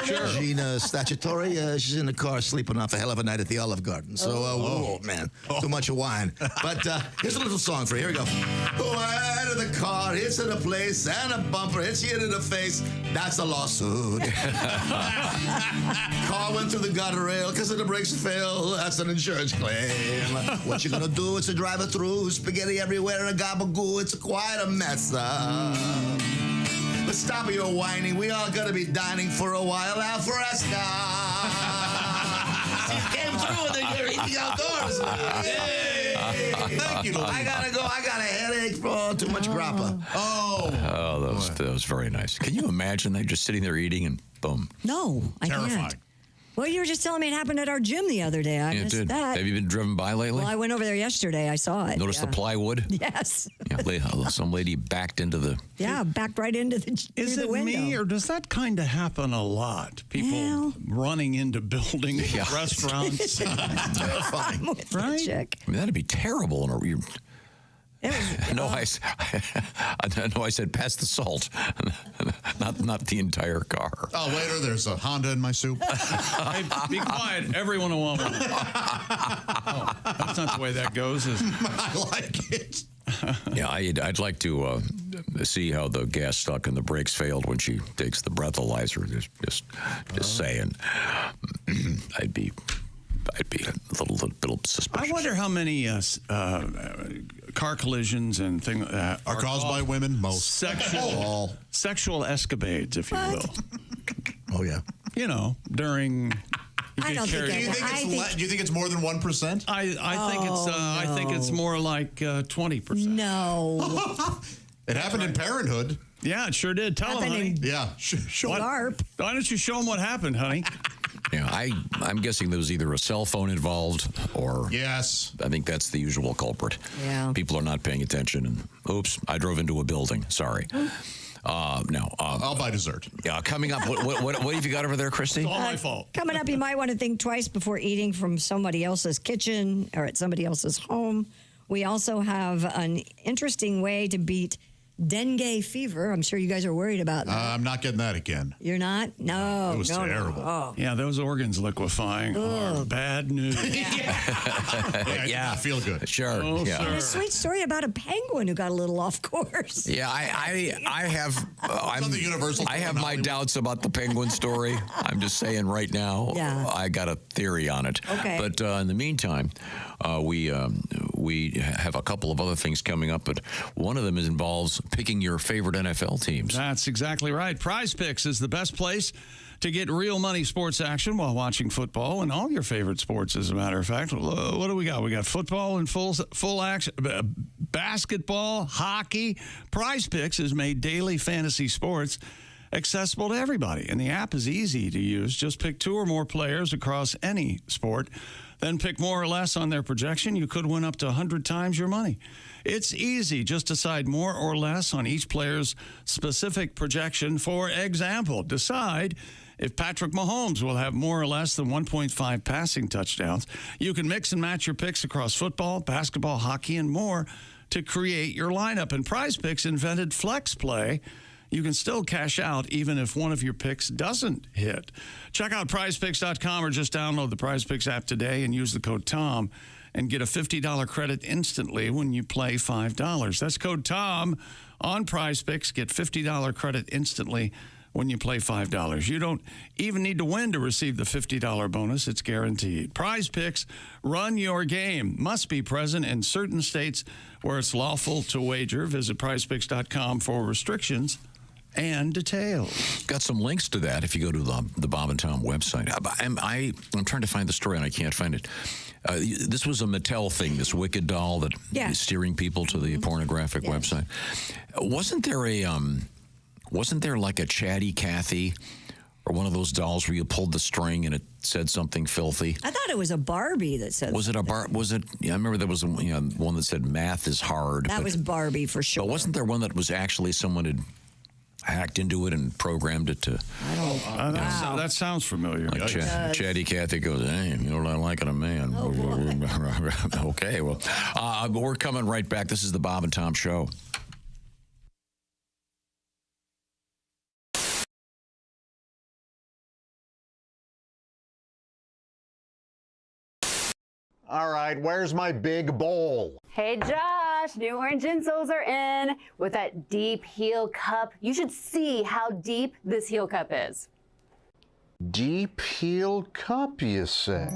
Sure. Gina Statutory, she's in the car sleeping off a hell of a night at the Olive Garden. So, man, too much of wine. But here's a little song for you. Here we go. Out of the car, hits in a place, and a bumper hits you in the face. That's a lawsuit. Car went through the guardrail because of the brakes failed. That's an insurance claim. What you gonna do? It's a driver through, spaghetti everywhere, and a gabagoo. It's quite a mess. But stop your whining. We all gonna be dining for a while now. Fresca. She came through and you're eating outdoors. Yay. Thank you. I gotta go. I got a headache for too much grappa. That was very nice. Can you imagine they just sitting there eating and boom? No, I can't. Well, you were just telling me it happened at our gym the other day. I missed that. Have you been driven by lately? Well, I went over there yesterday. I saw it. Notice the plywood? Yes. Yeah, some lady backed into the... Yeah, backed right into the Is through it the window. me, or does that kind of happen a lot? People running into buildings, restaurants. Terrifying. Right? Chick. I mean, that'd be terrible. I said pass the salt, not the entire car. Oh, waiter, there's a Honda in my soup. Hey, be quiet. Everyone will want one. Oh, that's not the way that goes. I like it. Yeah, I'd like to see how the gas stuck and the brakes failed when she takes the breathalyzer. Just saying. I'd be a little suspicious. I wonder how many car collisions and things are caused by women. Most sexual escapades, if you will. Oh yeah. You know, during. I don't think do you think it's more than 1%? I think it's more like 20%. No. It happened in Parenthood. Yeah, it sure did. Tell them, honey. Yeah. Why don't you show them what happened, honey? Yeah, I'm guessing there was either a cell phone involved or... Yes. I think that's the usual culprit. Yeah. People are not paying attention and, oops, I drove into a building. Sorry. No. I'll buy dessert. Yeah, coming up, what have you got over there, Christy? It's all my fault. Coming up, you might want to think twice before eating from somebody else's kitchen or at somebody else's home. We also have an interesting way to beat dengue fever. I'm sure you guys are worried about that. I'm not getting that again. You're not? No. It was terrible. Oh. Yeah, those organs liquefying are bad news. Yeah, I feel good. Sure. Oh, yeah. And a sweet story about a penguin who got a little off course. Yeah, I have I have my doubts about the penguin story. I'm just saying right now. Yeah. I got a theory on it. Okay. But in the meantime, we have a couple of other things coming up, but one of them involves picking your favorite NFL teams. That's exactly right. Prize Picks is the best place To get real money sports action while watching football and all your favorite sports, as a matter of fact. What do we got? We got football in full action, basketball, hockey. Prize Picks has made daily fantasy sports accessible to everybody, and the app is easy to use. Just pick 2 or more players across any sport, then pick more or less on their projection. You could win up to 100 times your money. It's easy. Just decide more or less on each player's specific projection. For example, decide if Patrick Mahomes will have more or less than 1.5 passing touchdowns. You can mix and match your picks across football, basketball, hockey, and more to create your lineup. And Prize Picks invented Flex Play. You can still cash out even if one of your picks doesn't hit. Check out prizepicks.com or just download the Prize Picks app today and use the code TOM and get a $50 credit instantly when you play $5. That's code TOM on Prize Picks. Get $50 credit instantly when you play $5. You don't even need to win to receive the $50 bonus. It's guaranteed. Prize Picks, run your game. Must be present in certain states where it's lawful to wager. Visit prizepicks.com for restrictions and details. Got some links to that if you go to the Bob and Tom website. I'm trying to find the story and I can't find it. This was a Mattel thing, this wicked doll that is steering people to the pornographic website. Wasn't there like a Chatty Cathy or one of those dolls where you pulled the string and it said something filthy? I thought it was a Barbie that said. Was it a Barbie? Was it? Yeah, I remember there was one that said math is hard. That was Barbie for sure. But wasn't there one that was actually someone had hacked into it and programmed it to? That sounds familiar. Like Chatty Cathy goes, hey, you know what I like in a man. Okay, well, we're coming right back. This is the Bob and Tom Show. All right, where's my big bowl? Hey, Josh, new orange insoles are in with that deep heel cup. You should see how deep this heel cup is. Deep heel cup, you say?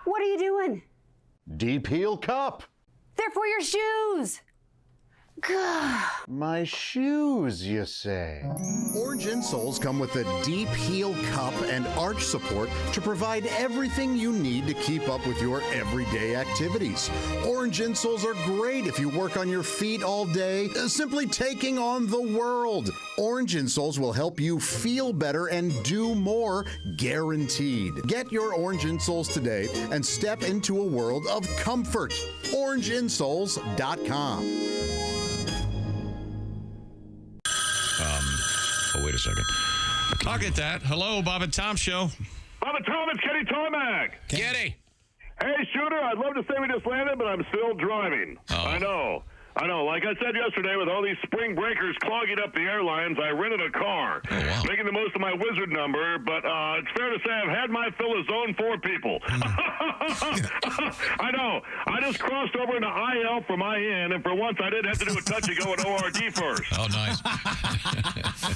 What are you doing? Deep heel cup. They're for your shoes. My shoes, you say? Orange insoles come with a deep heel cup and arch support to provide everything you need to keep up with your everyday activities. Orange insoles are great if you work on your feet all day, simply taking on the world. Orange insoles will help you feel better and do more, guaranteed. Get your orange insoles today and step into a world of comfort. OrangeInsoles.com. Wait a second. I'll get that. Hello, Bob and Tom Show. Bob and Tom, it's Kenny Tarmac. Kenny. Hey, Shooter, I'd love to say we just landed, but I'm still driving. I know. Like I said yesterday, with all these spring breakers clogging up the airlines, I rented a car, making the most of my wizard number, but it's fair to say I've had my fill of zone 4 people. I know. I just crossed over into IL from IN, and for once I didn't have to do a touch-and-go at ORD first. Oh, nice.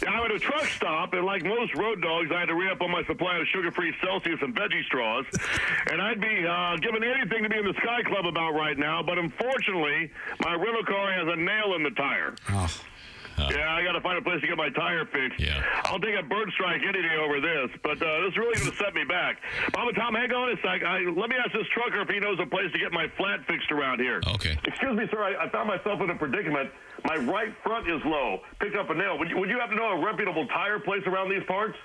I'm at a truck stop, and like most road dogs, I had to re-up on my supply of sugar-free Celsius and veggie straws, and I'd be giving anything to be in the Sky Club about right now, but unfortunately, my rental car has a nail in the tire. Yeah, I got to find a place to get my tire fixed. Yeah. I'll take a bird strike any day over this, but this is really going to set me back. Bob and Tom, hang on a sec. Let me ask this trucker if he knows a place to get my flat fixed around here. Okay. Excuse me, sir. I found myself in a predicament. My right front is low. Picked up a nail. Would you happen to know a reputable tire place around these parts?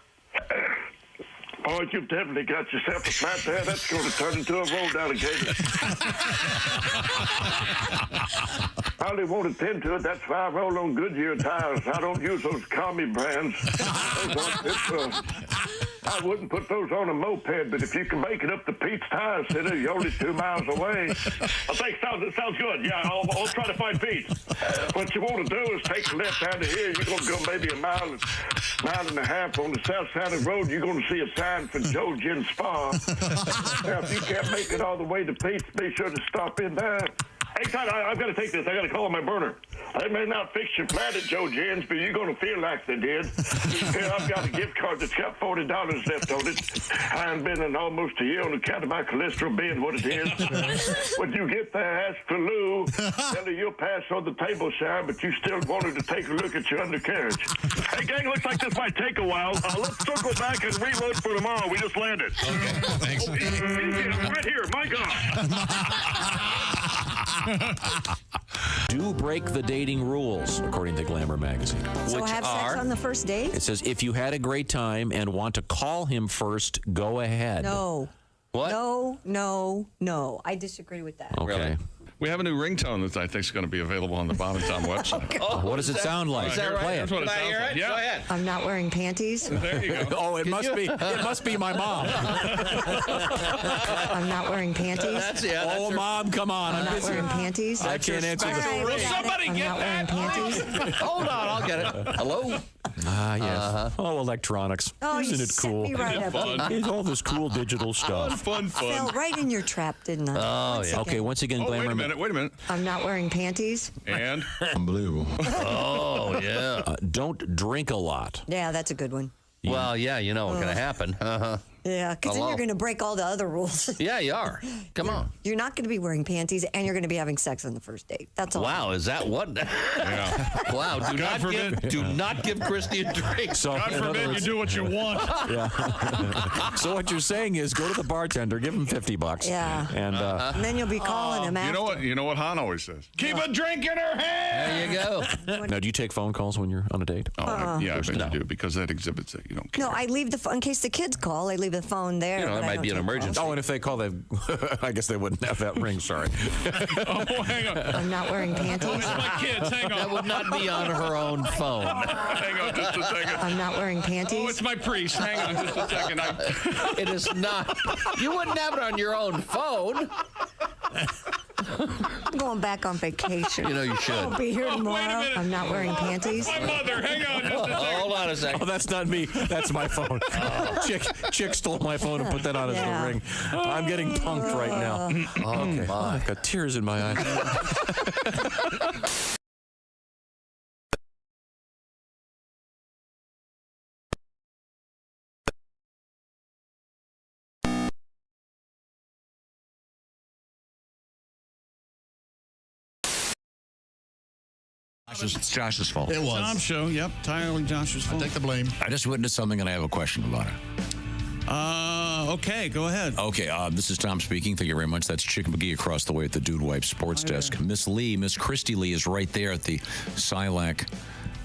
Oh, you've definitely got yourself a flat there. That's going to turn into a roll down occasion. Probably won't attend to it. That's why I roll on Goodyear tires. I don't use those commie brands. I wouldn't put those on a moped, but if you can make it up to Pete's Tire Center, you're only 2 miles away. I think it sounds good. Yeah, I'll try to find Pete. What you want to do is take a left out of here. You're going to go maybe a mile and a half on the south side of the road. You're going to see a sign for Joe Gin Spa. Now, if you can't make it all the way to Pete's, be sure to stop in there. Hey, Todd, I've got to take this. I got to call on my burner. They may not fix your flat at Joe Gin's, but you're going to feel like they did. Here, I've got a gift card that's got $40 left on it. I haven't been in almost a year on account of my cholesterol being what it is. When you get there, ask for Lou. Tell her you'll pass on the table sign, but you still wanted to take a look at your undercarriage. Hey, gang, looks like this might take a while. Let's circle back and reload for tomorrow. We just landed. Okay, thanks. I'm right here. My God. Do break the dating rules, according to Glamour magazine. So have sex on the first date? It says if you had a great time and want to call him first, go ahead. No. What? No. I disagree with that. Okay. Really? We have a new ringtone that I think is going to be available on the Bob and Tom website. What does it sound like? Is that right? Play it. Here's what it Can I sounds hear like. it? Yeah. Go ahead. I'm not wearing panties. There you go. Oh, it must be my mom. I'm not wearing panties. Oh, Mom, come on. I'm not wearing panties. I can't answer the Will somebody get I'm not wearing panties. Hold on, I'll get it. Hello? Ah, yes. Oh, electronics. Oh, Isn't you it set cool? me right up. It's all this cool digital stuff. Fun. Fell right in your trap, didn't I? Oh, Once yeah. again. Okay, once again, Oh, Glamour. wait a minute. I'm not wearing panties. And? Unbelievable. Oh, yeah. Don't drink a lot. Yeah, that's a good one. Well, yeah, you know what's going to happen. Uh-huh. Yeah, because then Hello? you're going to break all the other rules. Yeah, you are. Come on. You're not going to be wearing panties, and you're going to be having sex on the first date. That's all. Wow, is that what? Yeah. Wow, do not give Christy a drink. So, God in other forbid you words- do what you want. Yeah. So what you're saying is go to the bartender, give him $50. Yeah. And And then you'll be calling him after. You know what Han always says? Keep a drink in her hand. There you go. now, do you take phone calls when you're on a date? Oh, yeah, I bet you do, because that exhibits that you don't care. No, I leave the phone in case the kids call. I leave the phone there. You know, but it I might don't be an take emergency. Oh, and if they call, I guess they wouldn't have that ring. Sorry. Oh, hang on. calls. I'm not wearing panties. It's my kids. Hang on. That would not be on her own phone. Hang on just a second. I'm not wearing panties. Oh, it's my priest. Hang on just a second. It is not. You wouldn't have it on your own phone. I'm going back on vacation. You know you should. I'll be here Oh, wait a tomorrow. minute. I'm not wearing panties. My mother. Hang on just a second. Hold on a Oh, second. that's not me. That's my phone. Chick stole my phone and put that on as Yeah. the ring. I'm getting punked right now. Okay. I've got tears in my eyes. It's Josh's fault. It was. Tom's show. Yep. Entirely Josh's fault. Take the blame. I just witnessed something and I have a question about it. Okay, go ahead. Okay, this is Tom speaking. Thank you very much. That's Chick McGee across the way at the Dude Wipe Sports Desk. Miss Christy Lee is right there at the Silac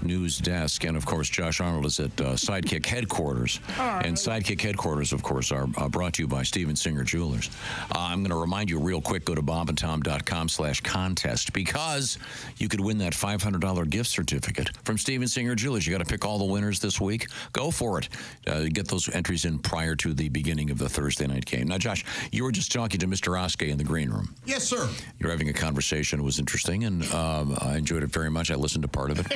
news desk. And, of course, Josh Arnold is at Sidekick Headquarters. And Sidekick Headquarters, of course, are brought to you by Steven Singer Jewelers. I'm going to remind you real quick, go to bobandtom.com/contest because you could win that $500 gift certificate from Steven Singer Jewelers. You got to pick all the winners this week. Go for it. Get those entries in prior to the beginning of the Thursday night game. Now, Josh, you were just talking to Mr. Oske in the green room. Yes, sir. You're having a conversation. It was interesting, and I enjoyed it very much. I listened to part of it.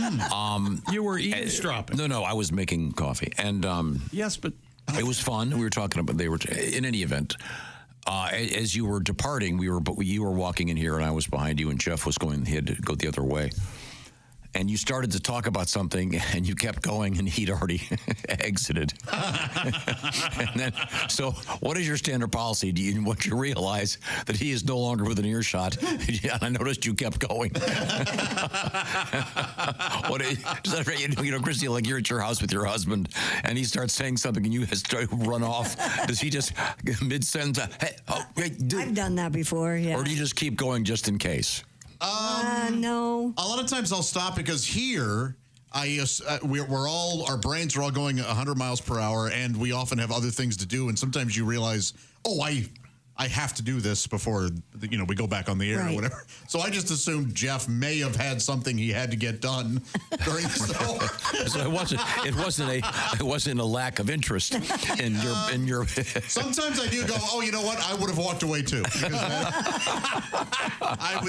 But, you were eavesdropping. No, I was making coffee. And yes, but it was fun. We were talking about, in any event, as you were departing, you were walking in here, and I was behind you, and Jeff was he had to go the other way. And you started to talk about something, and you kept going, and he'd already exited. And then, so what is your standard policy? Once you realize that he is no longer within earshot, and I noticed you kept going. Christy, like you're at your house with your husband, and he starts saying something, and you start run off. Does he just mid-sentence, I've done that before, yeah. Or do you just keep going just in case? No. A lot of times I'll stop because here our brains are all going 100 miles per hour, and we often have other things to do. And sometimes you realize, I I have to do this before we go back on the air or whatever. So I just assumed Jeff may have had something he had to get done during the show. So it wasn't a lack of interest in your. Sometimes I do go, oh, you know what? I would have walked away too. Because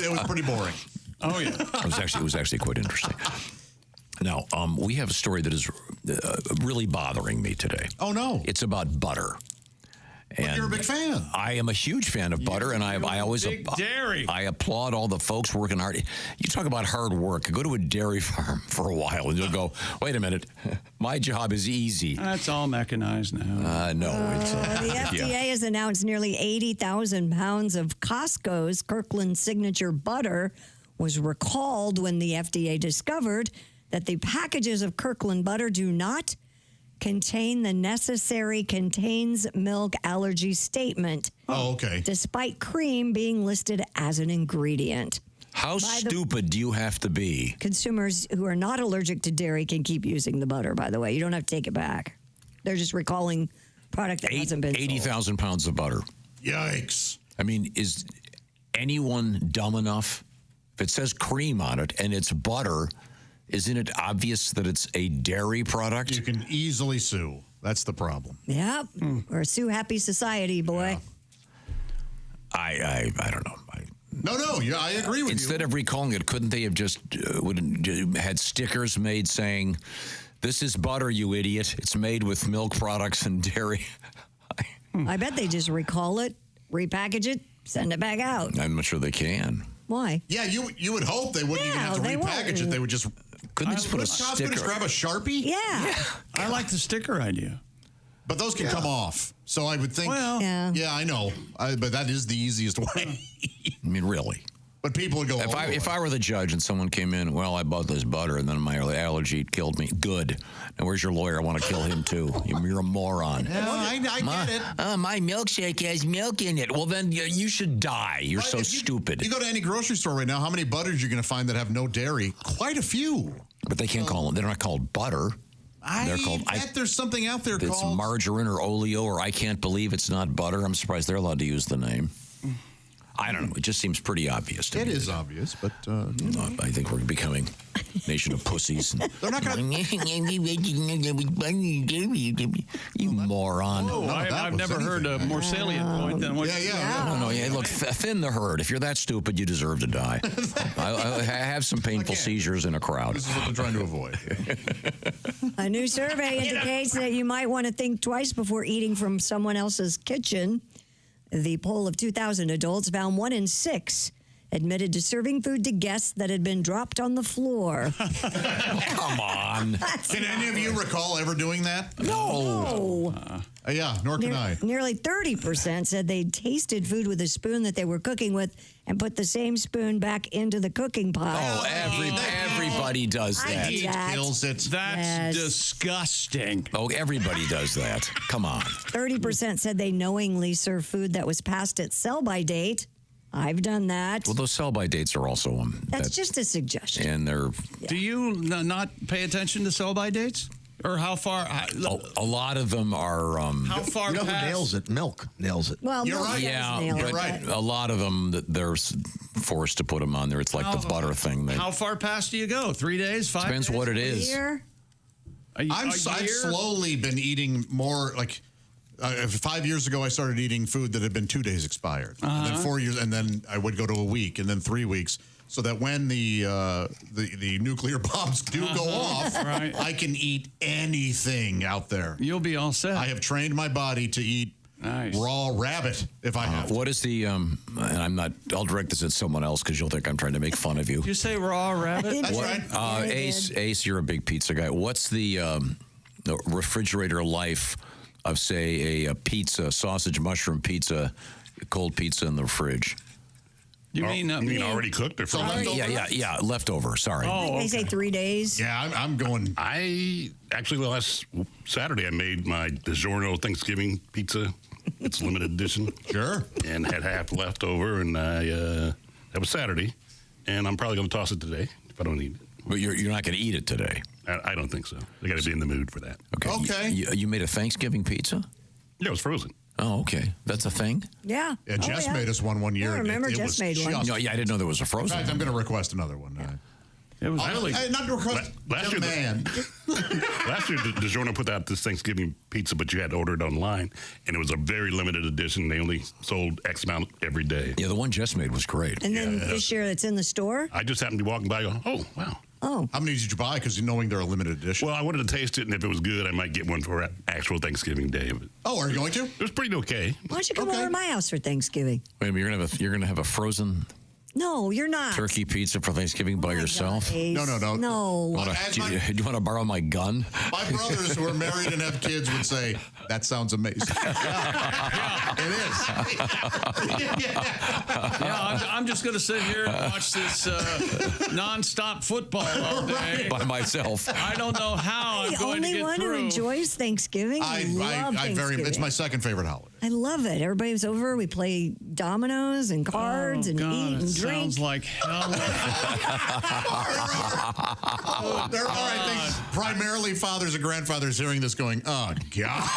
it was pretty boring. Oh yeah, it was actually quite interesting. Now, we have a story that is really bothering me today. Oh no! It's about butter. But you're a big fan. I am a huge fan of butter, and I always dairy. I applaud all the folks working hard. You talk about hard work. Go to a dairy farm for a while, and you'll go, wait a minute, my job is easy. That's all mechanized now. No, it's The FDA has announced nearly 80,000 pounds of Costco's Kirkland Signature butter was recalled when the FDA discovered that the packages of Kirkland butter do not contain the necessary contains milk allergy statement. Oh, okay. Despite cream being listed as an ingredient. How stupid do you have to be? Consumers who are not allergic to dairy can keep using the butter, by the way. You don't have to take it back. They're just recalling product that hasn't been 80,000 pounds of butter. Yikes. I mean, is anyone dumb enough? If it says cream on it and it's butter, isn't it obvious that it's a dairy product? You can easily sue. That's the problem. Yep. We're a sue-happy society, boy. I don't know. No, I agree with you. Instead of recalling it, couldn't they have just had stickers made saying, "This is butter, you idiot. It's made with milk products and dairy." I bet they just recall it, repackage it, send it back out. I'm not sure they can. Why? Yeah, you would hope they wouldn't even have to repackage it. They would just... Couldn't they just put a sticker? Just grab a Sharpie? Yeah. I like the sticker idea. But those can come off. So I would think... Well... Yeah, I know. But that is the easiest way. I mean, really. But people would go... If I were the judge and someone came in, well, I bought this butter and then my allergy killed me. Good. Now, where's your lawyer? I want to kill him, too. You're a moron. Yeah, I get it. My milkshake has milk in it. Well, then you should die. You're so stupid. You go to any grocery store right now, how many butters you're going to find that have no dairy? Quite a few. But they can't call them. They're not called butter. I bet there's something out there it's called... margarine or oleo, or I can't believe it's not butter. I'm surprised they're allowed to use the name. I don't know. It just seems pretty obvious to me. It is obvious, but... I think we're becoming a nation of pussies. They're not going to... You moron. No, I've never heard a more salient point than what... No, look, thin the herd. If you're that stupid, you deserve to die. I have some painful seizures in a crowd. This is what they're trying to avoid. A new survey indicates that you might want to think twice before eating from someone else's kitchen. The poll of 2,000 adults found 1 in 6 admitted to serving food to guests that had been dropped on the floor. Come on. Can any of you recall ever doing that? No. Yeah, nor can I. Nearly 30% said they'd tasted food with a spoon that they were cooking with and put the same spoon back into the cooking pot. Oh, everybody does that. Heat kills it. That's disgusting. Oh, everybody does that. Come on. 30% said they knowingly served food that was past its sell-by date. I've done that. Well, those sell-by dates are also... That's just a suggestion. And they're... Do you not pay attention to sell-by dates? Or how far... A lot of them are... how far who past... nails it? Milk nails it. Well, you're right. Yeah, you're right. A lot of them, they're forced to put them on there. It's like the butter thing. How far past do you go? 3 days? 5 Depends days? what it is. A year? I've slowly been eating more, like... 5 years ago, I started eating food that had been 2 days expired. And then 4 years, and then I would go to a week, and then 3 weeks, so that when the nuclear bombs do go off, I can eat anything out there. You'll be all set. I have trained my body to eat raw rabbit if I have to. What is the, and I'll direct this at someone else because you'll think I'm trying to make fun of you. Did you say raw rabbit? That's right. Ace, you're a big pizza guy. What's the refrigerator life of, say, a pizza, sausage mushroom pizza, cold pizza in the fridge? You mean already cooked or frozen? Yeah, leftover. Sorry. They say 3 days. Yeah, I'm going. I actually last Saturday I made my DiGiorno Thanksgiving pizza. It's limited edition. Sure. And had half left over, and that was Saturday, and I'm probably going to toss it today if I don't eat it. But you're not going to eat it today. I don't think so. I got to be in the mood for that. Okay. You made a Thanksgiving pizza? Yeah, it was frozen. Oh, okay. That's a thing? Yeah. Yeah, Jess made us one year. I remember It Jess was made one. just- No, yeah, I didn't know there was a In frozen. fact, I'm going to request another one. It was really not to request. last year. Man. Last year, DiGiorno put out this Thanksgiving pizza, but you had to order it online, and it was a very limited edition. They only sold X amount every day. Yeah, the one Jess made was great. And then this year it's in the store? I just happened to be walking by, going, "Oh, wow." Oh. How many did you buy? Because knowing they're a limited edition. Well, I wanted to taste it, and if it was good, I might get one for actual Thanksgiving Day. But Oh, are you going to? it was pretty okay. Why don't you come over to my house for Thanksgiving? Wait a minute, you're gonna have a frozen No, you're not. turkey pizza for Thanksgiving by yourself? Ace. No. No. Do you want to borrow my gun? My brothers who are married and have kids would say, that sounds amazing. It is. Yeah, I'm just going to sit here and watch this nonstop football all day By myself. I don't know how I'm The going to only get one who through. enjoys Thanksgiving. I love Thanksgiving. It's my second favorite holiday. I love it. Everybody's over. We play dominoes and cards and God, eat it and drink. sounds like hell. There are, I think, primarily fathers and grandfathers hearing this going, oh, God.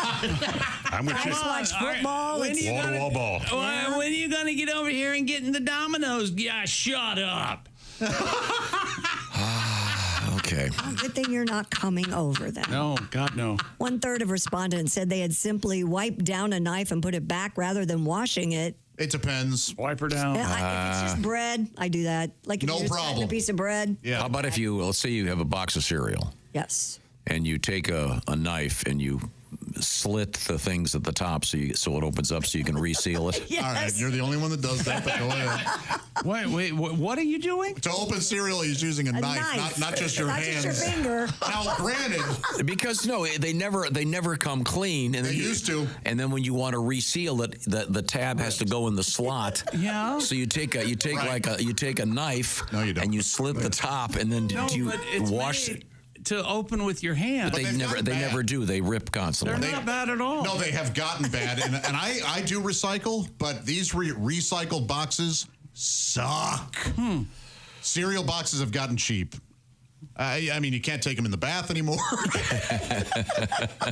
I'm with I you. just watch football. When It's Wall ball. When are you going to get over here and get in the dominoes? Yeah, shut up. Okay. Oh, good thing you're not coming over then. No, God, no. 1/3 of respondents said they had simply wiped down a knife and put it back rather than washing it. It depends. Wipe her down. If it's just bread, I do that. Like if No you're just cutting problem. a piece of bread. Yeah. How about if let's say you have a box of cereal Yes. and you take a knife and you slit the things at the top so it opens up so you can reseal it? Yes. All right, you're the only one that does that, but go ahead. Wait, what are you doing? To open cereal, he's using a knife. Not just your Not hands. just your finger. Now, granted, Because no, they never come clean. And They used to. And then when you want to reseal it, the tab has to go in the slot. Yeah. So you take a knife. No, you don't. And you slit the top, and then No, do you but it's wash? made to open with your hand. They they've never gotten bad. never do. They rip constantly. They're not bad at all. no, they have gotten bad. And I do recycle, but these recycled boxes suck. Cereal boxes have gotten cheap. I mean, you can't take them in the bath anymore.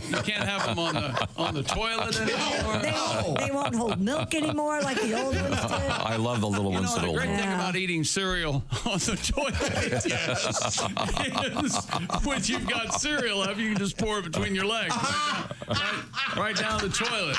You can't have them on the toilet anymore. They won't hold milk anymore like the old ones did. I love the little You ones know, the that'll. great thing about eating cereal on the toilet is when you've got cereal up, you can just pour it between your legs. Right down the toilet.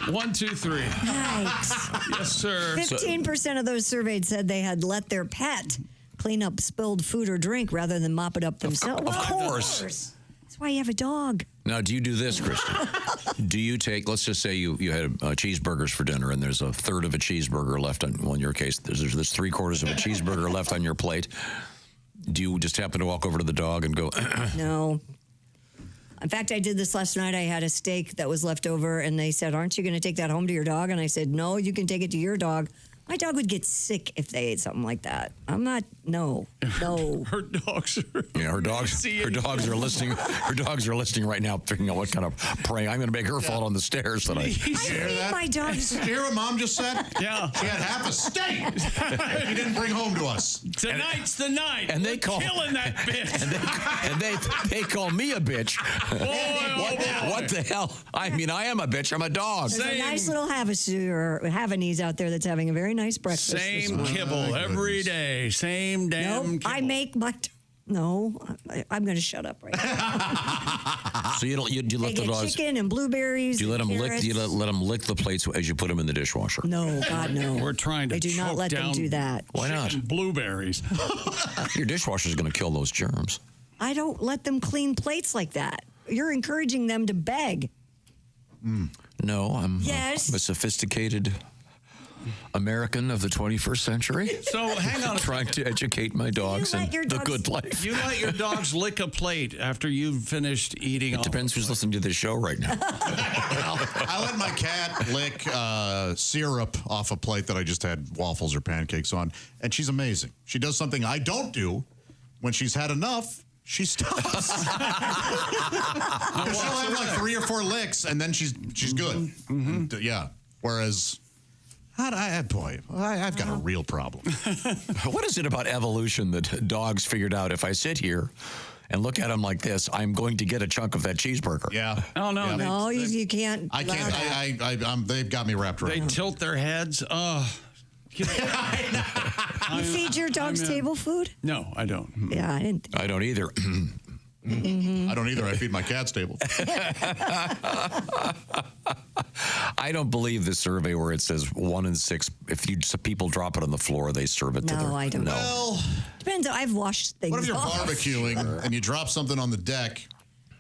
1, 2, 3. Yikes. Yes, sir. 15% of those surveyed said they had let their pet clean up spilled food or drink rather than mop it up themselves. Of course. That's why you have a dog. Now, do you do this, Kristen? Do you take, let's just say you had cheeseburgers for dinner and there's a third of a cheeseburger left on, well, in your case, there's 3/4 of a cheeseburger left on your plate. Do you just happen to walk over to the dog and go, No. In fact, I did this last night. I had a steak that was left over, and they said, aren't you going to take that home to your dog? And I said, no, you can take it to your dog. My dog would get sick if they ate something like that. I'm not, no. Her dogs are. Yeah, her dogs are listening. Her dogs are listening right now, figuring out what kind of prey I'm going to make her fall on the stairs tonight. You hear that? My dogs. You hear what Mom just said? Yeah. She had half a steak. He didn't bring home to us. Tonight's the night. And they We're call killing that bitch. and they call me a bitch. What the hell? I mean, I am a bitch. I'm a dog. There's a nice little Havanese out there that's having a very nice breakfast. this Same morning. kibble every day. Same damn Nope, kibble. I make my. No, I'm going to shut up right now. So you let They the get dogs. chicken and blueberries. Do you let and them lick? carrots. Do you let them lick the plates as you put them in the dishwasher? No, God, no. We're trying to I do not choke let them down do that. Why not? chicken blueberries. Your dishwasher's going to kill those germs. I don't let them clean plates like that. You're encouraging them to beg. No, I'm Yes. a sophisticated American of the 21st century. So hang on. Trying to educate my dogs let and your the dogs- good life. You let your dogs lick a plate after you've finished eating. It depends who's listening to this show right now. I let my cat lick syrup off a plate that I just had waffles or pancakes on, and she's amazing. She does something I don't do. When she's had enough, she stops. She'll have like 3 or 4 licks, and then she's good. And, yeah. Whereas, I've got a real problem. What is it about evolution that dogs figured out if I sit here and look at him like this, I'm going to get a chunk of that cheeseburger. Yeah. Oh, no. Yeah. No, you can't. I can't. They've got me wrapped around. They tilt their heads. Oh. You feed your dogs table food? No, I don't. Yeah, I didn't. I don't either. I don't either. I feed my cats table. I don't believe the survey where it says 1 in 6, if people drop it on the floor, they serve it to their... No, I don't. No. Well, depends. I've washed things. what if you're off. barbecuing and you drop something on the deck?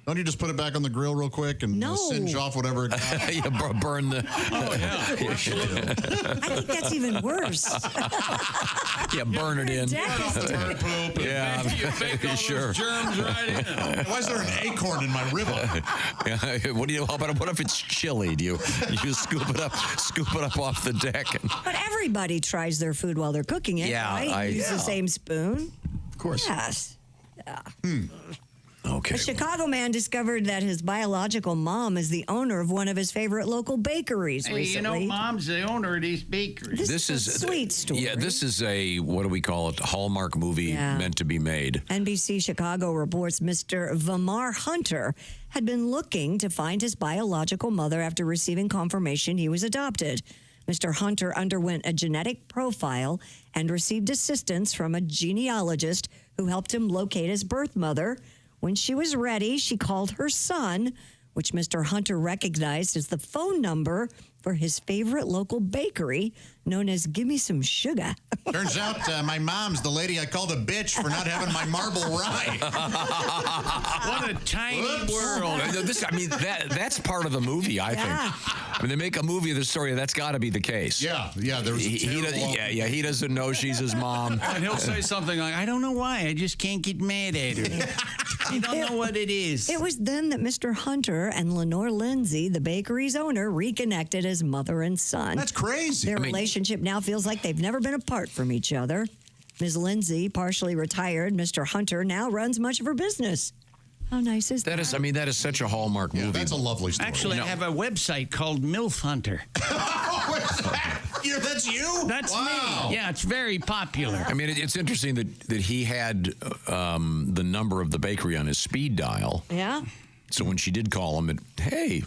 Don't you just put it back on the grill real quick and singe off whatever it got? You burn the... Oh, yeah. I think that's even worse. Yeah, burn it in. Bird poop. Yeah, sure. Germs right in. Why is there an acorn in my ribeye? What if it's chili? Do you scoop it up off the deck? But everybody tries their food while they're cooking it, Yeah, right? Use the same spoon. Of course. Yes. Yeah. Okay. A Chicago man discovered that his biological mom is the owner of one of his favorite local bakeries recently. Mom's the owner of these bakeries. This is a sweet story. Yeah, this is a, what do we call it, Hallmark movie meant to be made. NBC Chicago reports Mr. Vamar Hunter had been looking to find his biological mother after receiving confirmation he was adopted. Mr. Hunter underwent a genetic profile and received assistance from a genealogist who helped him locate his birth mother. When she was ready, she called her son, which Mr. Hunter recognized as the phone number for his favorite local bakery, known as Gimme Some Sugar. Turns out my mom's the lady I called a bitch for not having my marble rye. What a tiny world. That's part of the movie, I think. When they make a movie of the story, that's got to be the case. Yeah. There was he doesn't know she's his mom. And he'll say something like, I don't know why, I just can't get mad at her. I don't know what it is. It was then that Mr. Hunter and Lenore Lindsay, the bakery's owner, reconnected as mother and son. That's crazy. Their relationship now feels like they've never been apart from each other. Ms. Lindsay, partially retired, Mr. Hunter now runs much of her business. How nice is that? That is such a Hallmark movie. That's a lovely story. Actually, I have a website called MILF Hunter. That's you? That's me. Yeah, it's very popular. I mean, it's interesting that he had the number of the bakery on his speed dial. Yeah. So when she did call him, hey,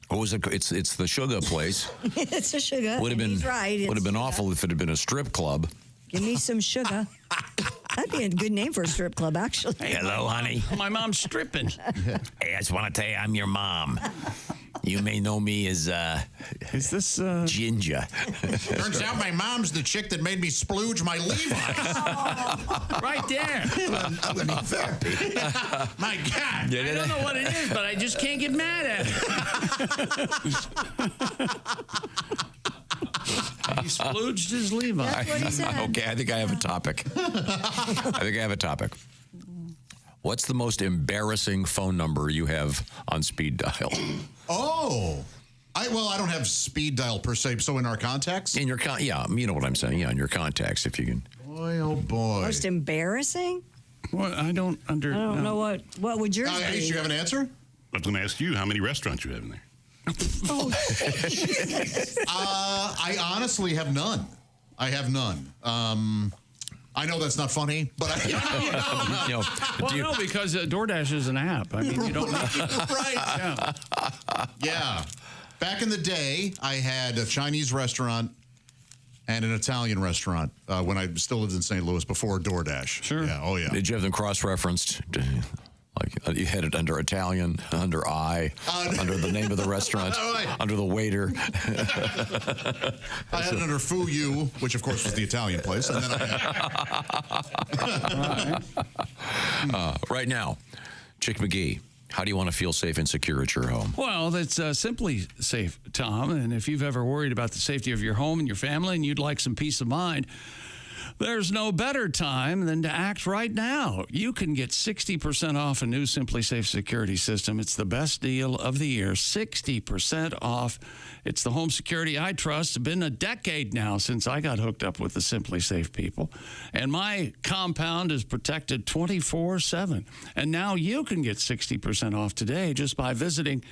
what was it? It's the sugar place. It's a sugar. Would have been He's right. Would have been awful if it had been a strip club. Give me some sugar. That'd be a good name for a strip club, actually. Hello, honey. My mom's stripping. Hey, I just want to tell you, I'm your mom. You may know me as is this Ginger. Turns out my mom's the chick that made me splooge my Levi's. Right there. I'm going to need therapy. My God. I don't know what it is, but I just can't get mad at it. He splooged his Levi. That's what he said. Okay, I think I have a topic. What's the most embarrassing phone number you have on speed dial? Oh. I don't have speed dial per se. So in our contacts? In your you know what I'm saying. Yeah, in your contacts, if you can. Boy, oh boy. Most embarrassing? Well, I don't know what would yours be? Ace, you have an answer? I was going to ask you how many restaurants you have in there. I honestly have none. I have none. I know that's not funny, but no, because DoorDash is an app. I mean, you don't need to. Right. Yeah. Back in the day, I had a Chinese restaurant and an Italian restaurant when I still lived in St. Louis before DoorDash. Sure. Yeah. Oh, yeah. Did you have them cross-referenced? Like you had it under Italian, under under the name of the restaurant, under the waiter. I had it under Fu Yu, which of course was the Italian place, and then I had right now, Chick McGee. How do you want to feel safe and secure at your home? Well, that's simply safe, Tom. And if you've ever worried about the safety of your home and your family and you'd like some peace of mind, there's no better time than to act right now. You can get 60% off a new Simply Safe security system. It's the best deal of the year, 60% off. It's the home security I trust. It's been a decade now since I got hooked up with the Simply Safe people. And my compound is protected 24/7. And now you can get 60% off today just by visiting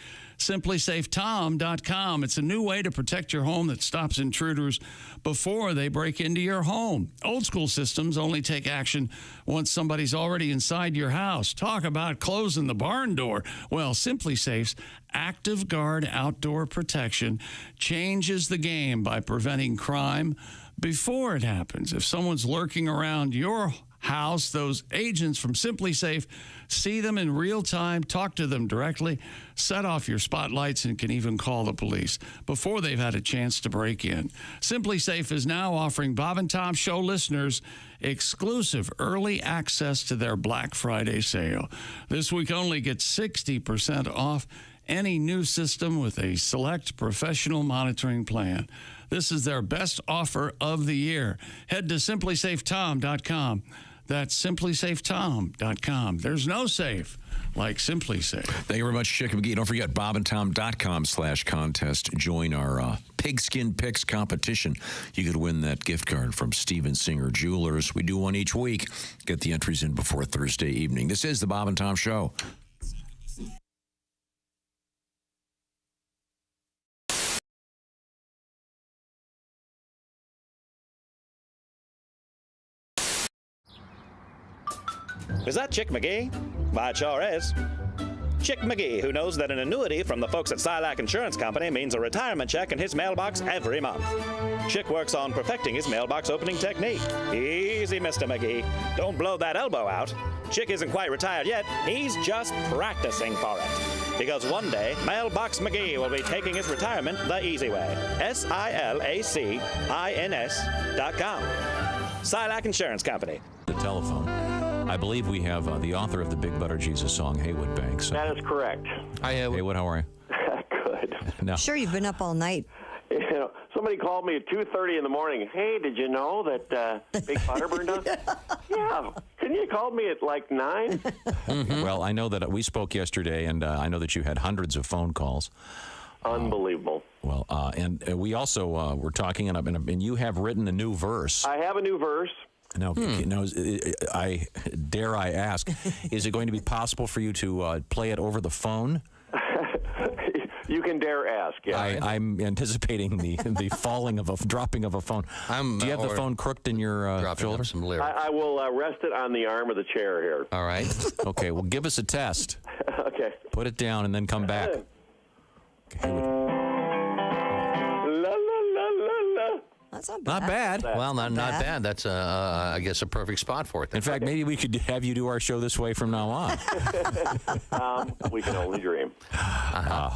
SimplySafeTom.com. It's a new way to protect your home that stops intruders before they break into your home. Old school systems only take action once somebody's already inside your house. Talk about closing the barn door. Well, SimplySafe's Active Guard outdoor protection changes the game by preventing crime before it happens. If someone's lurking around your house, those agents from SimplySafe see them in real time, talk to them directly, set off your spotlights, and can even call the police before they've had a chance to break in. SimplySafe is now offering Bob and Tom Show listeners exclusive early access to their Black Friday sale. This week only, get 60% off any new system with a select professional monitoring plan. This is their best offer of the year. Head to SimplySafeTom.com. That's SimplySafeTom.com. There's no safe like SimplySafe. Thank you very much, Chick McGee. Don't forget, bobandtom.com/contest. Join our Pigskin Picks competition. You could win that gift card from Steven Singer Jewelers. We do one each week. Get the entries in before Thursday evening. This is the Bob and Tom Show. Is that Chick McGee? Why, it sure is. Chick McGee, who knows that an annuity from the folks at Silac Insurance Company means a retirement check in his mailbox every month. Chick works on perfecting his mailbox opening technique. Easy, Mr. McGee. Don't blow that elbow out. Chick isn't quite retired yet. He's just practicing for it. Because one day, Mailbox McGee will be taking his retirement the easy way. SILACINS.com. Silac Insurance Company. The telephone. I believe we have the author of the Big Butter Jesus song, Haywood Banks. That is correct. Hi, Haywood. How are you? Good. No. Sure, you've been up all night. You know, somebody called me at 2:30 in the morning. Hey, did you know that Big Butterburn does? Yeah. Couldn't you call me at like 9? Mm-hmm. Well, I know that we spoke yesterday, and I know that you had hundreds of phone calls. Unbelievable. Well, and we also were talking, and you have written a new verse. I have a new verse. Now, I ask, is it going to be possible for you to play it over the phone? You can dare ask, yeah. I'm anticipating the dropping of a phone. Do you have the phone crooked in your shoulder? Some lyrics. I will rest it on the arm of the chair here. All right. Okay, well, give us a test. Okay. Put it down and then come back. That's not bad. Not bad. Well, not bad. That's, I guess, a perfect spot for it. In fact, maybe we could have you do our show this way from now on. We can only dream.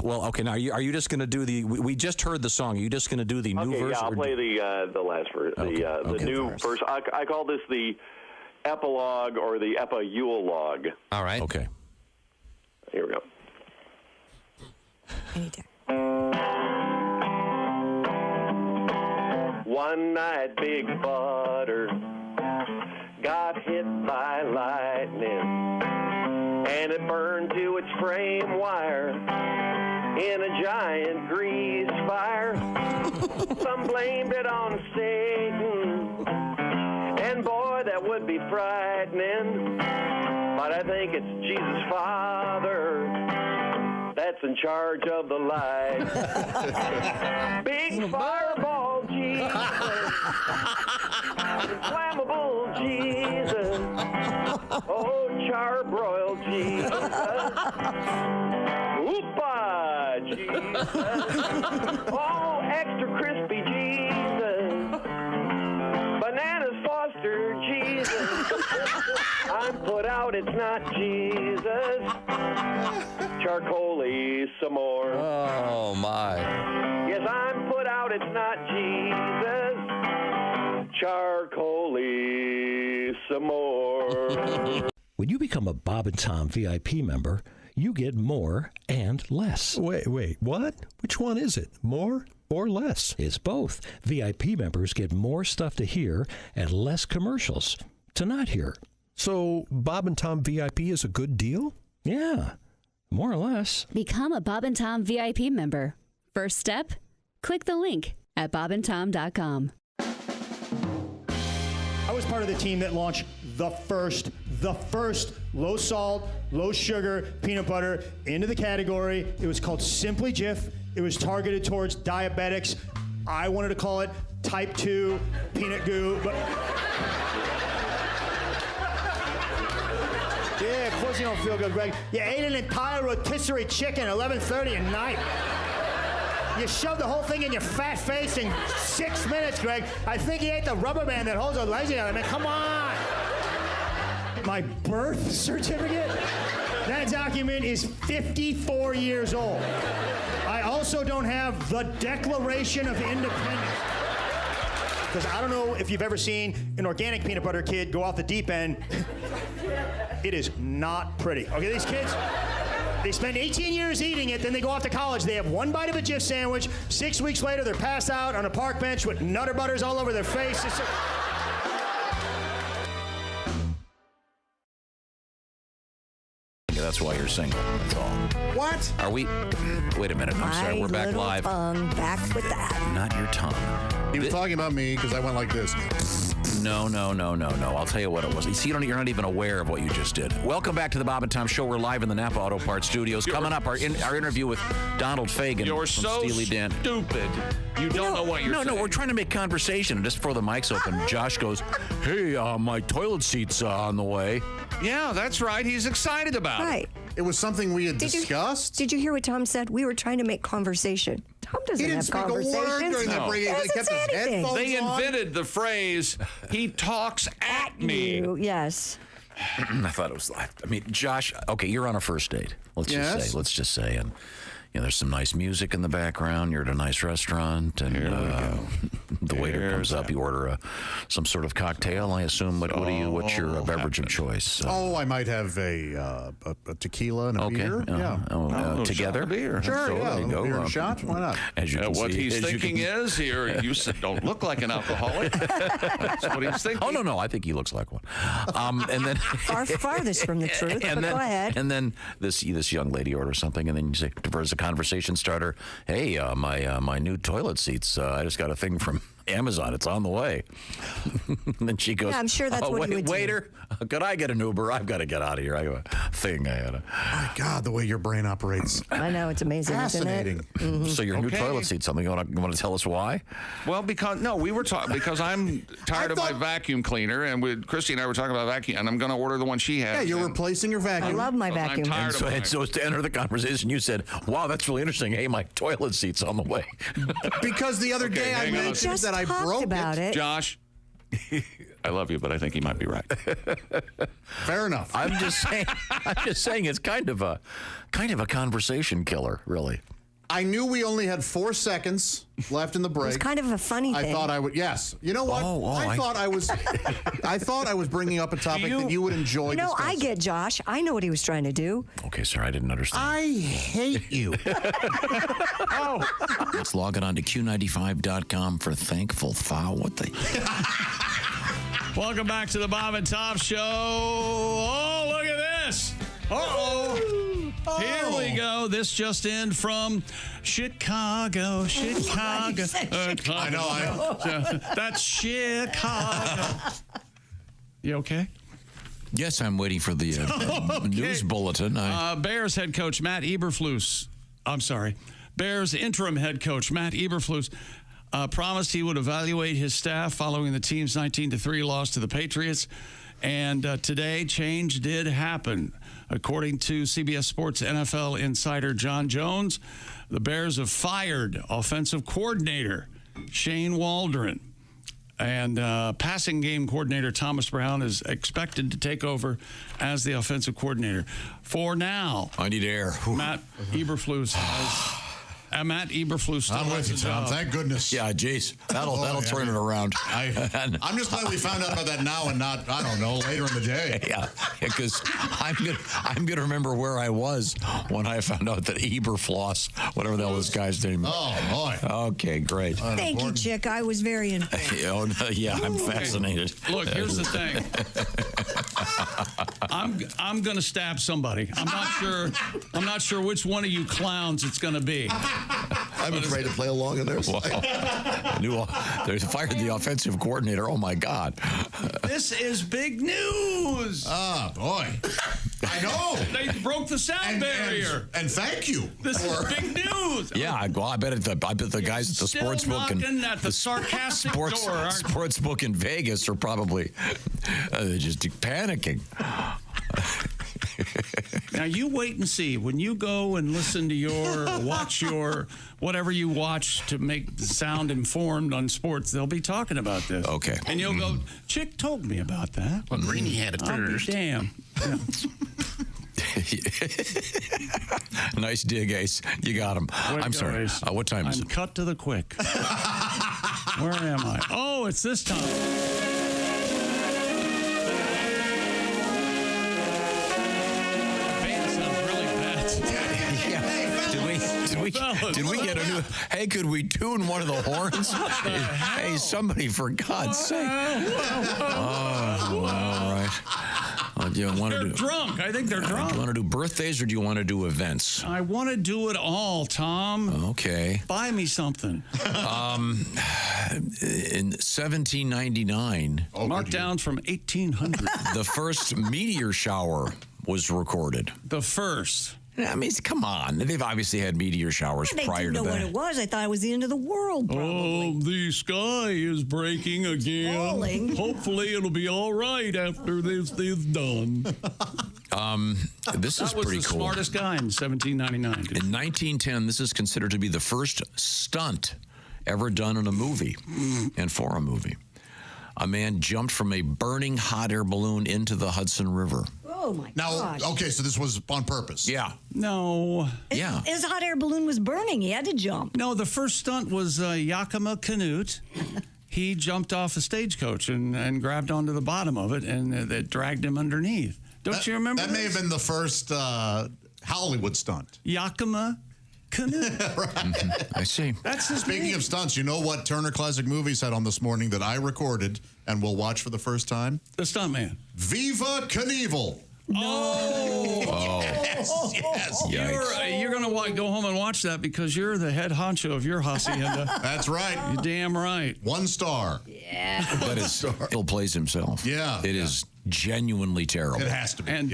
Well, okay. Now, are you just going to do the? We just heard the song. Are you just going to do the new verse? Yeah, I'll play the last verse. The new verse. I call this the epilogue or the epilogue. All right. Okay. Here we go. Anytime. One night, Big Butter got hit by lightning, and it burned to its frame wire in a giant grease fire. Some blamed it on Satan, and boy, that would be frightening. But I think it's Jesus' Father that's in charge of the light. Big fireball Jesus, inflammable Jesus, oh charbroiled Jesus, oopa Jesus, oh extra crispy Jesus, bananas Foster Jesus, I'm put out, it's not Jesus. Charcoal-y some more. Oh, my. Yes, I'm put out, it's not Jesus. Charcoal-y some more. When you become a Bob and Tom VIP member, you get more and less. Wait, what? Which one is it? More or less? It's both. VIP members get more stuff to hear and less commercials to not hear. So Bob and Tom VIP is a good deal? Yeah. More or less. Become a Bob and Tom VIP member. First step, click the link at bobandtom.com. was part of the team that launched the first low salt, low sugar peanut butter into the category. It was called Simply Jif. It was targeted towards diabetics. I wanted to call it Type 2 peanut goo, but yeah, of course you don't feel good, Greg. You ate an entire rotisserie chicken at 11:30 at night. You shoved the whole thing in your fat face in 6 minutes, Greg. I think you ate the rubber band that holds the legs together. I mean, come on. My birth certificate? That document is 54 years old. I also don't have the Declaration of Independence. Because I don't know if you've ever seen an organic peanut butter kid go off the deep end. It is not pretty. Okay, these kids, they spend 18 years eating it, then they go off to college. They have one bite of a Jif sandwich. 6 weeks later, they're passed out on a park bench with Nutter Butters all over their face. That's why you're single. That's all. What? Are we? Wait a minute. I'm sorry. We're back live. Back with that. Not your tongue. He was talking about me because I went like this. No. I'll tell you what it was. You see, you're not even aware of what you just did. Welcome back to the Bob and Tom Show. We're live in the Napa Auto Parts Studios. Coming up, our interview with Donald Fagen. You're from so Steely Dan. stupid. You don't know what you're saying. No, we're trying to make conversation. Just before the mic's open, Josh goes, "Hey, my toilet seat's on the way." Yeah, that's right. He's excited about it. Right. It was something we had discussed. Did you hear what Tom said? We were trying to make conversation. Tom doesn't He didn't have speak a word conversations. during that break. They Doesn't kept say his anything. headphones They on. invented the phrase, he talks at me. You, yes. I thought it was. I mean, Josh. Okay, you're on a first date. Let's just say, and there's some nice music in the background. You're at a nice restaurant, and the waiter comes up. You order some sort of cocktail, I assume. What's your beverage of choice? I might have a tequila and a beer. Together? Beer. Sure, there you go. Beer and shot. Why not? As you can What see, he's thinking is, here, you don't look like an alcoholic. That's what he's thinking. Oh, no, I think he looks like one. And then farthest from the truth, but go ahead. And then this young lady orders something, and then you say, as a conversation starter, "Hey, my new toilet seats, I just got a thing from Amazon. It's on the way." And then she goes, Yeah, I'm sure that's what you would do. Waiter, could I get an Uber? I've got to get out of here. I have a thing. My God, the way your brain operates. I know, it's amazing, Fascinating. isn't it? So your new toilet seat, something you want to tell us why? Well, we were talking because I'm tired of my vacuum cleaner, and Christy and I were talking about vacuum, and I'm going to order the one she has. Yeah, you're replacing your vacuum. I love my I'm vacuum. tired of mine. And so to enter the conversation, you said, "Wow, that's really interesting. Hey, my toilet seat's on the way." Because the other day I mentioned that I broke about it. Josh, I love you, but I think he might be right. Fair enough. I'm just saying it's kind of a conversation killer, really. I knew we only had 4 seconds left in the break. It's kind of a funny thing. I thought I would. Yes. You know what? I thought I was bringing up a topic that you would enjoy. No, I get Josh. I know what he was trying to do. Okay, sir, I didn't understand. I hate you. Let's log it on to Q95.com for Thankful Foul. What the? Welcome back to the Bob and Tom Show. Oh, look at this. Here we go. This just in from Chicago. I know. That's Chicago. You okay? Yes, I'm waiting for the news bulletin. Bears head coach Matt Eberflus. Bears interim head coach Matt Eberflus promised he would evaluate his staff following the team's 19-3 loss to the Patriots. And today, change did happen. According to CBS Sports NFL insider John Jones, the Bears have fired offensive coordinator Shane Waldron. And passing game coordinator Thomas Brown is expected to take over as the offensive coordinator. For now, I need air. Matt Eberflus has... Matt Eberflus still I'm with you, Tom. Thank goodness. Yeah, geez. That'll turn it around. I'm just glad we found out about that now and not, I don't know, later in the day. Yeah, because I'm gonna remember where I was when I found out that Eberfloss, whatever the hell this guy's name is. Oh, boy. Okay, great. Thank you, Chick. I was very informed. Yeah, I'm fascinated. Look, here's the thing. I'm going to stab somebody. I'm not sure which one of you clowns it's going to be. I'm afraid to play along in their side. They fired the offensive coordinator. Oh, my God. This is big news. Ah, boy. I know. They broke the sound barrier. And thank you. This is big news. Yeah, well, I bet the guys at the Still sports book and knocking at the sarcastic door. Sports book in Vegas are probably just panicking. Now, you wait and see. When you go and listen to watch your, whatever you watch to make the sound informed on sports, they'll be talking about this. Okay. And you'll go, Chick told me about that. Well, Greeny had it first. Damn. Yeah. Nice dig, Ace. You got him. I'm sorry. What time is it? Cut to the quick. Where am I? Oh, it's this time. Did we get a new? Hey, could we tune one of the horns? Hey, somebody, for God's sake! Oh, all right. Do you want to do? Drunk. I think they're drunk. Do you want to do birthdays or do you want to do events? I want to do it all, Tom. Okay. Buy me something. In 1799, marked down from 1800. The first meteor shower was recorded. The first. I mean, come on. They've obviously had meteor showers prior to that. I didn't know what it was. I thought it was the end of the world, probably. Oh, the sky is breaking again. Falling. Hopefully it'll be all right after this is done. This is pretty cool. That was the smartest guy in 1799. In 1910, this is considered to be the first stunt ever done in a movie and for a movie. A man jumped from a burning hot air balloon into the Hudson River. Oh, my gosh. Okay, so this was on purpose. Yeah. No. Yeah. His hot air balloon was burning. He had to jump. No, the first stunt was Yakima Canute. He jumped off a stagecoach and grabbed onto the bottom of it, and that dragged him underneath. Don't you remember That may have been the first Hollywood stunt. Yakima Canute. I see. That's his Speaking name. of stunts, you know what Turner Classic Movies had on this morning that I recorded and will watch for the first time? The stuntman. Viva Knievel. Oh. Yes. You're going to go home and watch that because you're the head honcho of your hacienda. That's right. You're damn right. 1 star. Yeah. But it still plays himself. Yeah. It is genuinely terrible. It has to be. And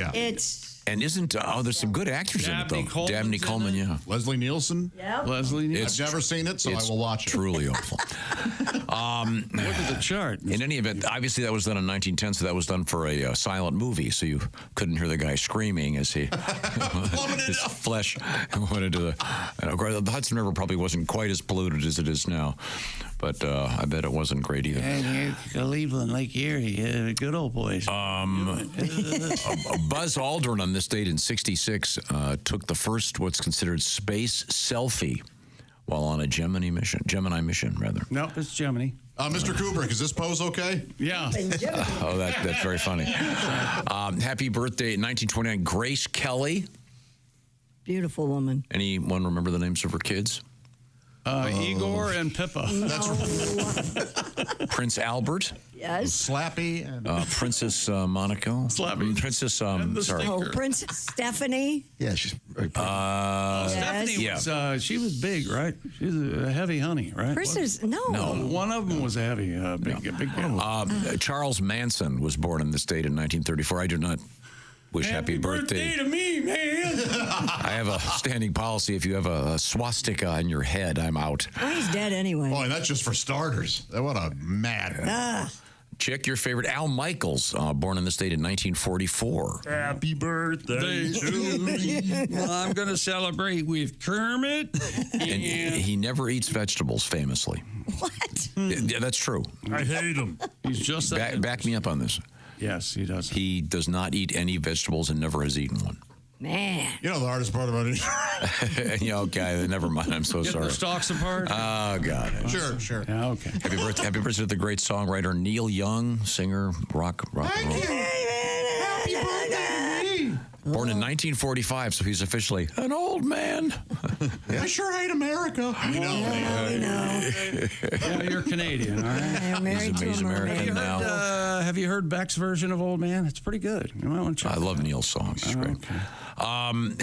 And isn't, there's some good actors in it, though. Dabney Coleman, yeah. Leslie Nielsen. Yep. Leslie Nielsen. I've never seen it, so I will watch it. Truly awful. Look at the chart. In any event, obviously that was done in 1910, so that was done for a silent movie, so you couldn't hear the guy screaming as he his flesh went into the Hudson River probably wasn't quite as polluted as it is now, but I bet it wasn't great either. And here, Cleveland, Lake Erie, good old boys. Buzz Aldrin on this date in 66 took the first what's considered space selfie while on a Gemini mission, rather. No, it's Gemini. Mr. Kubrick, is this pose okay? Yeah. Oh, that's very funny. Happy birthday, 1929, Grace Kelly. Beautiful woman. Anyone remember the names of her kids? Igor and Pippa. That's Prince Albert. Yes. Slappy and Princess Monaco. Slappy. Princess, sorry. Oh, Princess Stephanie. Yeah, she's very pretty. Stephanie was, she was big, right? She was a heavy honey, right? Princess, no. One of them was a heavy, big gal. Charles Manson was born on this date in 1934. I do not wish happy birthday to me, man. I have a standing policy. If you have a swastika on your head, I'm out. Well, he's dead anyway. Boy, that's just for starters. What a mad. Check your favorite Al Michaels, born in this date in 1944. Happy birthday to me. Well, I'm going to celebrate with Kermit. And he never eats vegetables, famously. What? Yeah, that's true. I hate him. He's just that. Back me up on this. Yes, he does. He does not eat any vegetables and never has eaten one. Man. You know the hardest part about it? Yeah, okay, never mind. I'm so Get sorry. the stalks apart? Oh, God. Sure. Yeah, okay. Happy birthday to the great songwriter Neil Young, singer, rock and roll. Happy birthday to me. Born in 1945, so he's officially an old man. I sure hate America. We know. Yeah, you're Canadian, all right? I'm married to He's a mermaid. American now. Have you heard Beck's version of Old Man? It's pretty good. You might want to check I love Neil's songs. It's great. Okay.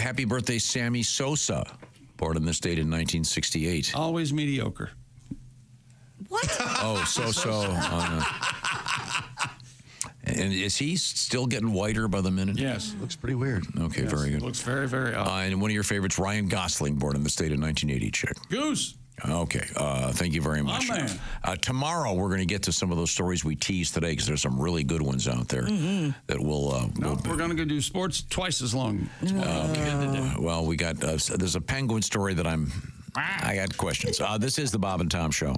Happy birthday, Sammy Sosa. born in the state in 1968. Always mediocre. Oh, and is he still getting whiter by the minute? Yes. Looks pretty weird. Okay, Yes, very good. Looks very, very odd. And one of your favorites, Ryan Gosling, born in the state in 1980, chick. Goose. Okay, thank you very much. My man. Tomorrow, we're going to get to some of those stories we teased today because there's some really good ones out there that we'll... We're going to go do sports twice as long. Well, we got... there's a Penguin story that I got questions. This is the Bob and Tom Show.